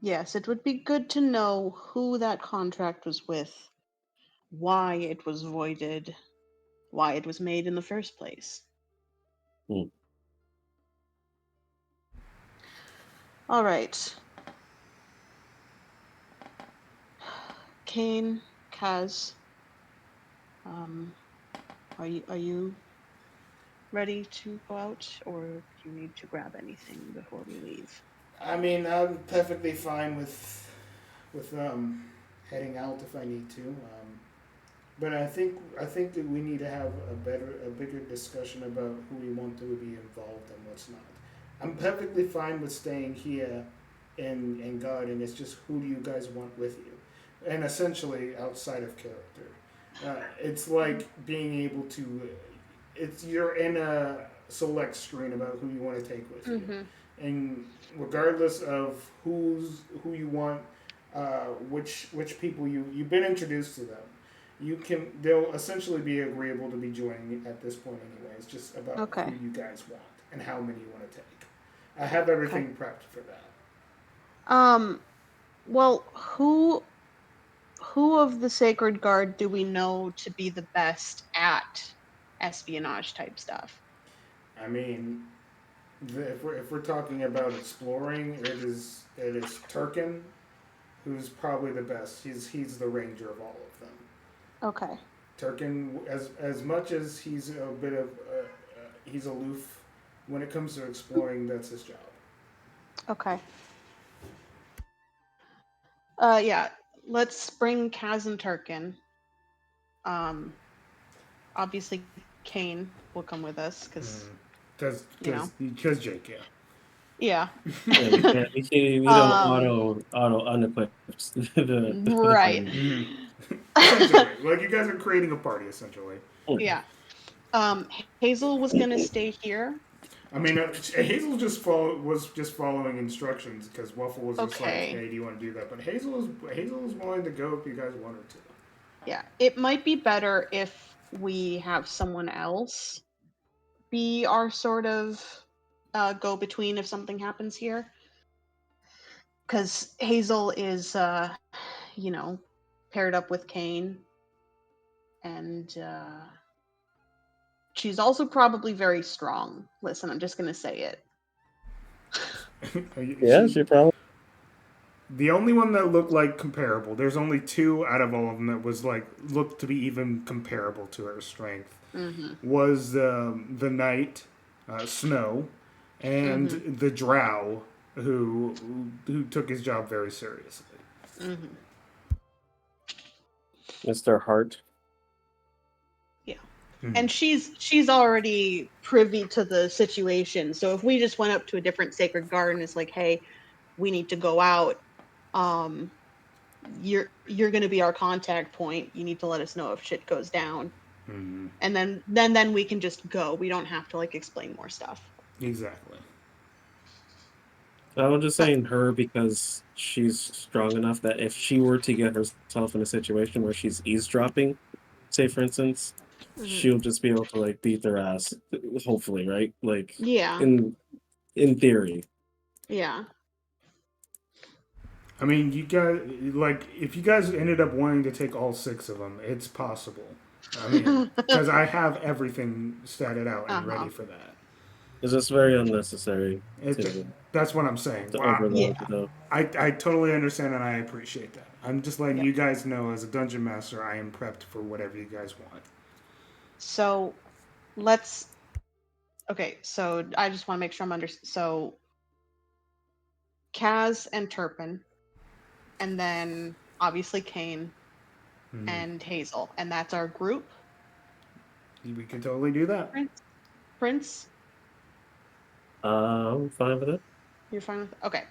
Yes, it would be good to know who that contract was with, why it was voided, why it was made in the first place. Hmm. All right. Kane, Kaz, are you ready to go out, or do you need to grab anything before we leave? I mean, I'm perfectly fine with heading out if I need to. But I think that we need to have a bigger discussion about who we want to be involved and what's not. I'm perfectly fine with staying here in Garden. It's just who do you guys want with you, and essentially outside of character. It's like being able to. It's you're in a select screen about who you want to take with you, and regardless of who you want, which people you've been introduced to them, they'll essentially be agreeable to be joining at this point anyway. It's just about Okay. who you guys want and how many you want to take. I have everything prepped for that. Well, who of the Sacred Guard do we know to be the best at espionage type stuff? I mean, if we're talking about exploring, it is Turkin, who's probably the best. He's the ranger of all of them. Okay. Turkin, as much as he's a bit of he's aloof when it comes to exploring. That's his job. Okay. Yeah. Let's bring Kaz and Turkin. Obviously Kane will come with us because Because Jake, yeah. yeah. We don't auto unequip the Right. Essentially, like you guys are creating a party, essentially. Yeah. Hazel was gonna stay here. I mean, Hazel was just following instructions because Waffle was just like, Okay. "Hey, do you want to do that?" But Hazel is willing to go if you guys want her to. Yeah. It might be better if we have someone else be our sort of go between if something happens here. Because Hazel is, you know, paired up with Kane, and she's also probably very strong. Listen, I'm just gonna say it. Yeah, she probably. The only one that looked like comparable. There's only two out of all of them that was like looked to be even comparable to her strength. Mm-hmm. Was the knight, Snow, and Mm-hmm. the Drow, who took his job very seriously. Mm-hmm. Mr. Hart. Yeah. Mhm. And she's already privy to the situation. So if we just went up to a different sacred garden, it's like, hey, we need to go out. Um, you're gonna be our contact point. You need to let us know if shit goes down. Mhm. And then we can just go. We don't have to like explain more stuff. Exactly. I was just But saying her because she's strong enough that if she were to get herself in a situation where she's eavesdropping, say for instance, mhm. she'll just be able to like beat their ass, hopefully, right? Like Yeah, in theory. yeah. I mean, you guys like if you guys ended up wanting to take all six of them, it's possible. I mean, because I have everything statted out and Uh-huh. ready for that. It's just very unnecessary It, to that's what I'm saying. to Wow. Yeah, overload, you know. I totally understand and I appreciate that. I'm just letting yep. you guys know as a dungeon master, I am prepped for whatever you guys want. So let's okay, so I just want to make sure I'm under so Kaz and Turpin, and then obviously Kane Hmm. and Hazel, and that's our group. We can totally do that. Prince, I'm fine with it. you're fine with okay,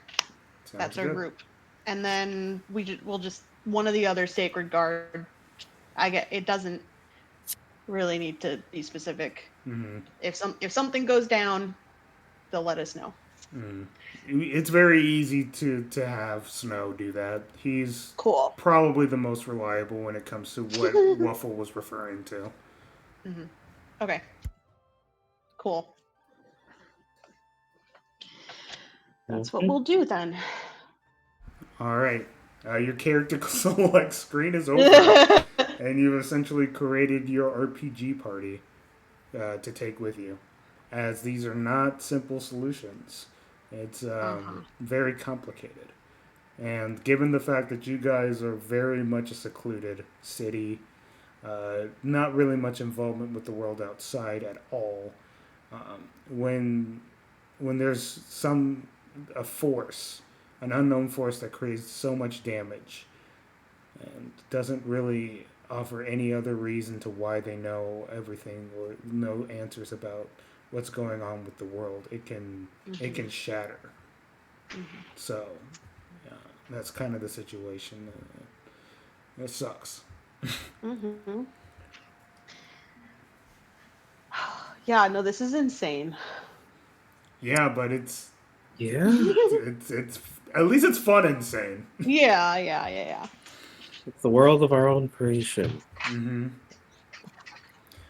Sounds that's our good. group. And then we'll just one of the other sacred guard. I get it doesn't really need to be specific. Hmm. If something goes down, they'll let us know. Hmm. It's very easy to have Snow do that. He's Cool. probably the most reliable when it comes to what Waffle was referring to. Hmm. Okay. Cool. That's what Okay. we'll do then. All right. Your character select screen is over, and you've essentially created your RPG party to take with you, as these are not simple solutions. It's Uh-huh. very complicated. And given the fact that you guys are very much a secluded city, not really much involvement with the world outside at all, when there's a force, an unknown force that creates so much damage and doesn't really offer any other reason to why they know everything or no answers about what's going on with the world, it can shatter. So yeah, that's kind of the situation. It sucks. Mm-hmm. Yeah, no, this is insane. Yeah, but it's Yeah, it's at least it's fun insane. Yeah. it's the world of our own creation. Mm-hmm.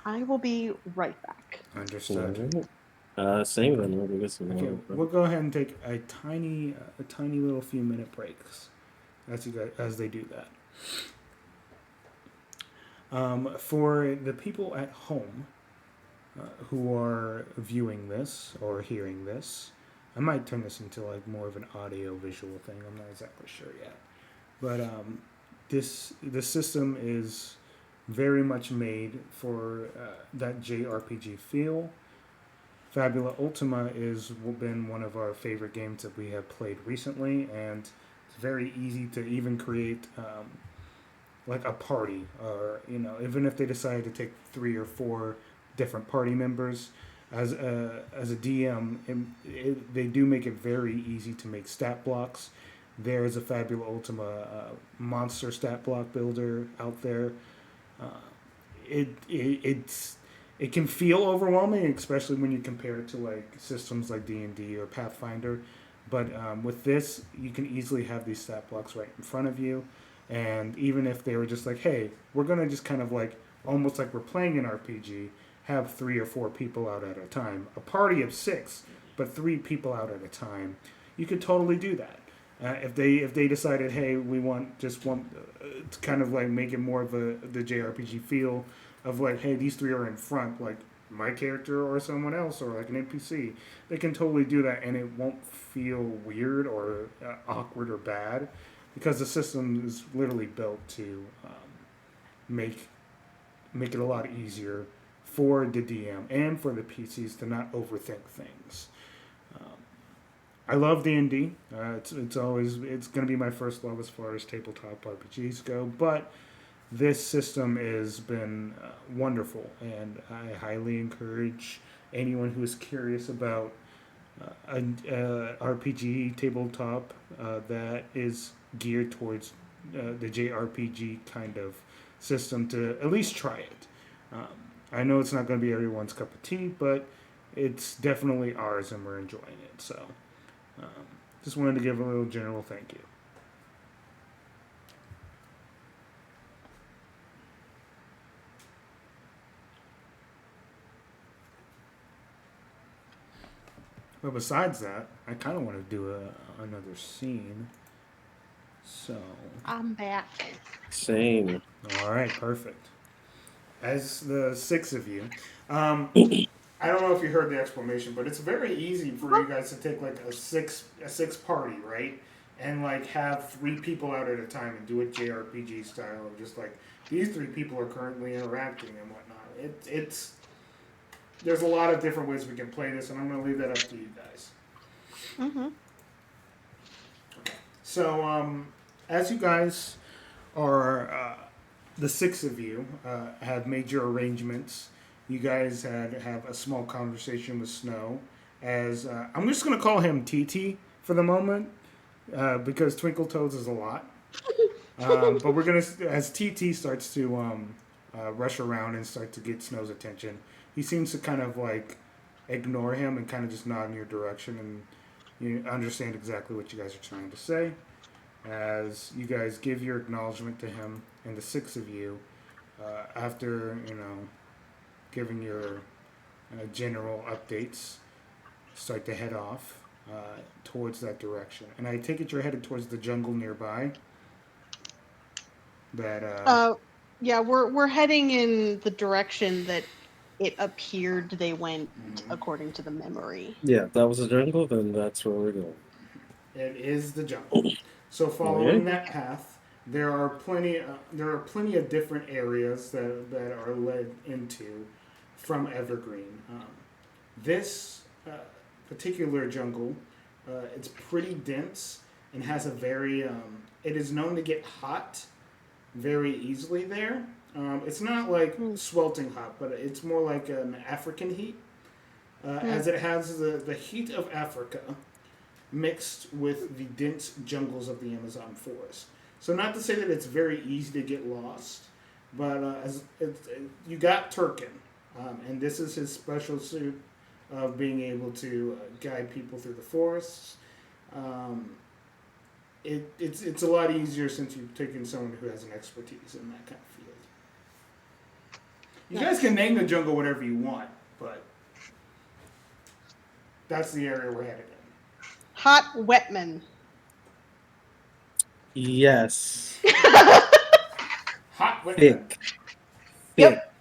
I will be right back. Understood. Alright. Same then. We'll get some Okay, water. we'll go ahead and take a tiny little few minute breaks as you guys, as they do that. For the people at home who are viewing this or hearing this, I might turn this into like more of an audio visual thing. I'm not exactly sure yet, but the system is very much made for that JRPG feel. Fabula Ultima is been one of our favorite games that we have played recently, and it's very easy to even create like a party, or even if they decide to take 3 or 4 different party members. As a DM, they do make it very easy to make stat blocks. There is a Fabula Ultima monster stat block builder out there. Uh, it can feel overwhelming, especially when you compare it to like systems like D&D or Pathfinder. But with this, you can easily have these stat blocks right in front of you. And even if they were just like, hey, we're going to just kind of like, almost like we're playing an RPG, have 3 or 4 people out at a time. A party of 6, but 3 people out at a time. You could totally do that. If they decided, hey, we want to kind of like make it more of the JRPG feel of like, hey, these 3 are in front, like my character or someone else or like an NPC, they can totally do that, and it won't feel weird or awkward or bad because the system is literally built to make it a lot easier for the DM and for the PCs to not overthink things. Um, I love D&D. It's going to be my first love as far as tabletop RPGs go, but this system has been wonderful, and I highly encourage anyone who is curious about an RPG tabletop that is geared towards the JRPG kind of system to at least try it. Um, I know it's not going to be everyone's cup of tea, but it's definitely ours, and we're enjoying it. So, um, just wanted to give a little general thank you. But besides that, I kind of want to do another scene. So, I'm back. Same. all right, perfect. As the 6 of you, I don't know if you heard the explanation, but it's very easy for you guys to take like a six party, right? And like have 3 people out at a time and do it JRPG style of just like these 3 people are currently interacting and whatnot. It's there's a lot of different ways we can play this, and I'm going to leave that up to you guys. Mm-hmm. So, as you guys are, the 6 of you have made your arrangements. You guys have a small conversation with Snow. As I'm just going to call him TT for the moment, because Twinkle Toes is a lot. But we're gonna, as TT starts to rush around and start to get Snow's attention, he seems to kind of like ignore him and kind of just nod in your direction, and you understand exactly what you guys are trying to say. As you guys give your acknowledgement to him, and the 6 of you, after giving your general updates, start to head off towards that direction. And I take it you're headed towards the jungle nearby. That Yeah, we're heading in the direction that it appeared they went according to the memory. Yeah, if that was a jungle, then that's where we're going. it is the jungle. So following that path, there are plenty of different areas that are led into from Evergreen. This particular jungle, it's pretty dense and has a very. It is known to get hot very easily there. It's not like sweltering hot, but it's more like an African heat, as it has the heat of Africa mixed with the dense jungles of the Amazon forest. So not to say that it's very easy to get lost, but you got Turkin, and this is his special suit of being able to guide people through the forests. It's a lot easier since you've taken someone who has an expertise in that kind of field. You guys can name the jungle whatever you want, but that's the area we're headed in. Hot Wetman. Yes. Hot with Thick. Yep.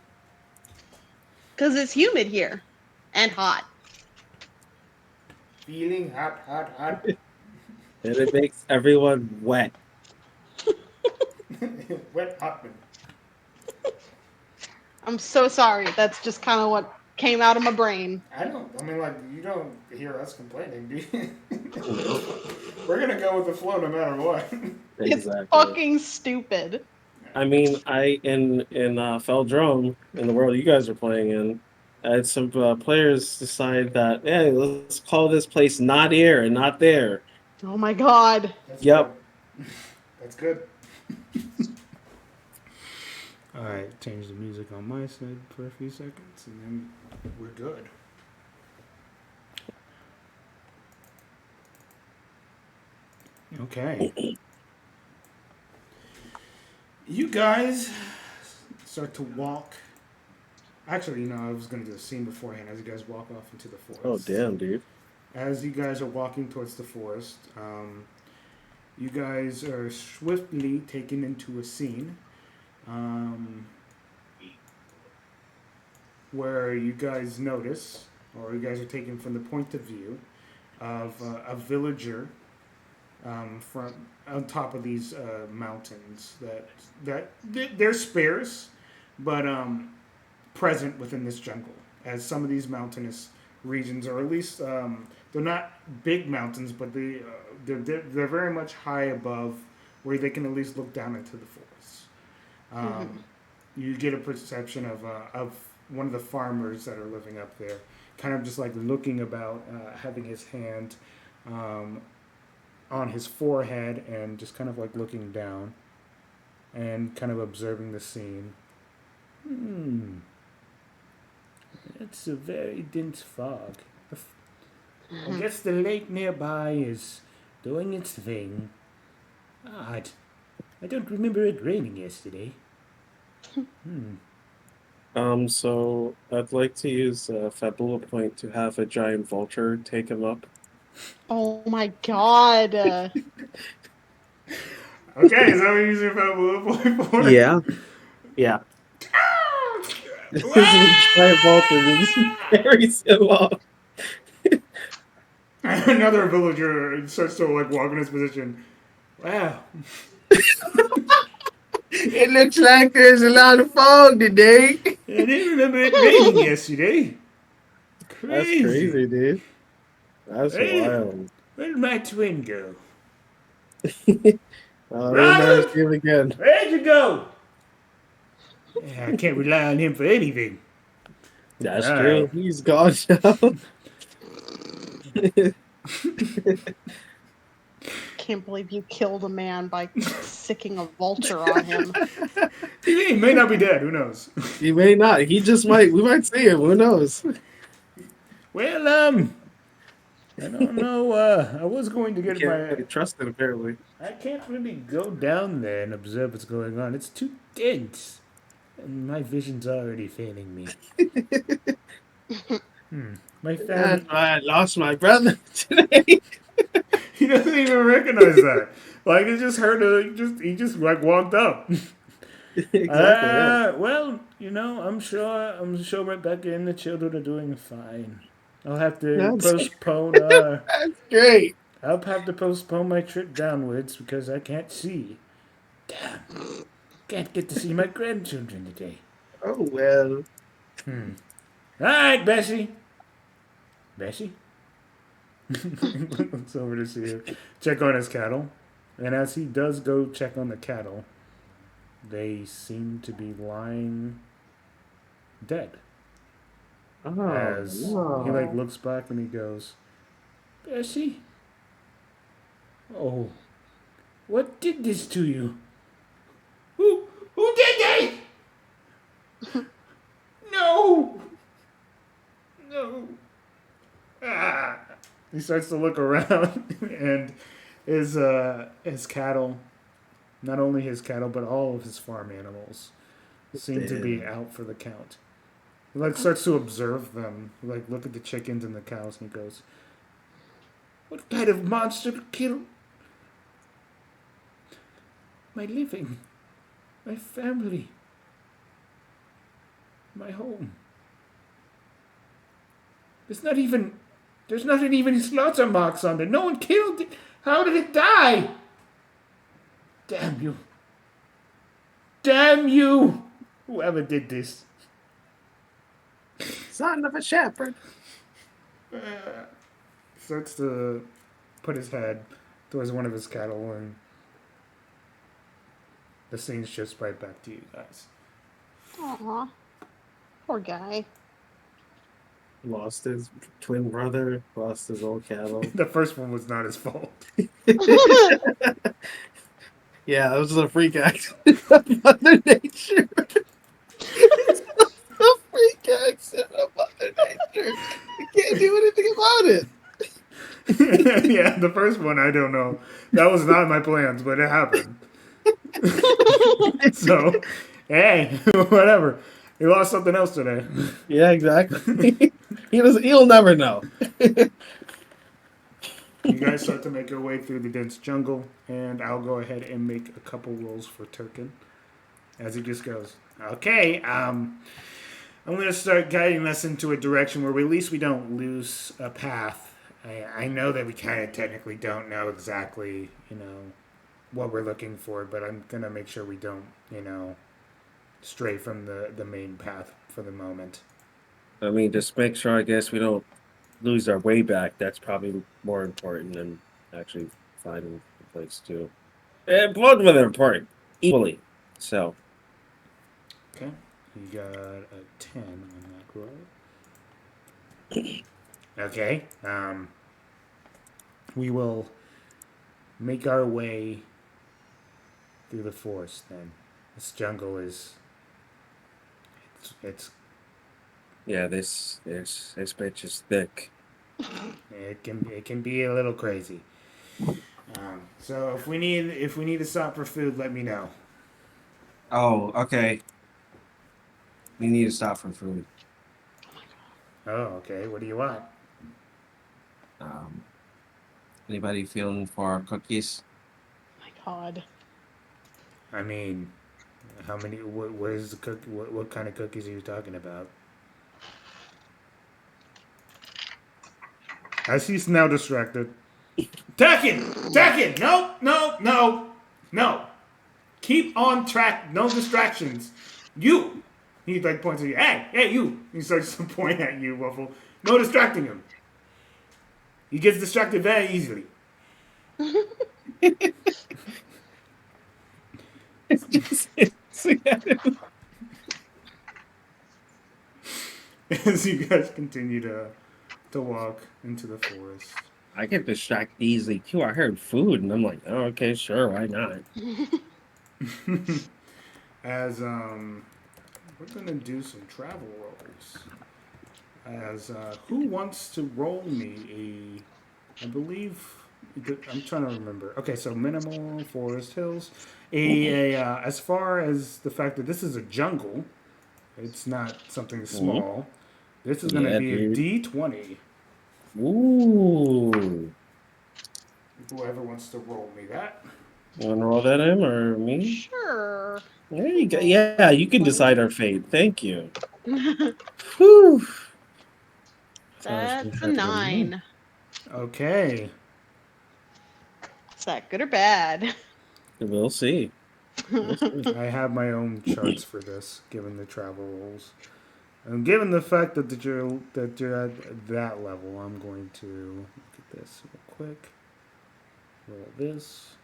Because it's humid here and hot. feeling hot, hot, hot. And it makes everyone wet. Wet hotman. I'm so sorry. That's just kind of what came out of my brain. You don't hear us complaining, do you? We're gonna go with the flow no matter what. It's Exactly. fucking stupid. I mean, in Feldrome, in the world you guys are playing in, I had some players decide that, hey, let's call this place not here and not there. Oh my god. That's Yep. Good. That's good. Alright, change the music on my side for a few seconds, and then we're good. Okay. You guys start to walk Actually, I was going to do a scene beforehand as you guys walk off into the forest. Oh damn, dude. As you guys are walking towards the forest, you guys are swiftly taken into a scene where you guys notice, or you guys are taken from the point of view of a villager from on top of these mountains they're sparse, but present within this jungle. As some of these mountainous regions, or at least they're not big mountains, but they're very much high above, where they can at least look down into the forest. You get a perception of one of the farmers that are living up there, kind of just like looking about, having his hand on his forehead and just kind of like looking down and kind of observing the scene. It's a very dense fog. I guess the lake nearby is doing its thing. Odd. I don't remember it raining yesterday. So I'd like to use Fabula Point to have a giant vulture take him up. Oh my god. Okay, is that what you're using Fabula Point for? Yeah. Yeah. This is a giant vulture that just carries him up. Another villager starts to like walk in his position. Wow. It looks like there's a lot of fog today. I didn't remember it raining yesterday. Crazy. That's crazy, dude. That's wild. Where did my twin go? Never see him again. Where'd you go? Yeah, I can't rely on him for anything. That's All true. right. He's gone now. Can't believe you killed a man by sicking a vulture on him. He may not be dead. Who knows? He may not. He just might. We might see him. Who knows? Well, I don't know. I was going to get Can't be trusted, apparently. I can't really go down there and observe what's going on. It's too dense. And my vision's already failing me. My family. That's why I lost my brother today. He doesn't even recognize that. Like, he just heard it. He just like walked up. Exactly. Yeah. Well, I'm sure Rebecca and the children are doing fine. I'll have to That's- postpone. That's great. I'll have to postpone my trip downwards because I can't see. Damn. Can't get to see my grandchildren today. Oh well. All right, Bessie. Bessie? Looks over to see her. Check on his cattle. And as he does go check on the cattle, they seem to be lying dead. Oh, As he like looks back and he goes, Bessie? Oh, what did this to you? Who did they? No. Ah. He starts to look around and his cattle, not only his cattle but all of his farm animals, seem to be out for the count. He like starts to observe them, like look at the chickens and the cows, and he goes, "What kind of monster killed my living, my family, my home? There's not even slaughter marks on it. No one killed it. How did it die? Damn you. Damn you. Whoever did this." Son of a shepherd. Starts to put his head towards one of his cattle, and the scene shifts right back to you guys. Aw. Poor guy. Lost his twin brother. Lost his old cattle. The first one was not his fault. Yeah, that was a freak accident of Mother Nature. It's a freak accident of Mother Nature. You can't do anything about it. Yeah, the first one, I don't know. That was not my plans, but it happened. So, hey, whatever. He lost something else today. Yeah, exactly. He'll never know. You guys start to make your way through the dense jungle, and I'll go ahead and make a couple rolls for Turkin as he just goes. Okay, I'm going to start guiding us into a direction where at least we don't lose a path. I know that we kind of technically don't know exactly, what we're looking for, but I'm going to make sure we don't, stray from the main path for the moment. I mean, just make sure, I guess, we don't lose our way back. That's probably more important than actually finding the place too. And both of them are important equally. So, Okay, you got a 10 on that roll. Okay, we will make our way through the forest then. This jungle it's yeah, this bitch is thick. it can be a little crazy. So if we need to stop for food, let me know. Oh, okay. We need to stop for food. Oh, okay. What do you want? Um, Anybody feeling for cookies? My God. I mean, how many? Where's the cook? What kind of cookies are you talking about? As he's now distracted. Tekken! No! Keep on track. No distractions. You! He like points at you. Hey, you! He starts to point at you, Waffle. No distracting him. He gets distracted very easily. As you guys continue to walk into the forest. I get distracted easily too. I heard food and I'm like, oh, okay, sure, why not? As we're gonna do some travel rolls. As who wants to roll me I believe I'm trying to remember. Okay, so minimal forest hills. As far as the fact that this is a jungle, it's not something small. This is gonna Yeah, be a dude. D20. Ooh. Whoever wants to roll me that. You want to roll that in or me? Sure. There you go. Yeah, you can decide our fate. Thank you. Whew. That's a 9. Okay. Is that good or bad? We'll see. We'll see. I have my own charts for this, given the travel rolls. And given the fact that you're at that level, I'm going to look at this real quick. Roll this.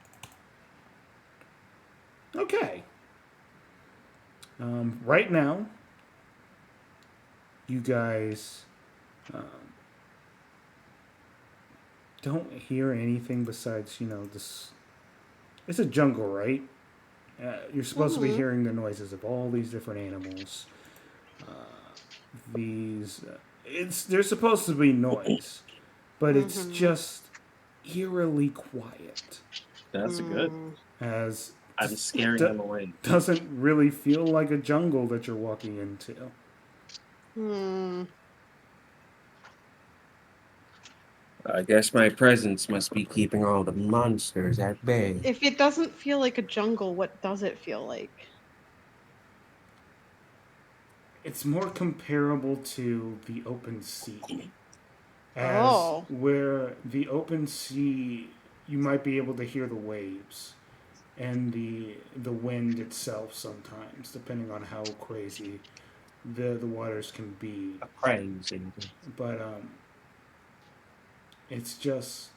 Okay. Right now, you guys don't hear anything besides, this. It's a jungle, right? You're supposed to be hearing the noises of all these different animals. There's supposed to be noise, but it's just eerily quiet. That's good. As I'm scaring them away. doesn't really feel like a jungle that you're walking into. I guess my presence must be keeping all the monsters at bay. If it doesn't feel like a jungle, what does it feel like? It's more comparable to the open sea. Oh. Where the open sea, you might be able to hear the waves and the wind itself sometimes, depending on how crazy the waters can be. Crazy. But it's just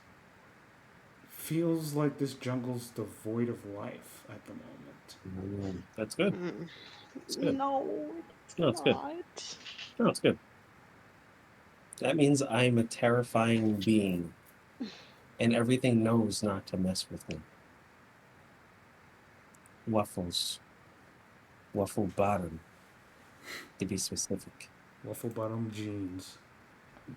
feels like this jungle's devoid of life at the moment. That's good. That's good. No, it's No, it's good. not. No, it's good. That means I'm a terrifying being, and everything knows not to mess with me. Waffles. Waffle bottom, to be specific. Waffle bottom jeans,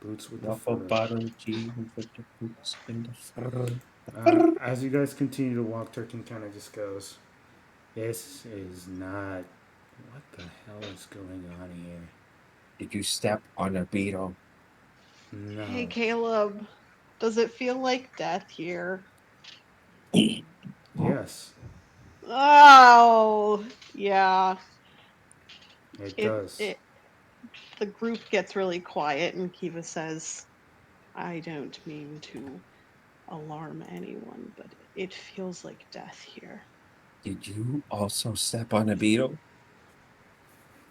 boots with Waffle the fur. bottom jeans with the boots and the fur. As you guys continue to walk, Turkin kind of just goes, "This is not What the hell is going on here? Did you step on a beetle? No. Hey, Caleb, does it feel like death here? Yes, Oh, yeah. it It does. it the group gets really quiet and Kiva says, "I don't mean to alarm anyone, but it feels like death here. Did you also step on a beetle?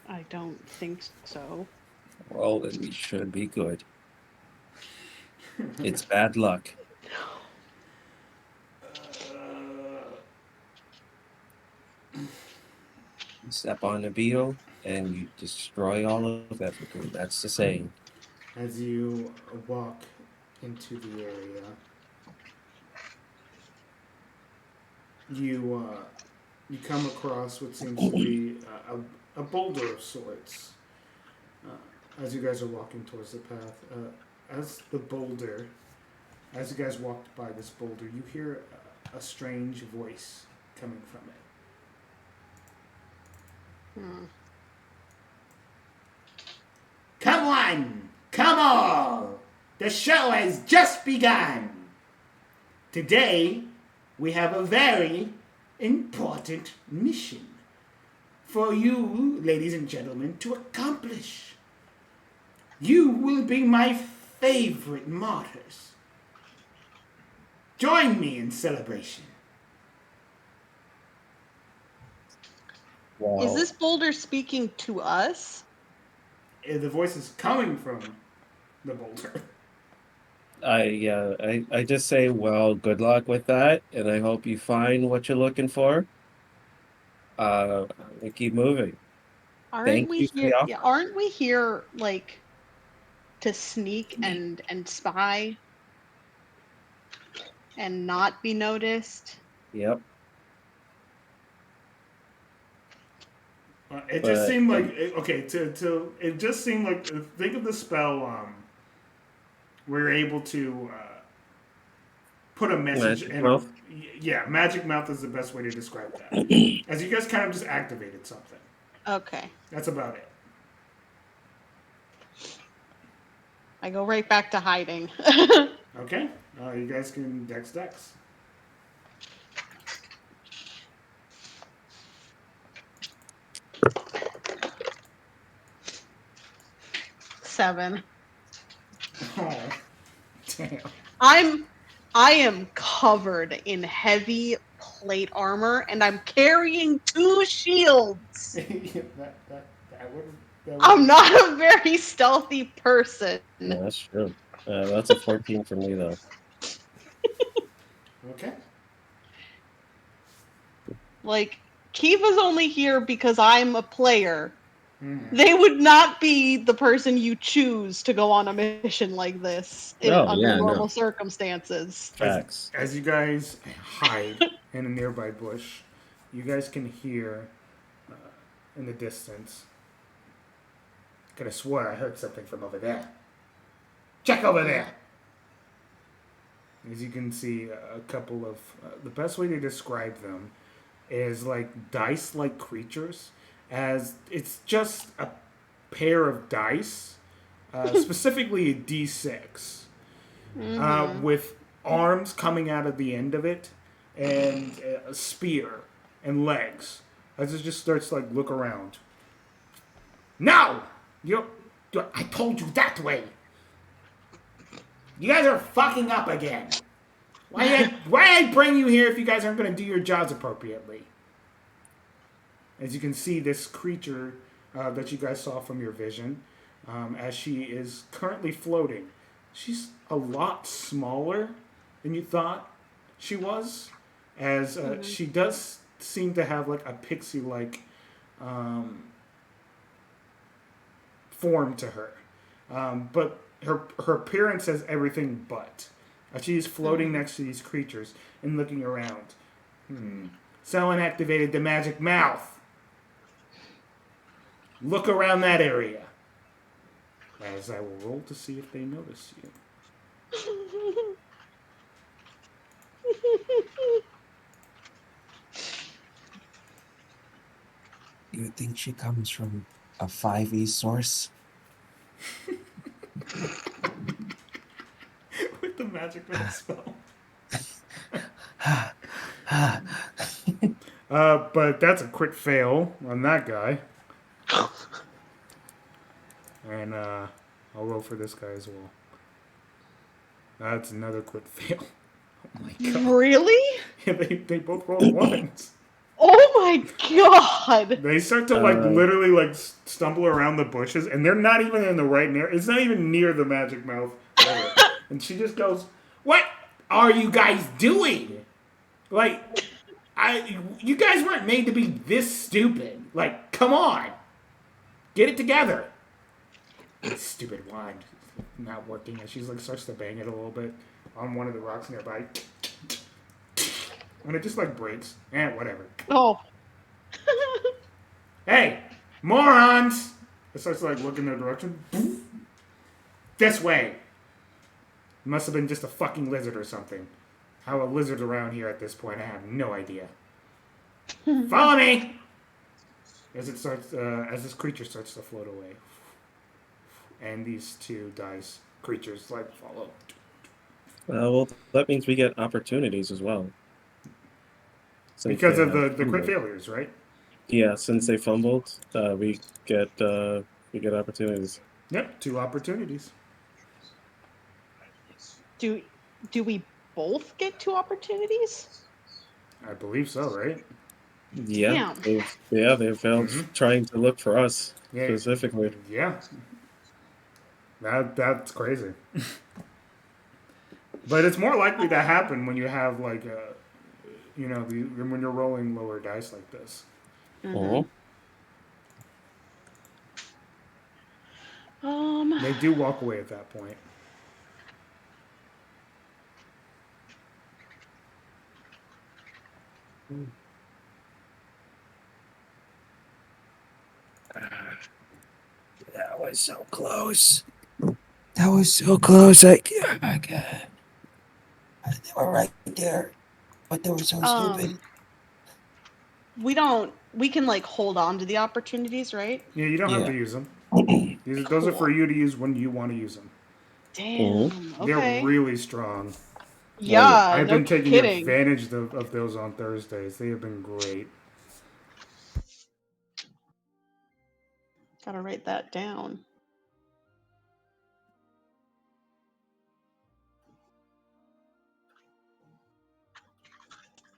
I don't think so." Well, then we should be good. It's bad luck. You step on a beetle and you destroy all of Evergreen. That's the saying. As you walk into the area, you come across what seems to be a boulder of sorts. As you guys are walking towards the path, as you guys walked by this boulder, you hear a strange voice coming from it. Hmm. Come on! Come all! The show has just begun! Today, we have a very important mission for you, ladies and gentlemen, to accomplish. You will be my favorite martyrs. Join me in celebration. Wow. Is this boulder speaking to us? The voice is coming from the boulder. I just say, well, good luck with that, and I hope you find what you're looking for. We keep moving. Aren't Thank we you for the here? offer. Yeah, aren't we here like to sneak and spy and not be noticed? Yep. It just But seemed like okay. It just seemed like think of the spell. We're able to put a message magic in a mouth. yeah. Magic mouth is the best way to describe that. As you guys kind of just activated something. Okay. That's about it. I go right back to hiding. Okay. You guys can dex. 7. Oh, damn. I am covered in heavy plate armor and I'm carrying 2 shields. that would I'm not a very stealthy person. Yeah, that's true. That's a 14 for me, though. okay. Like, Kiva's only here because I'm a player. Mm. They would not be the person you choose to go on a mission like this Oh, under yeah, normal no. circumstances. Facts. As you guys hide in a nearby bush, you guys can hear in the distance. Could have swore I heard something from over there. Check over there. As you can see, a couple of the best way to describe them is like dice-like creatures, as it's just a pair of dice, specifically a d6, with arms coming out of the end of it, and a spear and legs. As it just starts to like look around. No, I told you that way. You guys are fucking up again. Why I bring you here if you guys aren't going to do your jobs appropriately? As you can see, this creature that you guys saw from your vision, as she is currently floating, she's a lot smaller than you thought she was, as she does seem to have like a pixie-like form to her, but her appearance has everything but. She's floating next to these creatures and looking around. Someone activated the magic mouth. Look around that area. As I will roll to see if they notice you. You think she comes from a 5e source? With the magic mouth spell. But that's a quick fail on that guy. And I'll roll for this guy as well. That's another quick fail. Oh my god. Really? Yeah, they both rolled ones. Oh my god! They start to like literally like stumble around the bushes, and they're not even in the right near. It's not even near the magic mouth. And she just goes, "What are you guys doing? Like, you guys weren't made to be this stupid. Like, come on, get it together." This stupid wand not working, and she's like starts to bang it a little bit on one of the rocks nearby, and it just like breaks. Whatever. Oh. Hey, morons! It starts like looking their direction. This way. Must have been just a fucking lizard or something. How a lizard around here at this point, I have no idea. Follow me! As it starts, as this creature starts to float away, and these two dice creatures like follow. Well, that means we get opportunities as well. Since Because they of the have crit fumbled. failures, right? Yeah, since they fumbled, we get opportunities. Yep, 2 opportunities. Do we both get 2 opportunities? I believe so, right? Yeah, Damn. they failed trying to look for us Yeah. specifically. Yeah. That's crazy. But it's more likely to happen when you have like when you're rolling lower dice like this. Mhm. They do walk away at that point. That was so close. That was so close. They were right there, but they were so stupid. We can like hold on to the opportunities, right? Yeah, you don't have to use them. Those are for you to use when you want to use them. Damn. They're Okay. really strong. Yeah, I've no been taking kidding. advantage of those on Thursdays. They have been great. Gotta write that down.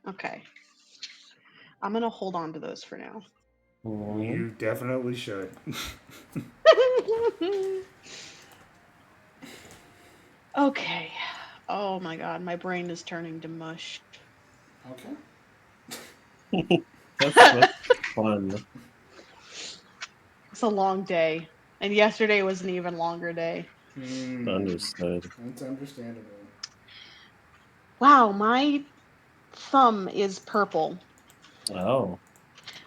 Okay. I'm gonna hold on to those for now. You definitely should. Okay. Oh my god, my brain is turning to mush. Okay. That's fun. It's a long day. And yesterday was an even longer day. Understood. That's understandable. Wow, my thumb is purple. Oh.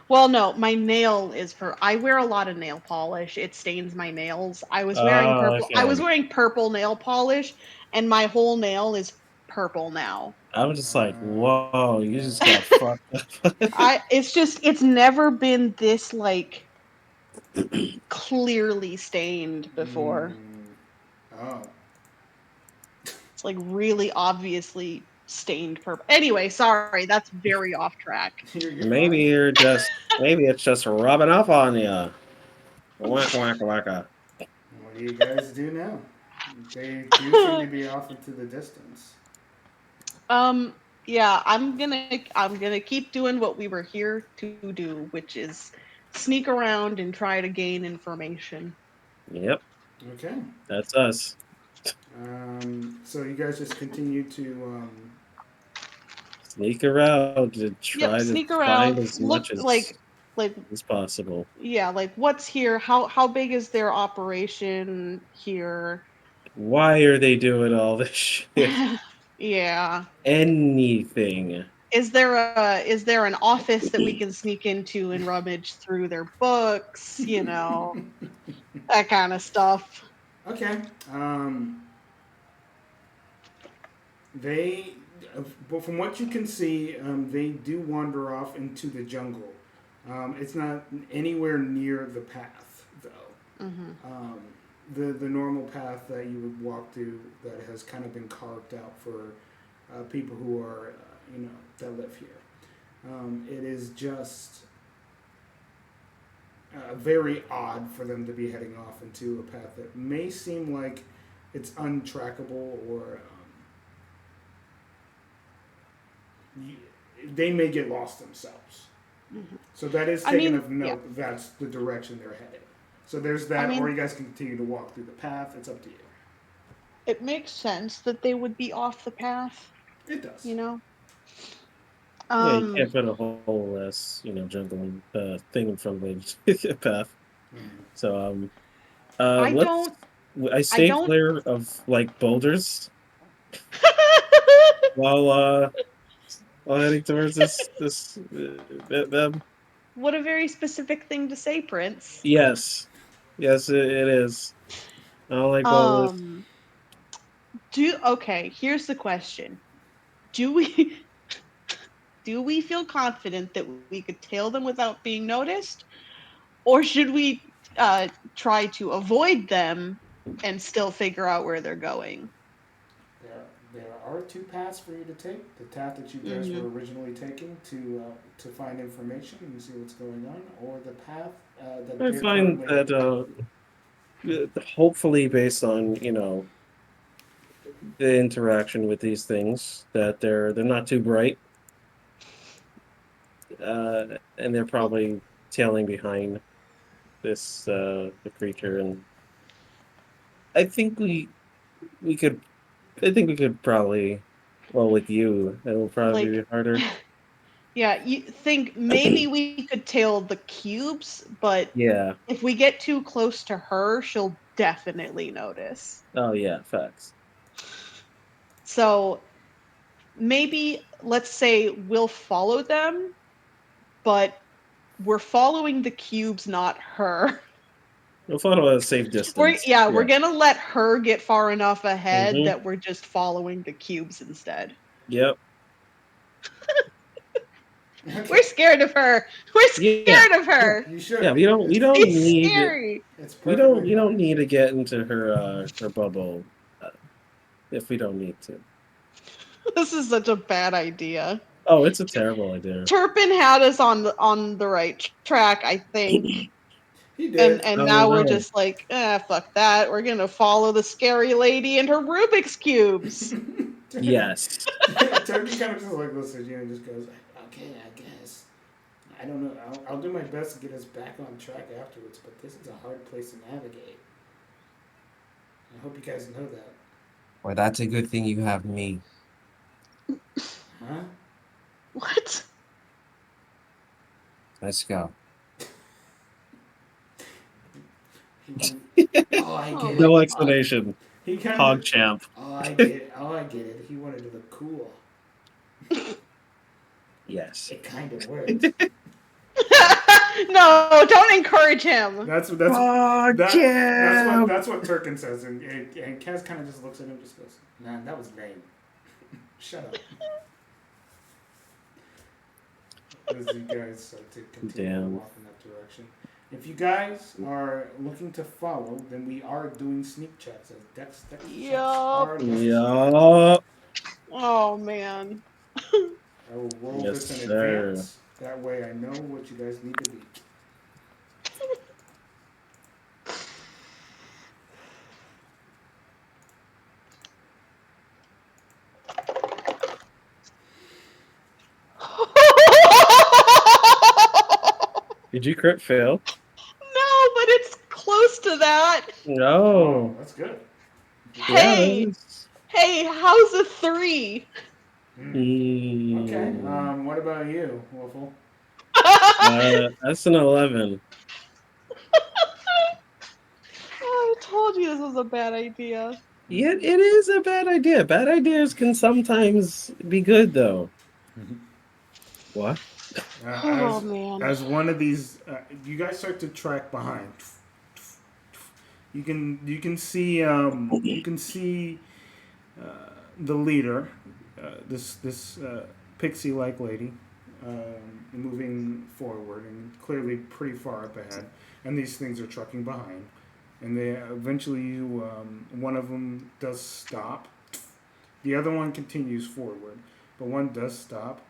Well, no, my nail is I wear a lot of nail polish. It stains my nails. I was wearing purple. I was Okay. wearing purple nail polish, and my whole nail is purple now. I was just like, whoa, you just got fucked up. It's never been this like clearly stained before. Oh. It's like really obviously stained purple. Anyway, sorry, that's very off track. Maybe it's just rubbing off on you. Waka waka waka. What do you guys do now? They do seem to be off into the distance. Yeah, I'm gonna keep doing what we were here to do, which is sneak around and try to gain information. Yep, Okay. that's us. So you guys just continue to Sneak around to try to Sneak find around, as look much like as possible. yeah, like what's here? How big is their operation here? Why are they doing all this shit? Yeah. Anything. Is there an office that we can sneak into and rummage through their books, that kind of stuff. Okay. They, but from what you can see, they do wander off into the jungle It's not anywhere near the path, though. Mm-hmm. The normal path that you would walk through that has kind of been carved out for people who are that live here. It is just very odd for them to be heading off into a path that may seem like it's untrackable or they may get lost themselves. Mm-hmm. So that is I taken mean, of yeah. note. That's the direction they're headed. So there's I that, or mean, you guys can continue to walk through the path. It's up to you. it makes sense that they would be off the path, It does. you know? Yeah, you Um, can't put a whole jungle thing in front of the path. Mhm. So I let's. don't, I I stay don't. clear of like boulders while heading towards this them. What a very specific thing to say, Prince. Yes, yes, it is. I don't like boulders. Um, okay, here's the question. Do we do we feel confident that we could tail them without being noticed? Or should we try to avoid them and still figure out where they're going? There are two paths for you to take. The path that you guys Hmm. were originally taking to find information and see what's going on, or the path that I they're find currently that heading. hopefully based on the interaction with these things that they're not too bright, and they're probably tailing behind this the creature, and I think we could I think we could probably, well, with you it will probably Like, be harder. yeah, you think maybe we could tail the cubes, but Yeah. if we get too close to her, she'll definitely notice. Oh yeah, facts. So maybe let's say we'll follow them, but we're following the cubes, not her. We'll follow at a safe distance. We're Yeah. gonna let her get far enough ahead Mm-hmm. that we're just following the cubes instead. Yep. We're Okay. scared of her. We're Yeah. scared of her. You Yeah. should. We It's don't She's need scary. it's perfectly we don't fine. need to get into her bubble uh, if we don't need to. This is such a bad idea. Oh, it's a terrible idea. Turpin had us on the right track, I think. He And did. Oh now we're no. just like, fuck that. We're gonna follow the scary lady and her Rubik's cubes. Yes. Turkey kind of just like looks at you and just goes, "Okay, I guess. I don't know. I'll do my best to get us back on track afterwards, but this is a hard place to navigate. I hope you guys know that, Well, that's a good thing you have me. huh?" What? Let's go. He, oh, I Oh get my it. No god. explanation. He kind Hog of. champ. Oh, I get it. Oh, I get it. He wanted to look cool. Yes. It kind of worked. No, don't encourage him. Hog champ! That's what Turkin says, and Kaz kind of just looks at him, and just goes, "Nah, that was lame. Shut up." As you guys start to continue to Damn. walk in that direction. If you guys are looking to follow, then we are doing sneak checks as dex checks Yup. are necessary. Yeah. Oh man. I will roll Yes, this in sir. advance. That way I know what you guys need to be. Did you crit fail? No, but it's close to that. Oh, No. that's good. Yeah, that Hey, is. hey, how's a 3? Okay. Mm, What about you, Waffle? that's an 11. I told you this was a bad idea. Yeah, it is a bad idea. Bad ideas can sometimes be good, though. What? Uh, Oh as man. as one of these, you guys start to track behind. You can see the leader, this pixie like lady, moving forward and clearly pretty far up ahead, and these things are trucking behind. And they eventually, one of them does stop. The other one continues forward, but one does stop.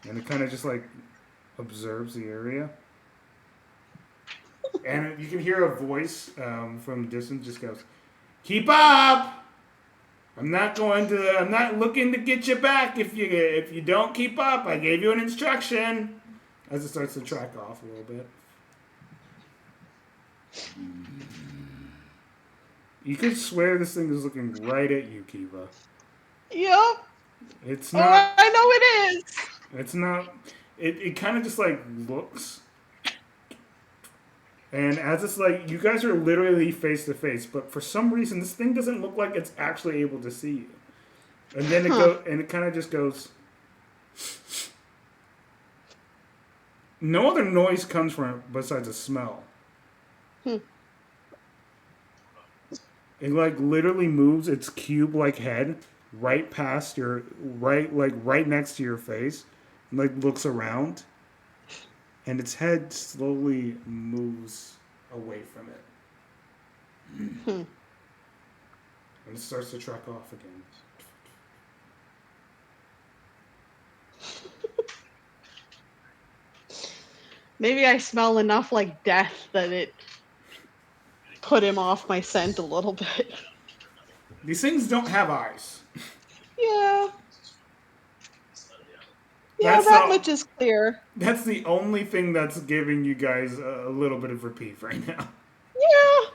And it kind of just like observes the area. And you can hear a voice from a distance just goes, "Keep up! I'm not going to. I'm not looking to get you back if you don't keep up. I gave you an instruction." As it starts to track off a little bit. You could swear this thing is looking right at you, Kiva. Yep. It's Oh, not. I know it is. It's not. It kind of just like looks. And as it's like, you guys are literally face to face, but for some reason, this thing doesn't look like it's actually able to see you. And then it kind of just goes. No other noise comes from it besides a smell. It like literally moves its cube-like head right past your right next to your face, and like looks around, and its head slowly moves away from it, and it starts to track off again. Maybe I smell enough like death that it put him off my scent a little bit. These things don't have eyes. Yeah. Yeah, That's that the much is clear. that's the only thing that's giving you guys a little bit of reprieve right now. Yeah.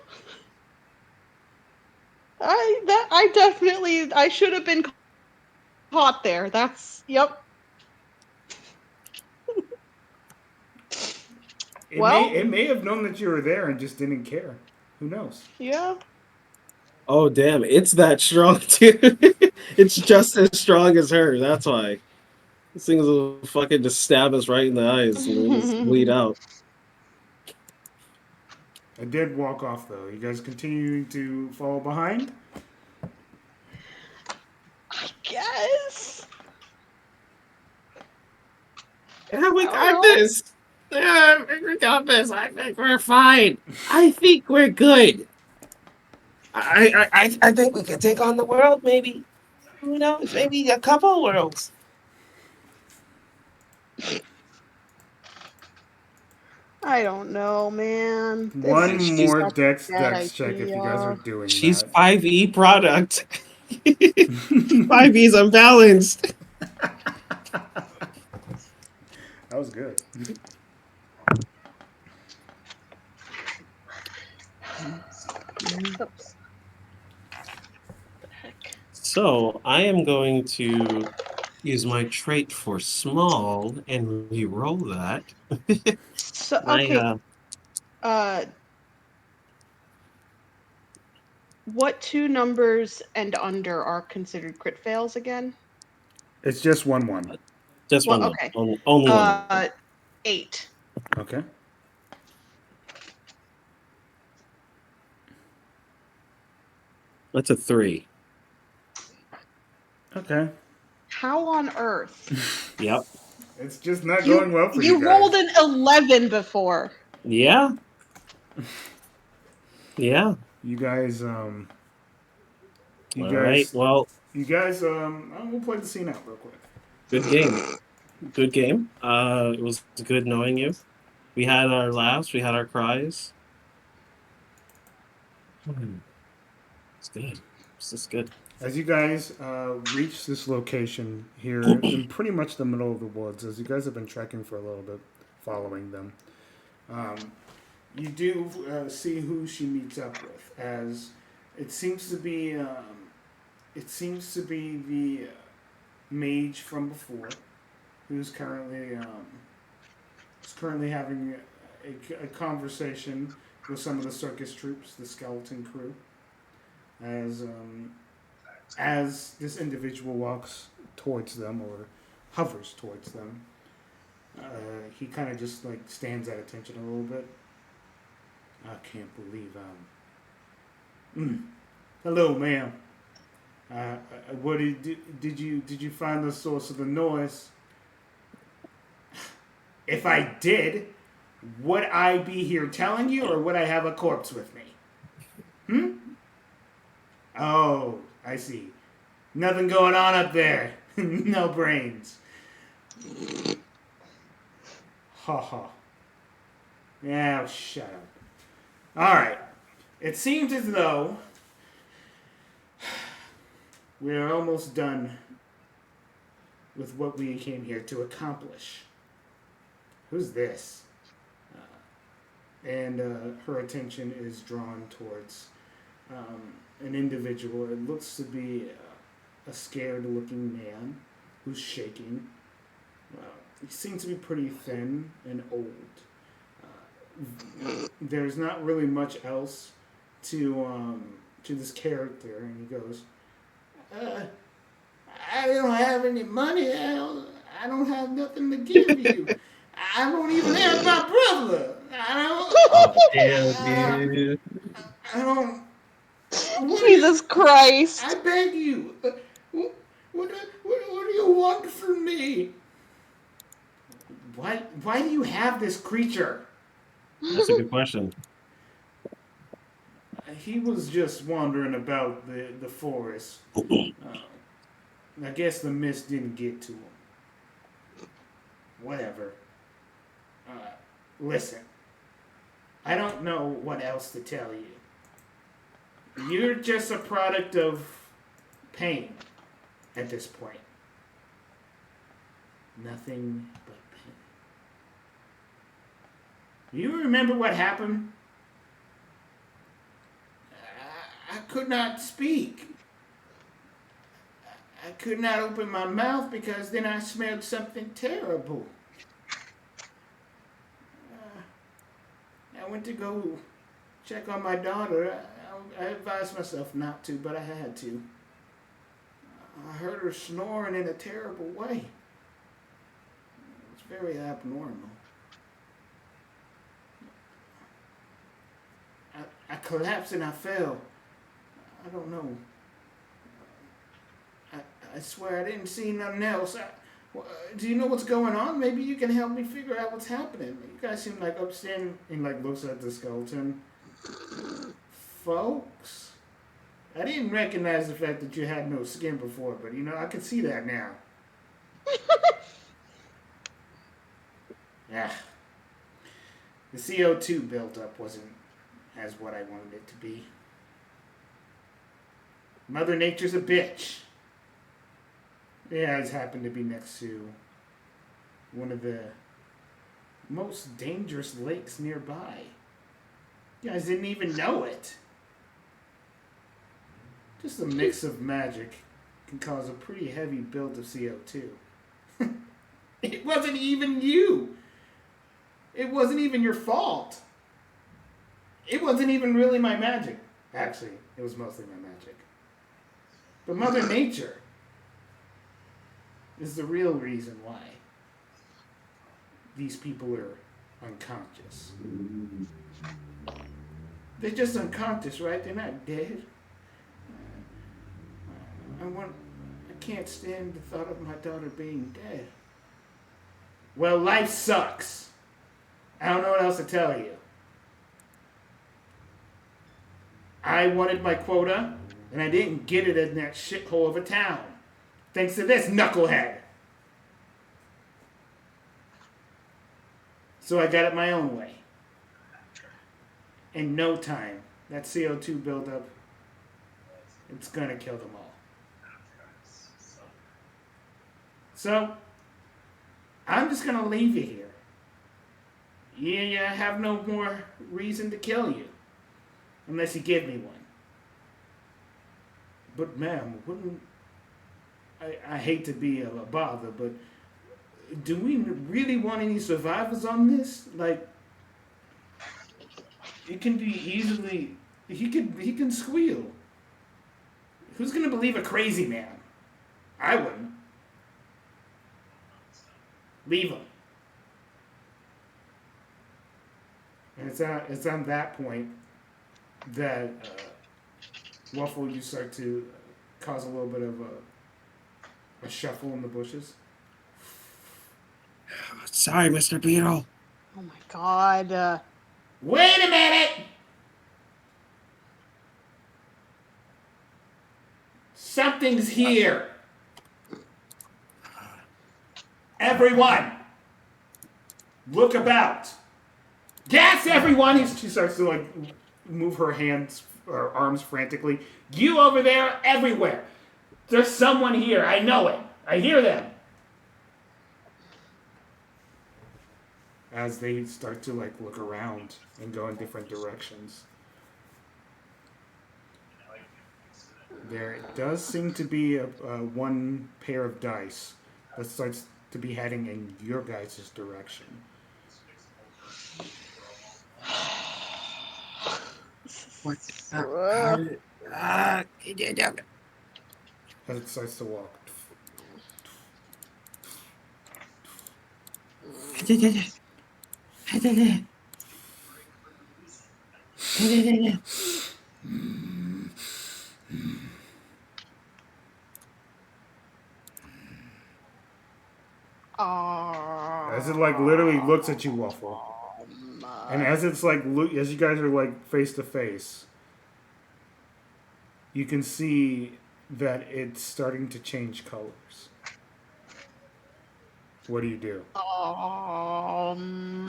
I definitely I should have been caught there. That's yep. Well, It may have known that you were there and just didn't care. Who knows? yeah. Oh damn, it's that strong too. It's just as strong as her. That's why this thing will fucking just stab us right in the eyes and then just bleed out. I did walk off though. You guys continuing to follow behind? I guess. Yeah, we I got don't know. this. Yeah, I think we got this. I think we're fine. I think we're good. I think we can take on the world. Maybe. Who knows? Maybe a couple worlds. I don't know, man. This One is She's more such a bad dex check if you guys are idea. doing she's that. 5e product. 5e's unbalanced. That was good. Oops. The heck. So I am going to use my trait for small and re-roll that. So I okay. Uh, what two numbers and under are considered crit fails again? It's just 1-1. just Well, one. okay. Only one. 8. Okay. That's a 3. Okay. How on earth? Yep. It's just not You going well for you you guys. rolled an 11 before. Yeah. Yeah. You guys All right. Well, we'll play the scene out real quick. good game. Good game. It was good knowing you. We had our laughs. We had our cries. It's good. This is good. As you guys reach this location here in pretty much the middle of the woods, as you guys have been trekking for a little bit, following them, you do see who she meets up with. As it seems to be the mage from before, who's currently having a conversation with some of the circus troops, the skeleton crew, as this individual walks towards them or hovers towards them. He kind of just like stands at attention a little bit. I can't believe Hello, ma'am. What did you find the source of the noise? If I did, would I be here telling you, or would I have a corpse with me? Hmm? Oh, I see. Nothing going on up there. No brains. Ha ha. Yeah, shut up. Alright. It seems as though we're almost done with what we came here to accomplish. Who's this? And her attention is drawn towards an individual. It looks to be a scared looking man who's shaking. He seems to be pretty thin and old. There's not really much else to this character, and he goes, I don't have any money. I don't have nothing to give you. I don't even have my brother. Oh, damn, I, dude. I don't. What do Jesus Christ. I beg you. What do you want from me? Why do you have this creature? That's a good question. He was just wandering about the forest. I guess the mist didn't get to him. Whatever. Listen, I don't know what else to tell you. You're just a product of pain at this point. Nothing but pain. You remember what happened? I could not speak. I could not open my mouth because then I smelled something terrible. I went to go check on my daughter. I advised myself not to, but I had to. I heard her snoring in a terrible way. It was very abnormal. I collapsed and I fell. I don't know. I swear I didn't see nothing else. Do you know what's going on? Maybe you can help me figure out what's happening. You guys seem like upstanding, and like looks at the skeleton. Folks, I didn't recognize the fact that you had no skin before, but I can see that now. Yeah. The CO2 buildup wasn't as what I wanted it to be. Mother Nature's a bitch. Yeah, I happened to be next to one of the most dangerous lakes nearby. You guys didn't even know it. Just a mix of magic can cause a pretty heavy build of CO2. It wasn't even you. It wasn't even your fault. It wasn't even really my magic. Actually, it was mostly my magic. But Mother Nature is the real reason why these people are unconscious. They're just unconscious, right? They're not dead. I can't stand the thought of my daughter being dead. Well, life sucks. I don't know what else to tell you. I wanted my quota, and I didn't get it in that shithole of a town. Thanks to this knucklehead. So I got it my own way. In no time, that CO2 buildup, it's gonna kill them all. So, I'm just gonna leave you here. You have no more reason to kill you. Unless you give me one. But ma'am, wouldn't... I hate to be a bother, but do we really want any survivors on this? Like, it can be easily... He can squeal. Who's gonna believe a crazy man? I wouldn't. Leave him. And it's on that point that Waffle, you start to cause a little bit of a shuffle in the bushes. Sorry, Mr. Beetle. Oh my god. Wait a minute! Something's here. Everyone, look about. Yes, everyone. She starts to like move her hands or arms frantically. You over there, everywhere. There's someone here. I know it. I hear them. As they start to like look around and go in different directions. There does seem to be a one pair of dice that starts to be heading in your guys' direction. What? How did? As it starts to walk. As it like literally looks at you, Waffle. And as it's like as you guys are like face to face, you can see that it's starting to change colors. What do you do?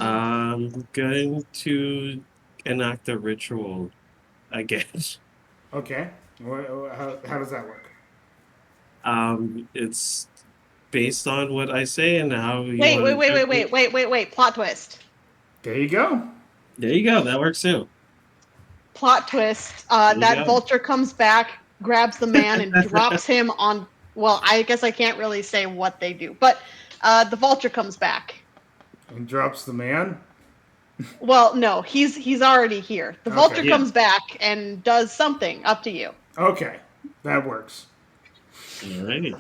I'm going to enact a ritual, I guess. Okay. How does that work? It's based on what I say and how you want to do it. Wait. Plot twist. There you go. There you go. That works too. Plot twist. There you That go. vulture comes back, grabs the man, and drops him on. Well, I guess I can't really say what they do, but the vulture comes back. And drops the man. Well, no, he's already here. The vulture Yeah. comes back and does something. Up to you. Okay, that works. Alrighty.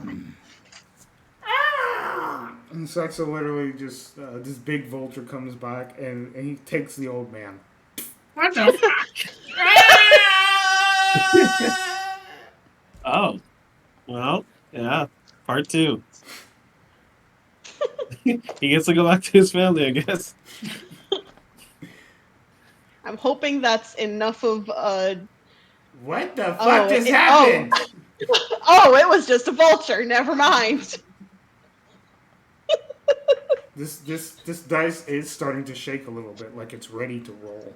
And Saxa literally just this big vulture comes back and he takes the old man. What the fuck? Oh, well, yeah. Part 2. He gets to go back to his family, I guess. I'm hoping that's enough of What the fuck just happened? Oh, it was just a vulture. Never mind. This dice is starting to shake a little bit, like it's ready to roll.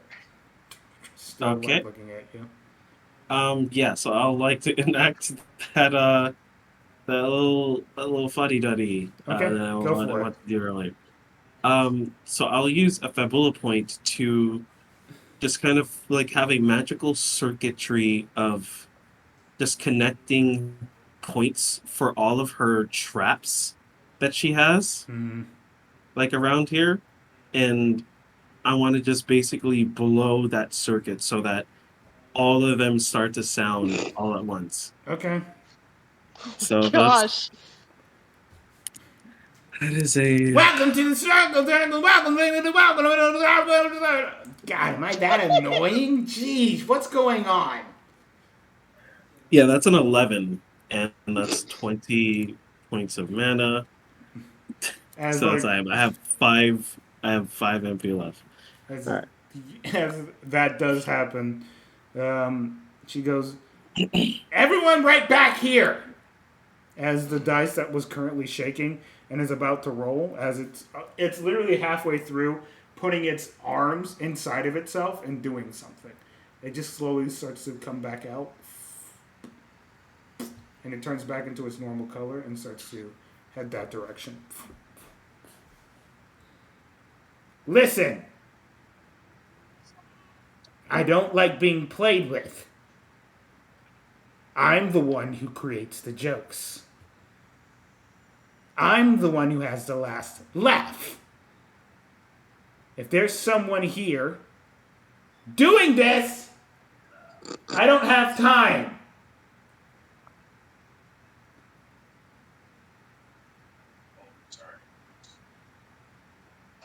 Still Okay. like looking at you. Yeah, so I'll like to enact that little fuddy duddy Okay, that I go for it. want to do earlier. So I'll use a Fabula point to just kind of like have a magical circuitry of just connecting points for all of her traps that she has, like around here, and I want to just basically blow that circuit so that all of them start to sound all at once. Okay. So Gosh. that is a Welcome to the circle. Welcome to the God, am I that annoying? Jeez, what's going on? yeah, that's an 11, and that's 20 points of mana. As So like, that's, I have 5. I have 5 MP left. as, All right. as that does happen, she goes, "Everyone, right back here!" As the dice that was currently shaking and is about to roll, as it's literally halfway through, putting its arms inside of itself and doing something. It just slowly starts to come back out, and it turns back into its normal color and starts to head that direction. Listen, I don't like being played with. I'm the one who creates the jokes. I'm the one who has the last laugh. If there's someone here doing this, I don't have time.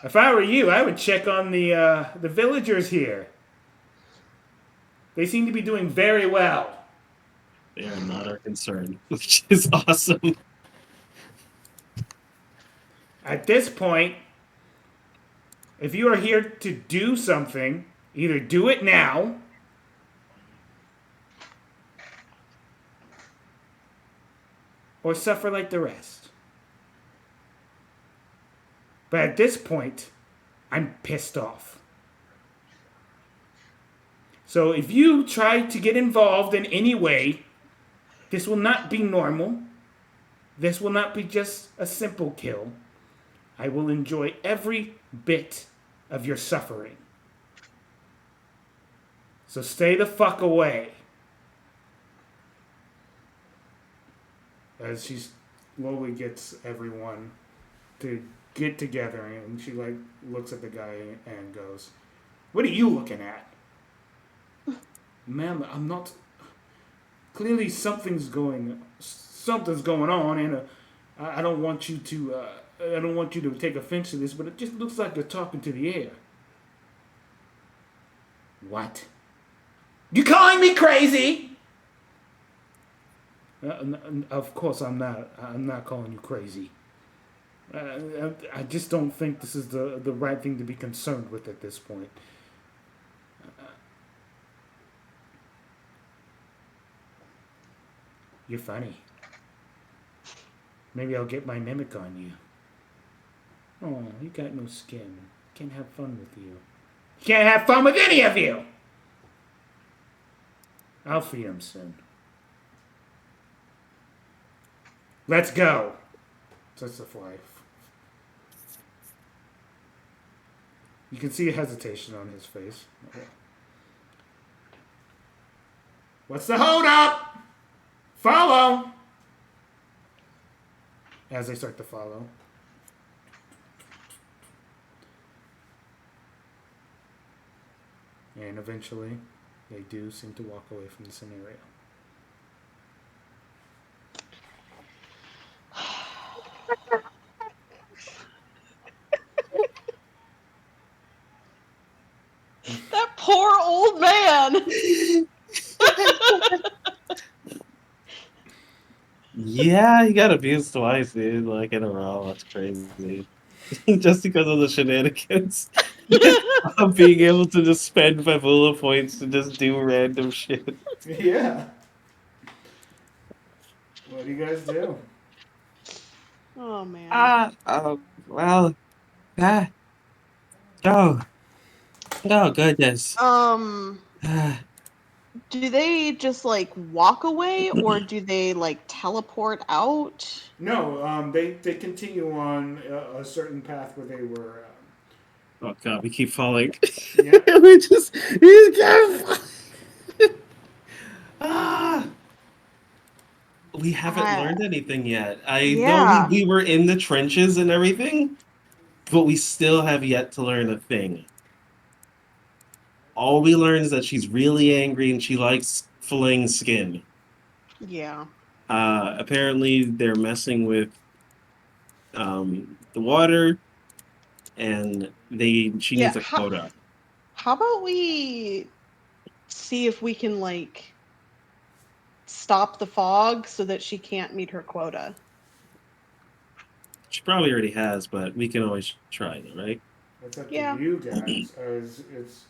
If I were you, I would check on the villagers here. They seem to be doing very well. They are not our concern, which is awesome. At this point, if you are here to do something, either do it now or suffer like the rest. But at this point, I'm pissed off. So if you try to get involved in any way, this will not be normal. This will not be just a simple kill. I will enjoy every bit of your suffering. So stay the fuck away. As she slowly gets everyone to get together, and she like looks at the guy and goes, "What are you looking at?" "Ma'am, I'm not. Clearly something's going on, and I don't want you to I don't want you to take offense to this, but it just looks like you're talking to the air." "What? You calling me crazy?" Of course I'm not. I'm not calling you crazy. I just don't think this is the right thing to be concerned with at this point. You're funny. Maybe I'll get my mimic on you. Oh, you got no skin. Can't have fun with you. Can't have fun with any of you! I'll feed him soon. Let's go! Says the fly. You can see a hesitation on his face. What's the hold up? Follow! As they start to follow. And eventually, they do seem to walk away from the scenario. That poor old man. Yeah, he got abused twice, dude. Like in a row. That's crazy. Just because of the shenanigans of being able to just spend Fabula points to just do random shit. Yeah. What do you guys do? Oh man. Well, ah, oh, oh goodness. Do they just like walk away or do they like teleport out? No, they continue on a certain path where they were. Oh god, we keep falling. Yeah. we just ah. We haven't learned anything yet. I know Yeah. we were in the trenches and everything, but we still have yet to learn a thing. All we learned is that she's really angry and she likes filleting skin. Yeah. Apparently they're messing with the water, and she Yeah. needs a quota. How about we see if we can like stop the fog so that she can't meet her quota? She probably already has, but we can always try it, right? It's up to Yeah. you guys.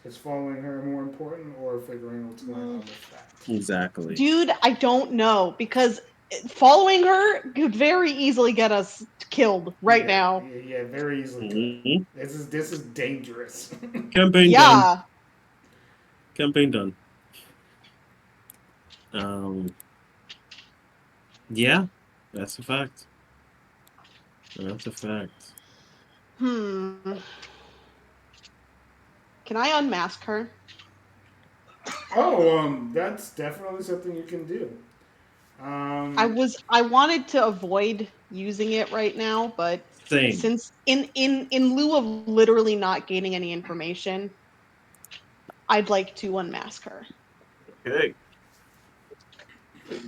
Is following her more important or figuring what's going on with that? Exactly. Dude, I don't know because following her could very easily get us killed right now. Yeah, very easily Mm-hmm. could. This is dangerous. Campaign done. Yeah. Campaign done. Yeah, that's a fact. That's a fact. Can I unmask her? Oh, that's definitely something you can do. I wanted to avoid using it right now, but Same. since in lieu of literally not gaining any information, I'd like to unmask her. Okay.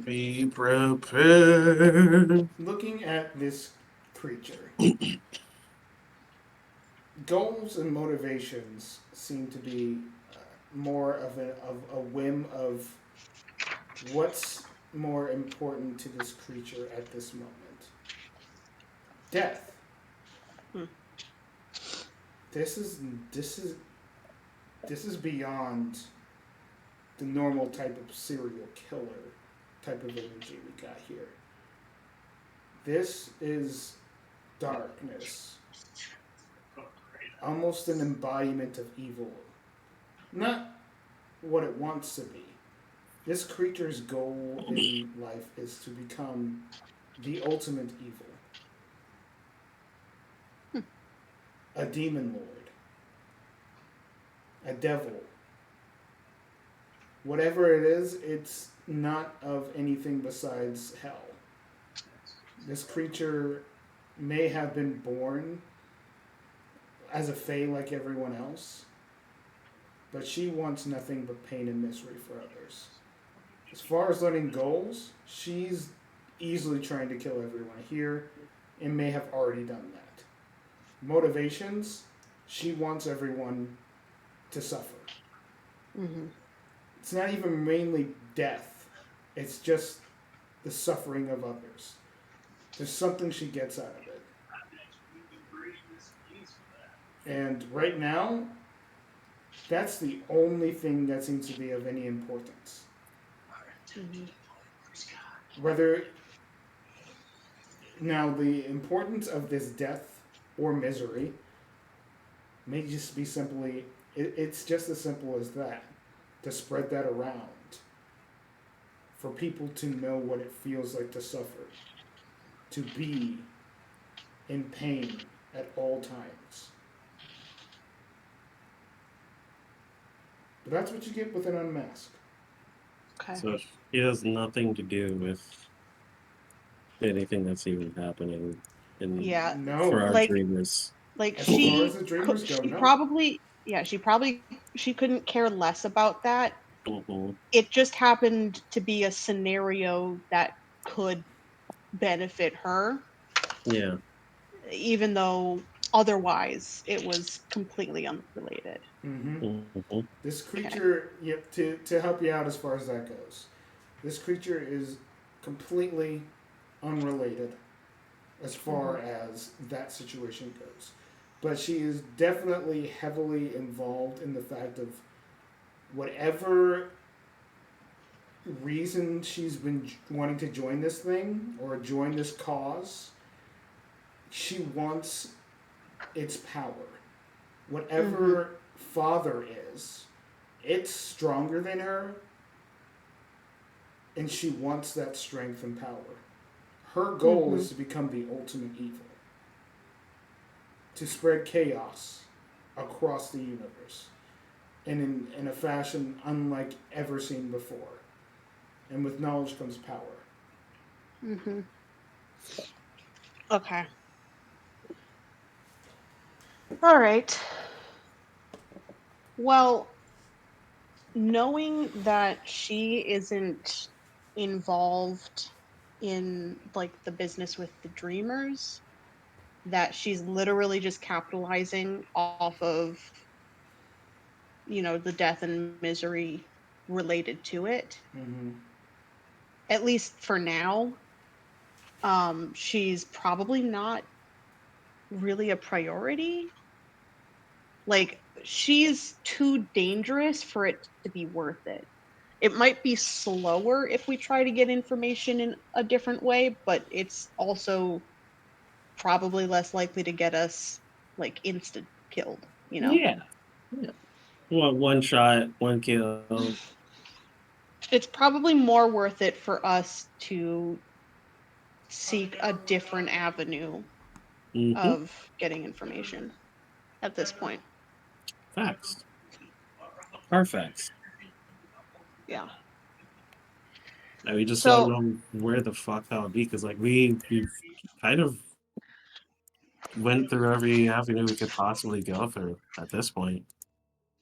Be prepared. Looking at this creature, goals and motivations seem to be more of a whim of what's more important to this creature at this moment. Death. Hmm. This is this is this is beyond the normal type of serial killer type of energy we got here. This is darkness, almost an embodiment of evil. Not what it wants to be. This creature's goal in life is to become the ultimate evil, a demon lord, a devil. Whatever it is, it's not of anything besides hell. This creature may have been born as a fae like everyone else, but she wants nothing but pain and misery for others. As far as letting goals, she's easily trying to kill everyone here and may have already done that. Motivations, she wants everyone to suffer. Mm-hmm. It's not even mainly death, it's just the suffering of others. There's something she gets out of it. And right now, that's the only thing that seems to be of any importance. Mm-hmm. Whether now the importance of this death or misery may just be simply it's just as simple as that, to spread that around for people to know what it feels like to suffer, to be in pain at all times. But that's what you get with an unmask. Okay. So it has nothing to do with anything that's even happening in Yeah. for No. our Like dreamers. As far as the dreamers go, she no. probably she couldn't care less about that. Mm-hmm. It just happened to be a scenario that could benefit her, Yeah. even though otherwise it was completely unrelated. Mm-hmm. Mm-hmm. This Okay. creature, yep, to help you out as far as that goes, this creature is completely unrelated as far as that situation goes. But she is definitely heavily involved in the fact of whatever reason she's been wanting to join this thing or join this cause, she wants its power. Mm-hmm. Whatever father is, it's stronger than her, and she wants that strength and power. Her goal Mm-hmm. is to become the ultimate evil, to spread chaos across the universe, and in a fashion unlike ever seen before. And with knowledge comes power. Mm-hmm. Okay. All right. Well, knowing that she isn't involved in like the business with the dreamers, that she's literally just capitalizing off of, the death and misery related to it, Mm-hmm. at least for now, she's probably not really a priority. Like, she's too dangerous for it to be worth it. It might be slower if we try to get information in a different way, but it's also probably less likely to get us like instant killed. Yeah. Yeah. One shot, one kill. It's probably more worth it for us to seek a different avenue Mm-hmm. of getting information at this point. Facts. Are facts. Yeah. And we just don't So, know where the fuck that would be because like we've kind of went through every avenue we could possibly go through at this point.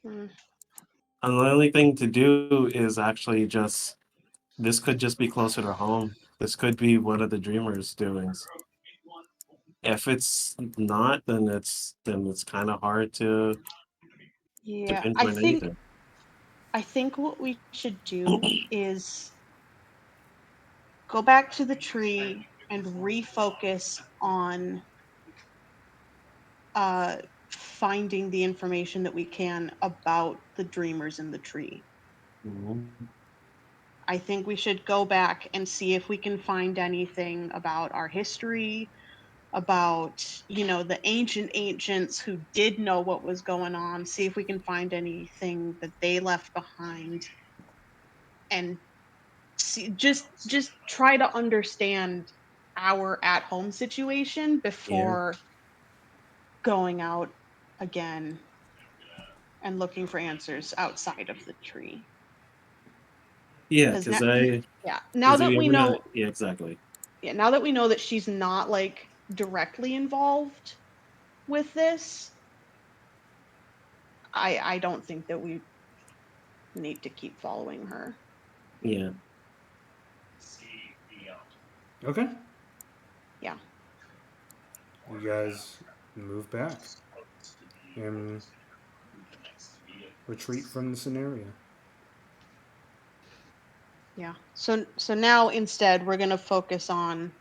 mm, And the only thing to do is actually just this could just be closer to home. This could be one of the dreamers' doings. If it's not, then it's kind of hard to yeah, I pinpoint think anything. I think what we should do is go back to the tree and refocus on finding the information that we can about the dreamers in the tree. Mhm. I think we should go back and see if we can find anything about our history, about, the ancient ancients who did know what was going on, see if we can find anything that they left behind, and see, just try to understand our at home situation Yeah. before going out again and looking for answers outside of the tree. Yeah, Because because now, I, yeah, now because that yeah, we we're not. know, Yeah, exactly. yeah, now that we know that she's not like directly involved with this, I don't think that we need to keep following her. Yeah. Okay. Yeah. You guys move back and retreat from the scenario. Yeah. So now instead we're gonna focus on,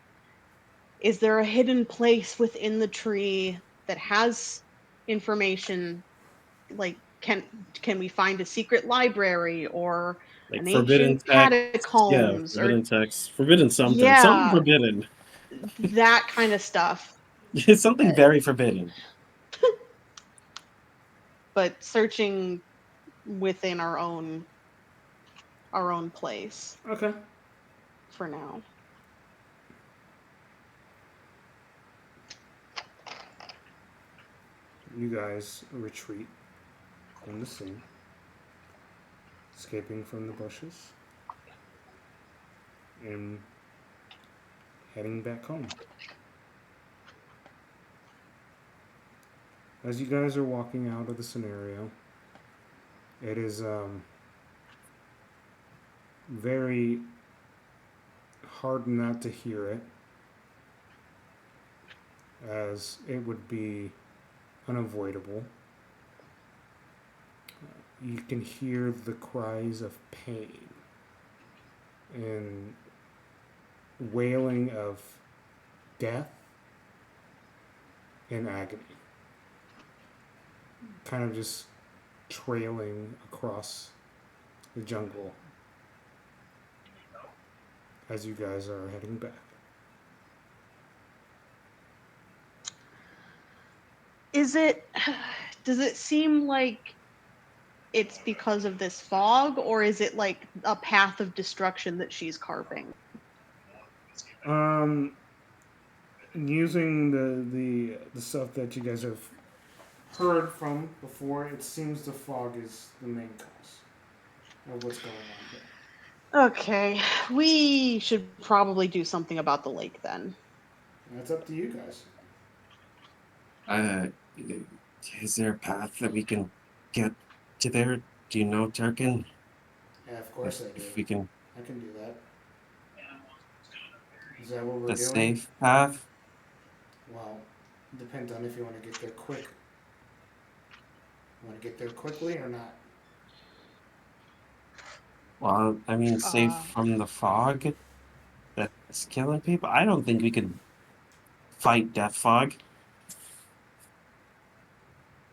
is there a hidden place within the tree that has information, like can we find a secret library or Like an forbidden ancient text. Yeah, catacombs or, forbidden text. Forbidden something. Something yeah, forbidden. that kind of stuff. It's something very forbidden. But searching within our own place Okay. for now. You guys retreat from the scene, escaping from the bushes and heading back home. As you guys are walking out of the scenario, it is very hard not to hear it, as it would be unavoidable. You can hear the cries of pain and wailing of death and agony, kind of just trailing across the jungle as you guys are heading back. Is it does it seem like it's because of this fog, or is it like a path of destruction that she's carving? Um, Using the stuff that you guys have heard from before, it seems the fog is the main cause of what's going on here. Okay, we should probably do something about the lake then. That's up to you guys. Uh, is there a path that we can get to there? Do you know, Turkin? Yeah, of course I do. If we can, I can do that. Is that what we're the doing? safe path? Well, depends on if you want to get there quick. You want to get there quickly or not? Well, I mean, safe Uh, from the fog that's killing people. I don't think we could fight death fog.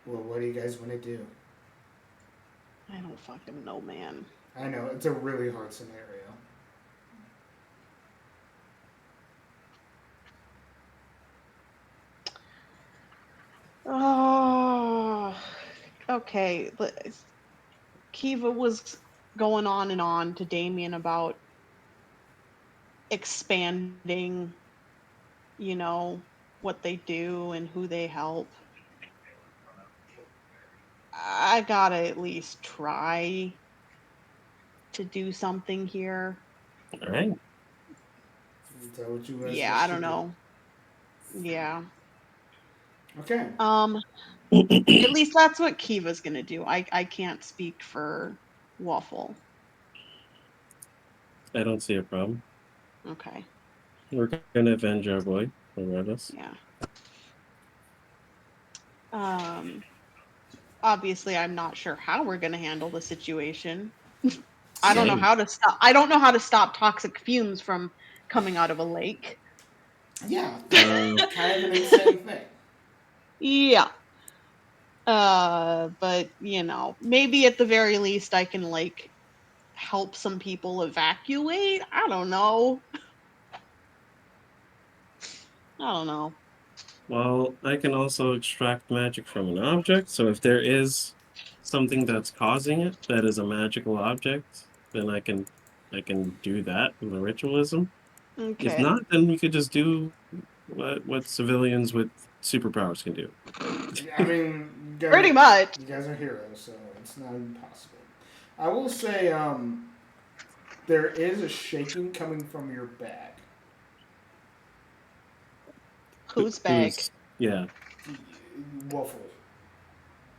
Well, what do you guys want to do? I don't fucking know, man. I know it's a really hard scenario. Oh, okay. Kiva was going on and on to Damien about expanding, you know, what they do and who they help. I gotta at least try to do something here. All right. Is that what you guys Yeah, wish I to don't do? know. Yeah. Okay. At least that's what Kiva's gonna do. I can't speak for Waffle. I don't see a problem. Okay. We're gonna avenge our boy, regardless. Yeah. Obviously I'm not sure how we're gonna handle the situation. I don't know Same. how to stop toxic fumes from coming out of a lake. Yeah, Uh, kind of an insane thing. Yeah. But maybe at the very least I can like help some people evacuate. I don't know. I don't know. well, I can also extract magic from an object. So if there is something that's causing it that is a magical object, then I can do that in the ritualism. If Okay. not, then we could just do what civilians with superpowers can do. I mean, Pretty much. you guys are heroes, so it's not impossible. I will say, there is a shaking coming from your bag. Whose bag? Yeah. Waffle.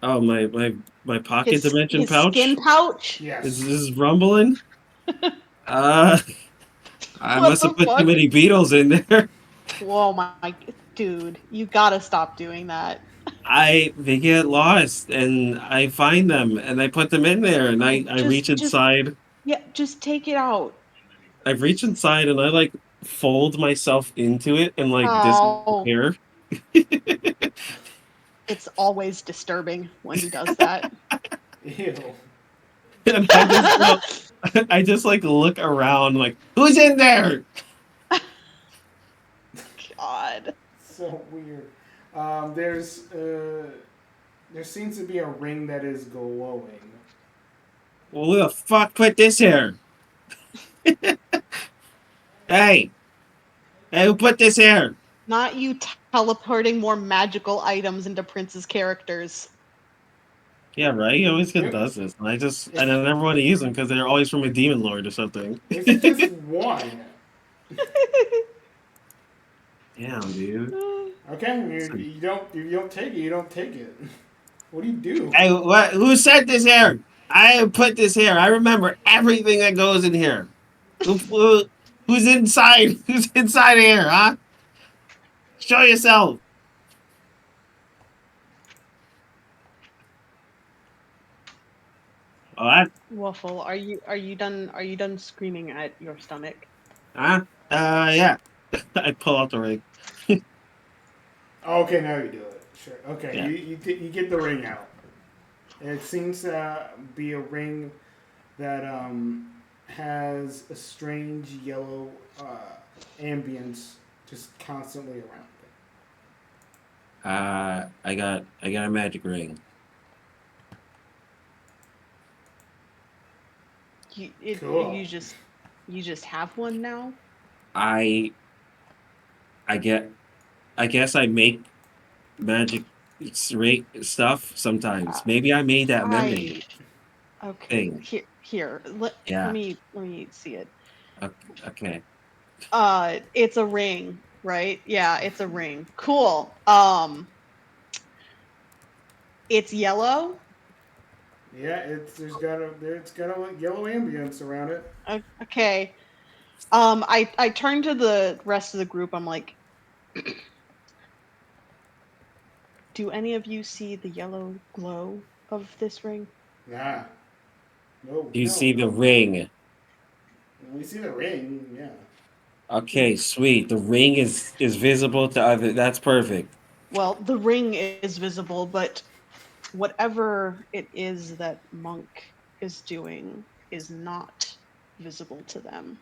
Oh, my pocket dimension His pouch skin pouch? Yes. is rumbling. Uh, I What must the have put too fuck? many beetles in there. Whoa, my dude, you gotta stop doing that. They get lost and I find them and I put them in there and I reach Just inside. yeah, just take it out. I reach inside and I like fold myself into it and like Oh, disappear. it's always disturbing when he does that. Ew. And I just go, I just like look around like who's in there? God. So weird. There seems to be a ring that is glowing. Well, who the fuck put this here? Hey, hey, who put this here? Not you teleporting more magical items into Prince's characters. Yeah, right. He always Yep. does this, and I never want to use them because they're always from a demon lord or something. It's just one. Damn, dude. Okay, you don't take it. You don't take it. What do you do? Hey, what? Who sent this here? I put this here. I remember everything that goes in here. Who's inside? Who's inside here, huh? Show yourself. Oh, that, Waffle, are you done screaming at your stomach? huh? Yeah. I pull out the ring. Okay, now you do it. Sure. Okay, Yeah. you get the ring out. It seems to be a ring that has a strange yellow ambience just constantly around it. I got a magic ring. Cool. You just have one now? I I get. I guess I make magic stuff sometimes. Maybe I made that memory Okay. thing. Here. Let Yeah. me see it. Okay. It's a ring, right? Yeah, it's a ring. Cool. It's yellow. Yeah, it's got a yellow ambience around it. Okay. I turn to the rest of the group. I'm like, do any of you see the yellow glow of this ring? Nah. No. Do you no. see the ring? We see the ring. Yeah. Okay, sweet. The ring is visible to other. That's perfect. Well, the ring is visible, but whatever it is that Monk is doing is not visible to them.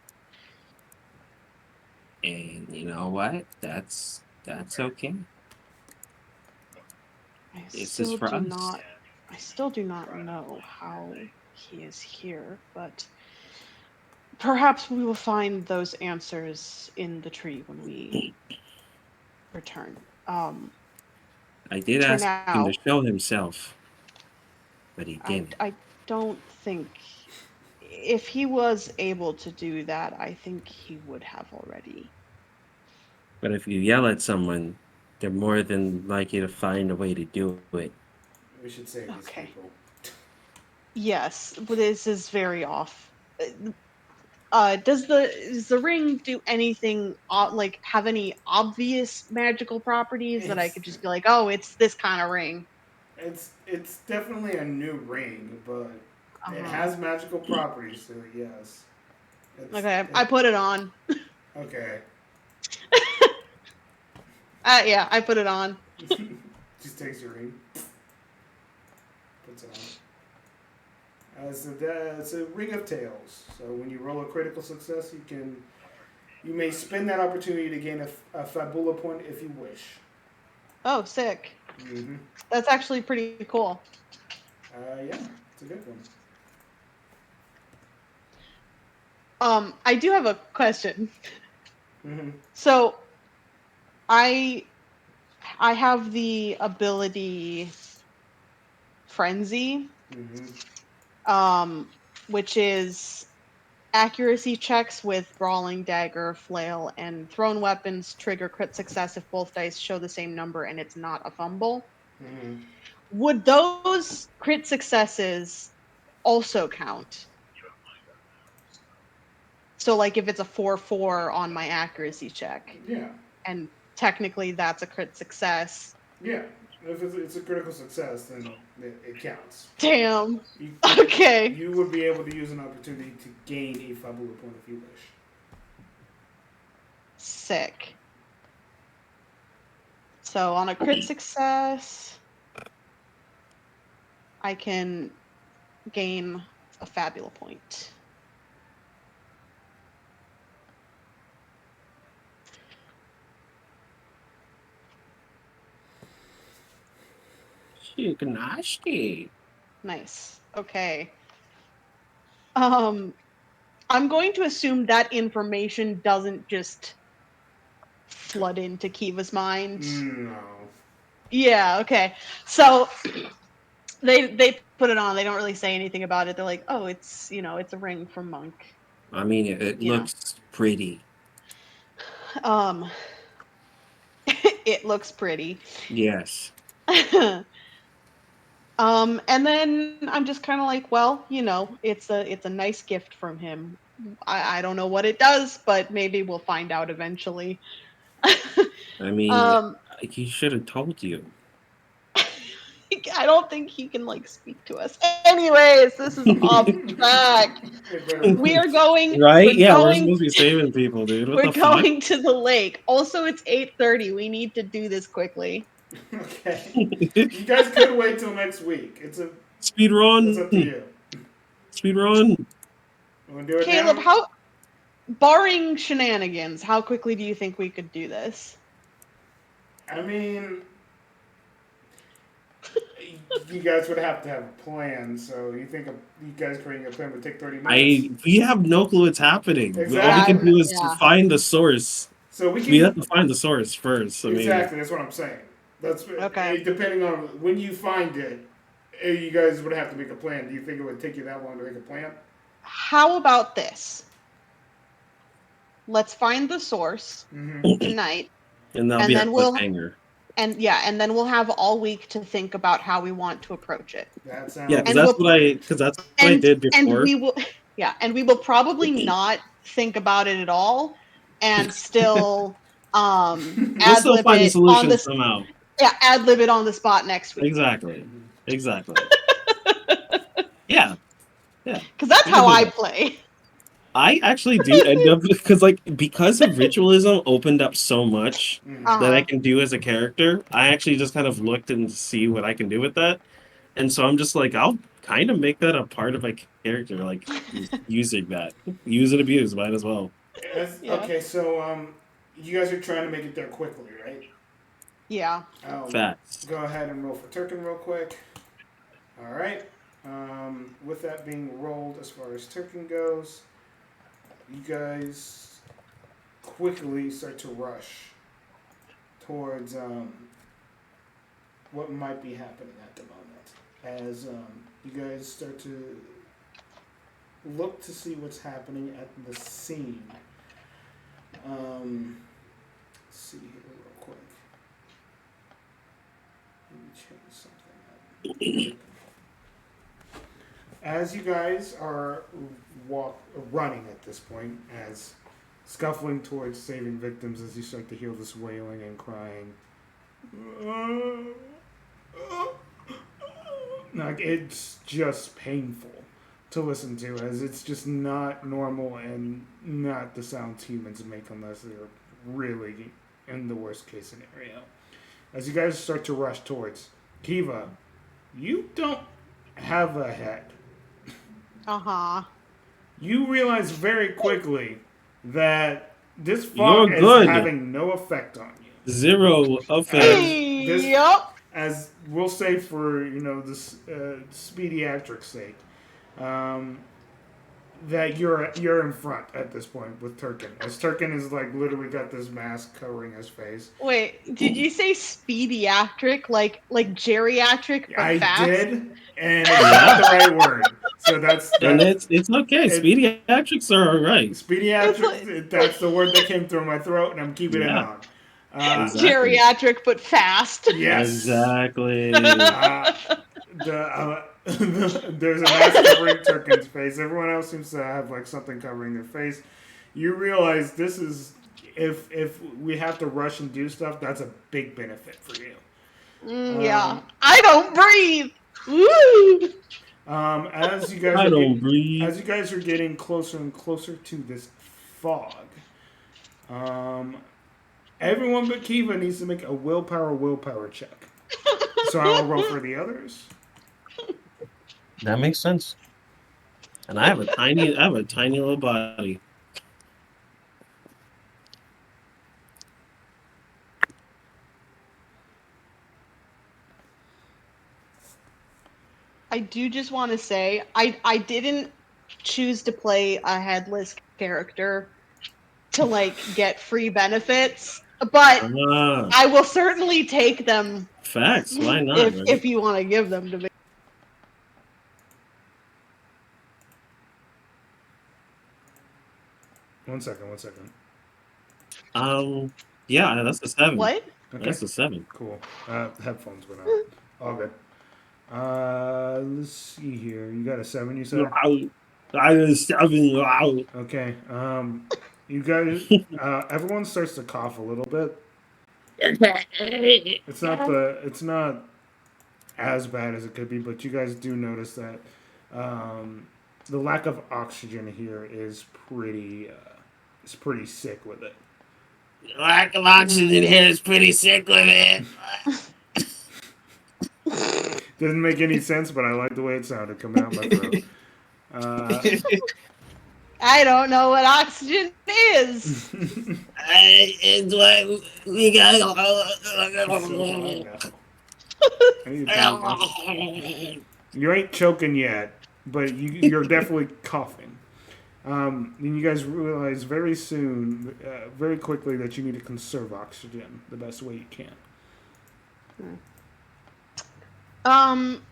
And you know what? That's okay. I This still is for do us. not I still do not know how he is here, but perhaps we will find those answers in the tree when we return. I did For ask him to now, show himself, but he I didn't. I don't think if he was able to do that, I think he would have already. But if you yell at someone, they're more than likely to find a way to do it. We should save these Okay. people. Yes, but this is very off. Does the ring do anything like have any obvious magical properties that I It's could just be like, oh, it's this kind of ring? it's definitely a new ring, but it Uh-huh. has magical properties. So yes. Okay, I put it on. Okay. Yeah, I put it on. Just takes your ring. Puts it on. It's a ring of tails. So when you roll a critical success, you may spend that opportunity to gain a Fabula point if you wish. Oh, sick. Mm-hmm. That's actually pretty cool. Yeah, it's a good one. I do have a question. Mm-hmm. So I have the ability Frenzy, Mm-hmm. which is accuracy checks with brawling dagger, flail, and thrown weapons trigger crit success if both dice show the same number and it's not a fumble. Mm-hmm. Would those crit successes also count? So, like, if it's a 4/4 on my accuracy check, Yeah. and technically that's a crit success. Yeah. If it's a critical success, then it counts. Damn. You, Okay. you would be able to use an opportunity to gain a Fabula point if you wish. Sick. So on a crit success, I can gain a Fabula point. Chick nasty. Nice. Okay. I'm going to assume that information doesn't just flood into Kiva's mind. No. Yeah, okay. So they put it on. They don't really say anything about it. They're like, "Oh, it's, it's a ring from Monk." I mean, it You know. looks pretty. Um it looks pretty. Yes. And then I'm just kind of like, well, it's a nice gift from him. I don't know what it does, but maybe we'll find out eventually. I mean, um, he should have told you. I don't think he can speak to us. Anyways, this is off track. We are going. Right? We're Yeah, we're going. supposed to be saving people, dude. What We're the fuck? going to the lake. Also, it's 8:30. We need to do this quickly. Okay. You guys could wait till next week. Speed It's up to run. you. Speed run. Want to do it Caleb, now? barring shenanigans, how quickly do you think we could do this? I mean, you guys would have to have a plan. So you think you guys creating a plan would take 30 minutes? We have no clue what's happening. All we Exactly. can do is Yeah. find the source. So we We have can to find the source first. I mean, exactly. That's what I'm saying. That's Okay. depending on when you find it. You guys would have to make a plan. Do you think it would take you that long to make a plan? How about this? Let's find the source tonight, and that'll and be a then we'll cliffhanger. and we'll have all week to think about how we want to approach it. That sounds. Yeah, because And that's what I did before. we will and we will probably not think about it at all, and still We'll ad still lib find the it on solution the somehow. ad lib it on the spot next week. Exactly. Yeah. Yeah. Because that's We can how do I that. play. I actually do end up because of ritualism opened up so much that I can do as a character. I actually just kind of looked and see what I can do with that, and so I'm just like, I'll kind of make that a part of my character, like using that, use and abuse, might as well. Yeah. Okay, so you guys are trying to make it there quickly, right? Yeah. Facts. Go ahead and roll for Turkin real quick. All right. With that being rolled, as far as Turkin goes, you guys quickly start to rush towards what might be happening at the moment. As you guys start to look to see what's happening at the scene. Let's see here real quick. Let me change something up. As you guys are running at this point, as scuffling towards saving victims, as you start to hear this wailing and crying, like it's just painful. to listen to, as it's just not normal and not the sounds humans make unless they're really in the worst case scenario. As you guys start to rush towards Kiva, you don't have a head. Uh-huh. You realize very quickly that this You're fog is good. having no effect on you. 0 effect. This- Yup. As we'll say for this speediatric sake, that you're in front at this point with Turkin. As Turkin is like literally got this mask covering his face. Wait, did you say speediatric, like geriatric, but I fast? did, and it's not the right word. So And it's okay. Speediatrics are alright. Speediatrics. That's the word that came through my throat, and I'm keeping it Yeah. on. Exactly. Geriatric, but fast. Yes. Exactly. There's a mask covering Turkin's face. Everyone else seems to have like something covering their face. You realize this is if we have to rush and do stuff, that's a big benefit for you. Yeah. I don't breathe. Woo! As you guys I are don't breathe. as you guys are getting closer and closer to this fog, everyone but Kiva needs to make a willpower check. So I will roll for the others. That makes sense. And I have a tiny little body. I do just want to say I didn't choose to play a headless character to like get free benefits, but I will certainly take them Facts. Why not? if you want to give them to me. One second. Yeah, that's a 7. What? Okay. That's a 7. Cool. Headphones went out. All good. Let's see here. You got a 7, you said? I was 7. Wow. Okay. You guys, everyone starts to cough a little bit. It's not as bad as it could be, but you guys do notice that the lack of oxygen here is pretty sick with it. Lack of oxygen here is pretty sick with it. Doesn't make any sense, but I like the way it sounded coming out my throat. I don't know what oxygen is. It's what we got. You ain't choking yet, but you're definitely coughing. And you guys realize very soon, very quickly, that you need to conserve oxygen the best way you can.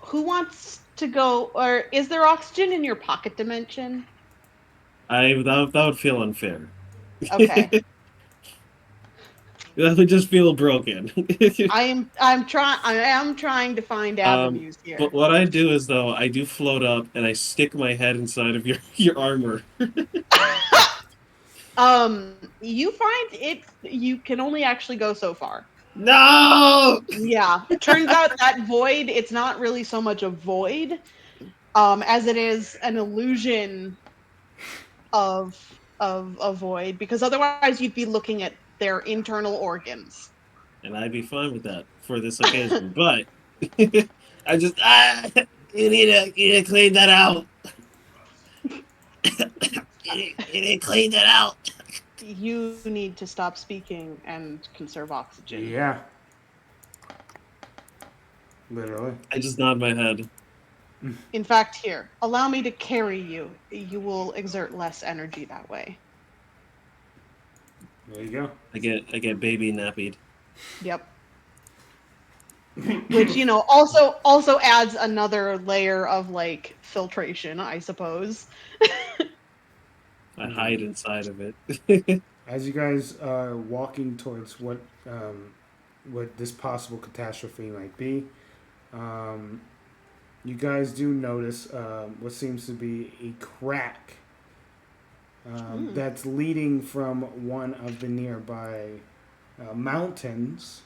Who wants to go, or is there oxygen in your pocket dimension? That would feel unfair. Okay. That would just feel broken. I am trying to find avenues here. But what I do is though I do float up and I stick my head inside of your armor. You find you can only actually go so far. No. Yeah. It turns out that void, it's not really so much a void, as it is an illusion of a void, because otherwise you'd be looking at their internal organs. And I'd be fine with that for this occasion, but I just you need to clean that out. you need to clean that out. You need to stop speaking and conserve oxygen. Yeah. Literally. I just nod my head. In fact, here, allow me to carry you. You will exert less energy that way. There you go. I get baby nappied. Yep. Which, also adds another layer of like filtration, I suppose. I hide inside of it. As you guys are walking towards what this possible catastrophe might be, you guys do notice what seems to be a crack that's leading from one of the nearby mountains.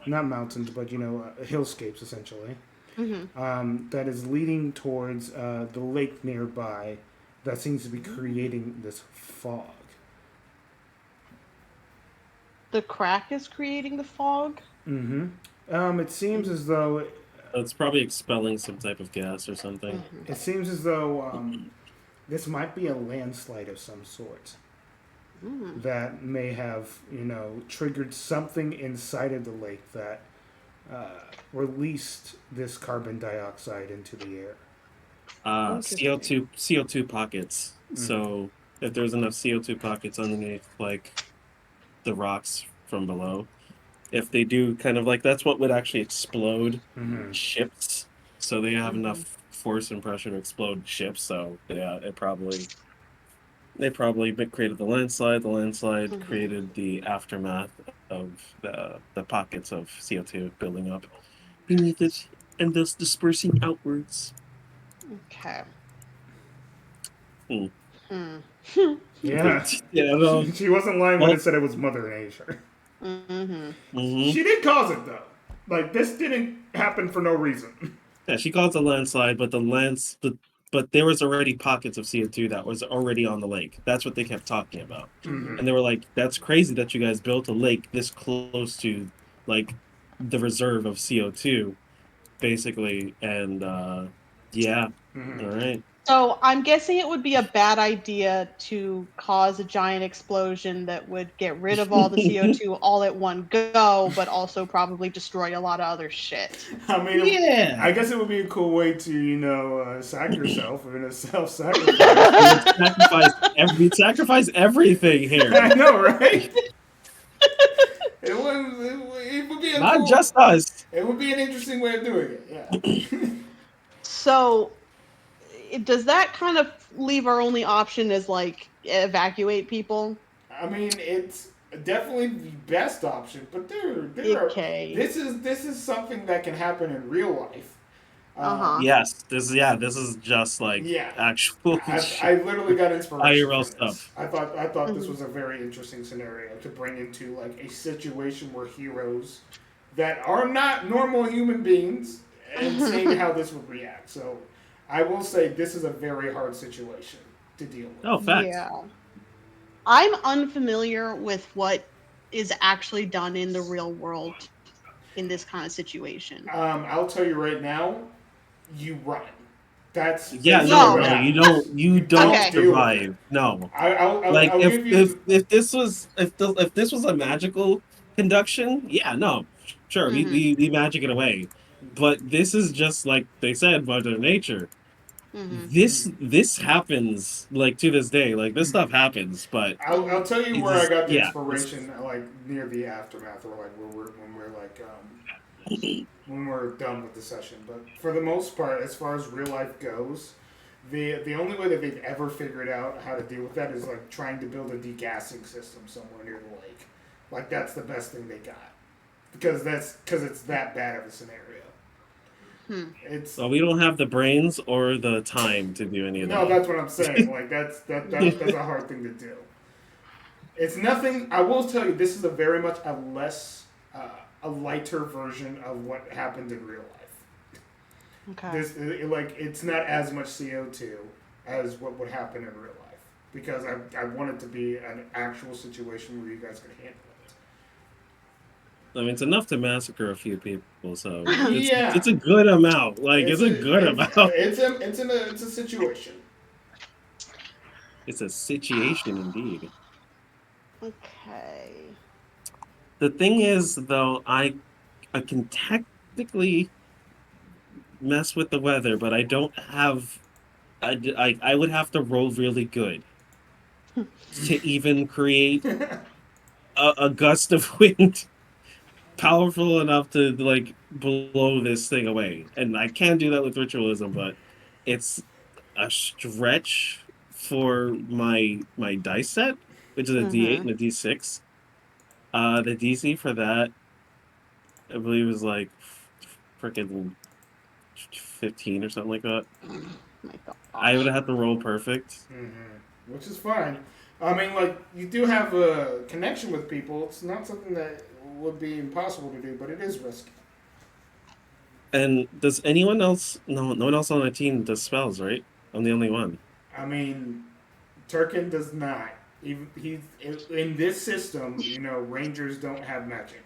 Not mountains, but hillscapes essentially. that is leading towards the lake nearby that seems to be creating this fog. The crack is creating the fog. It seems as though It's probably expelling some type of gas or something. this might be a landslide of some sort that may have, triggered something inside of the lake that released this carbon dioxide into the air. CO2 pockets. So if there's enough CO2 pockets underneath, like the rocks from below, if they do kind of like that's what would actually explode ships. So they have enough force and pressure to explode ships. So yeah, they probably created the landslide. The landslide created the aftermath of the pockets of CO2 building up beneath it and thus dispersing outwards. Okay. Yeah. Yeah, no. She wasn't lying when it said it was Mother Nature. She did cause it, though. Like, this didn't happen for no reason. Yeah, she calls it a landslide, but but there was already pockets of CO2 that was already on the lake. That's what they kept talking about. And they were like, that's crazy that you guys built a lake this close to like the reserve of CO2, basically. And yeah. All right. So I'm guessing it would be a bad idea to cause a giant explosion that would get rid of all the CO2 all at one go, but also probably destroy a lot of other shit. I mean, Yeah. I guess it would be a cool way to, sack yourself in a self-sacrifice. We sacrifice everything here. I know, right? It would be a Not just us. It would be an interesting way of doing it. Yeah. So does that kind of leave our only option as like evacuate people? I mean, it's definitely the best option, but there Okay. this is something that can happen in real life. Yes, this is just like actual. I literally got inspiration IRL from this. stuff. I thought this was a very interesting scenario to bring into like a situation where heroes that are not normal human beings and seeing how this would react. So I will say this is a very hard situation to deal with. Oh, facts. Yeah. I'm unfamiliar with what is actually done in the real world in this kind of situation. I'll tell you right now, you run. That's You don't Okay. survive. No. I'll if give you. if this was a magical conduction, yeah, no, sure, we magic it away. But this is just like they said, Mother Nature. This happens like to this day. Like this stuff happens, but I'll tell you where I got the yeah, inspiration, like near the aftermath, or like when we're done with the session. But for the most part, as far as real life goes, the only way that they've ever figured out how to deal with that is like trying to build a degassing system somewhere near the lake. Like that's the best thing they got because it's that bad of a scenario. Well, we don't have the brains or the time to do any of that. No, that's what I'm saying. Like that's a hard thing to do. It's nothing. I will tell you, this is a very much a less a lighter version of what happened in real life. Okay. It's not as much CO2 as what would happen in real life because I want it to be an actual situation where you guys can handle it. I mean, it's enough to massacre a few people, so Yeah. it's a good amount. Like it's a good amount. It's a situation. It's a situation indeed. Okay. The thing is, though, I can technically mess with the weather, but I don't have. I would have to roll really good to even create a gust of wind powerful enough to like blow this thing away. And I can do that with ritualism, but it's a stretch for my dice set, which is a D8 and a D6. The DC for that, I believe, is like freaking 15 or something like that. My God. I would have to roll perfect. Which is fine. I mean, like, you do have a connection with people. It's not something that would be impossible to do, but it is risky. And does anyone else? No, no one else on my team does spells, right? I'm the only one. I mean, Turkin does not. He's in this system. Rangers don't have magic.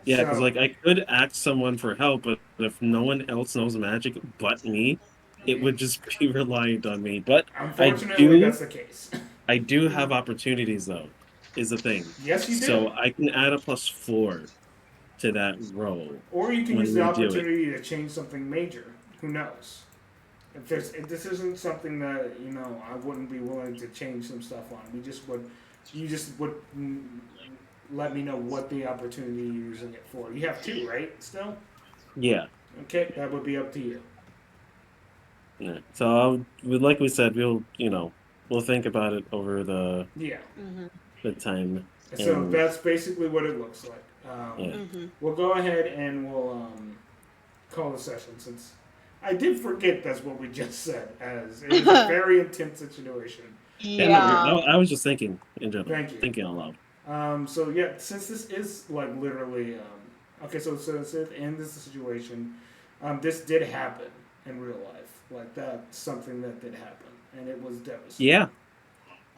Yeah, because So like I could ask someone for help, but if no one else knows magic but me, it would just be reliant on me. But I unfortunately, do, that's the case. I do have Mm. opportunities though, is the thing. Yes, you do. So I can add a +4 to that roll Or you can use when the we do it. opportunity to change something major. Who knows? If this isn't something that I wouldn't be willing to change some stuff on. We just would. You just would let me know what the opportunity you're using it for. You have two, right? Still. Yeah. Okay, that would be up to you. Yeah. So like we said, we'll think about it over Yeah. Mhm. the time, So and that's basically what it looks like. yeah, Mhm. We'll go ahead and we'll call the session since I did forget that's what we just said. As it is a very intense situation. yeah. No, Yeah. I was just thinking in general, Thank you. thinking out loud. So yeah, since this is like literally okay, so it says in this situation, this did happen in real life. Like that's something that did happen, and it was devastating. Yeah,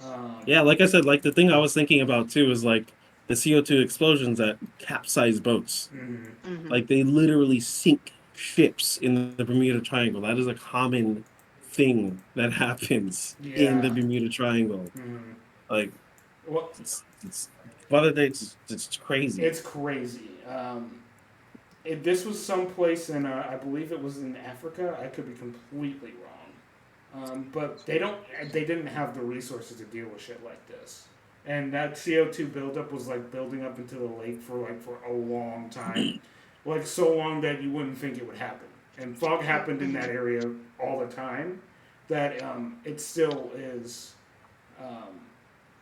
Um, yeah. Like I said, like the thing I was thinking about too is like the CO2 explosions that capsize boats. mhm. Mhm. Like they literally sink ships in the Bermuda Triangle. That is a common thing that happens in the Yeah. Bermuda Triangle. Mhm. Like Well, it's Father Date's it's crazy. it's crazy. This was someplace in, I believe it was in Africa. I could be completely wrong, but they didn't have the resources to deal with shit like this. And that CO2 buildup was like building up into the lake for a long time, like so long that you wouldn't think it would happen. And fog happened in that Mhm. area all the time. That it still is,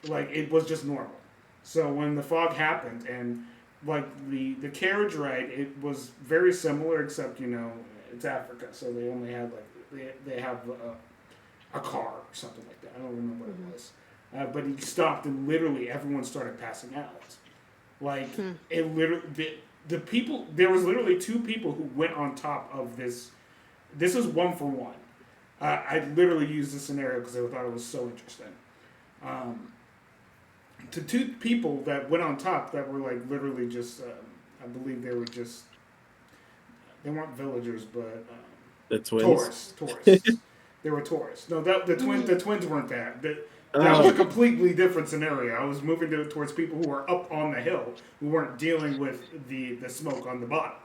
like it was just normal. So when the fog happened and like the carriage ride, it was very similar except it's Africa, so they only had like they have a car or something like that. I don't remember what it Mhm. was, but he stopped and literally everyone started passing out. Like Hmm. it literally the people there was literally two people who went on top of this. This is one for one. I literally used this scenario because I thought it was so interesting. Um, to two people that went on top that were like literally just I believe they weren't villagers but The twins. tourists. They were tourists. No, the Mhm. twins weren't that. That was a Oh, completely different scenario. I was moving towards people who were up on the hill who weren't dealing with the smoke on the bottom.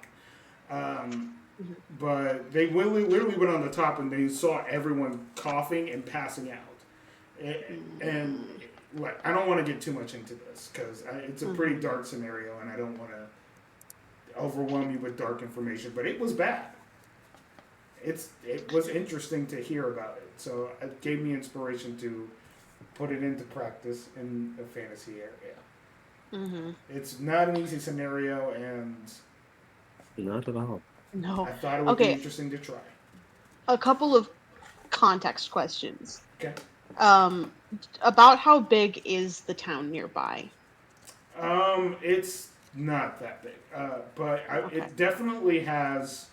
Um, Mhm. but they literally went on the top and they saw everyone coughing and passing out. And Mhm. like I don't want to get too much into this because it's a pretty Mhm. dark scenario and I don't want to overwhelm you with dark information. But it was bad. It was interesting to hear about it, so it gave me inspiration to put it into practice in a fantasy area. Mhm. It's not an easy scenario, and not at all. No. I thought it would be Okay. interesting to try. A couple of context questions. Okay. Um, about how big is the town nearby? It's not that big, but Okay. it definitely has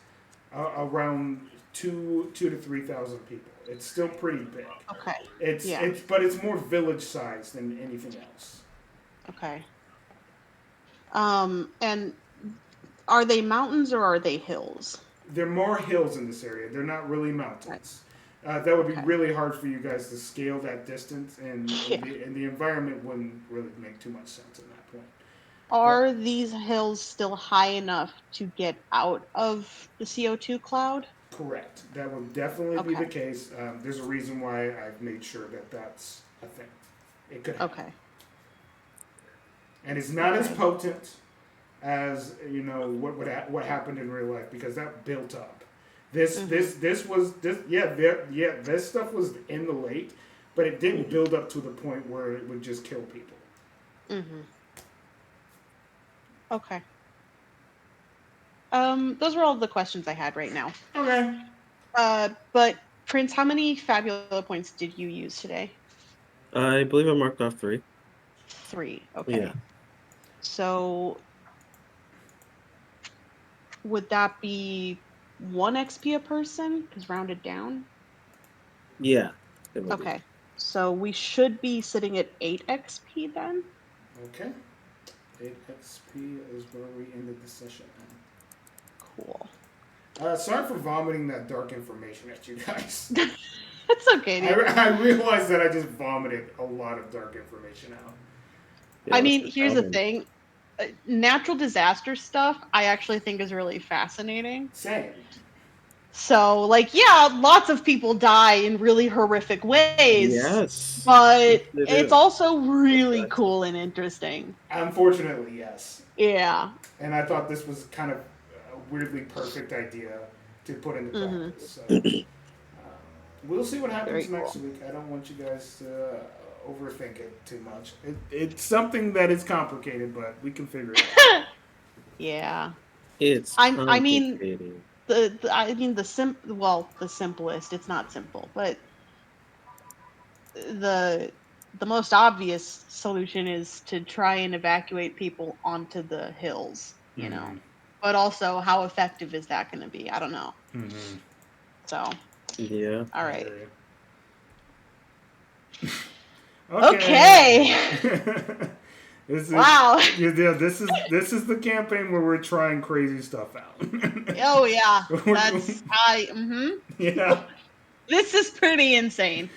around two to 3,000 people. It's still pretty big. Okay. It's Yeah. it's but it's more village size than anything else. Okay. And are they mountains or are they hills? There are more hills in this area. They're not really Right. mountains. That would be Okay. really hard for you guys to scale that distance, Yeah. and the environment wouldn't really make too much sense at that point. But Are these hills still high enough to get out of the CO2 cloud? correct, that would definitely be the Okay. case. There's a reason why I've made sure that that's a thing. It could happen, Okay. and it's not as Okay. potent as what happened in real life because that built up. This was this this stuff was in the lake, but it didn't build up to the point where it would just kill people. Mhm. Okay. Those were all the questions I had right now. Okay. But Prince, how many Fabula points did you use today? I believe I marked off 3. 3. Yeah. Okay. So would that be 1 XP a person? Because rounded down. Yeah. It would be. Okay, so we should be sitting at 8 XP then. Okay. 8 XP is where we ended the session. Cool. Sorry for vomiting that dark information at you guys. It's okay, dude. I realized that I just vomited a lot of dark information out. Yeah, I that's mean, the here's the problem. thing. Natural disaster stuff I actually think is really fascinating. Same. So, like, yeah, lots of people die in really horrific ways, Yes. but Yes, they it's do. also really Exactly. cool and interesting. Unfortunately, yes. Yeah. And I thought this was kind of a weirdly perfect idea to put into Mhm. practice. So we'll see what happens Very next cool. week. I don't want you guys to overthink it too much. It's something that is complicated, but we can figure it out. Yeah. It's I mean, complicated. the simplest, it's not simple, but the most obvious solution is to try and evacuate people onto the hills, you know. Mhm. But also, how effective is that going to be? I don't know. Mhm. So, Yeah. all right. Okay. This is, Wow. Yeah, this is the campaign where we're trying crazy stuff out. Oh yeah, that's Yeah. This is pretty insane.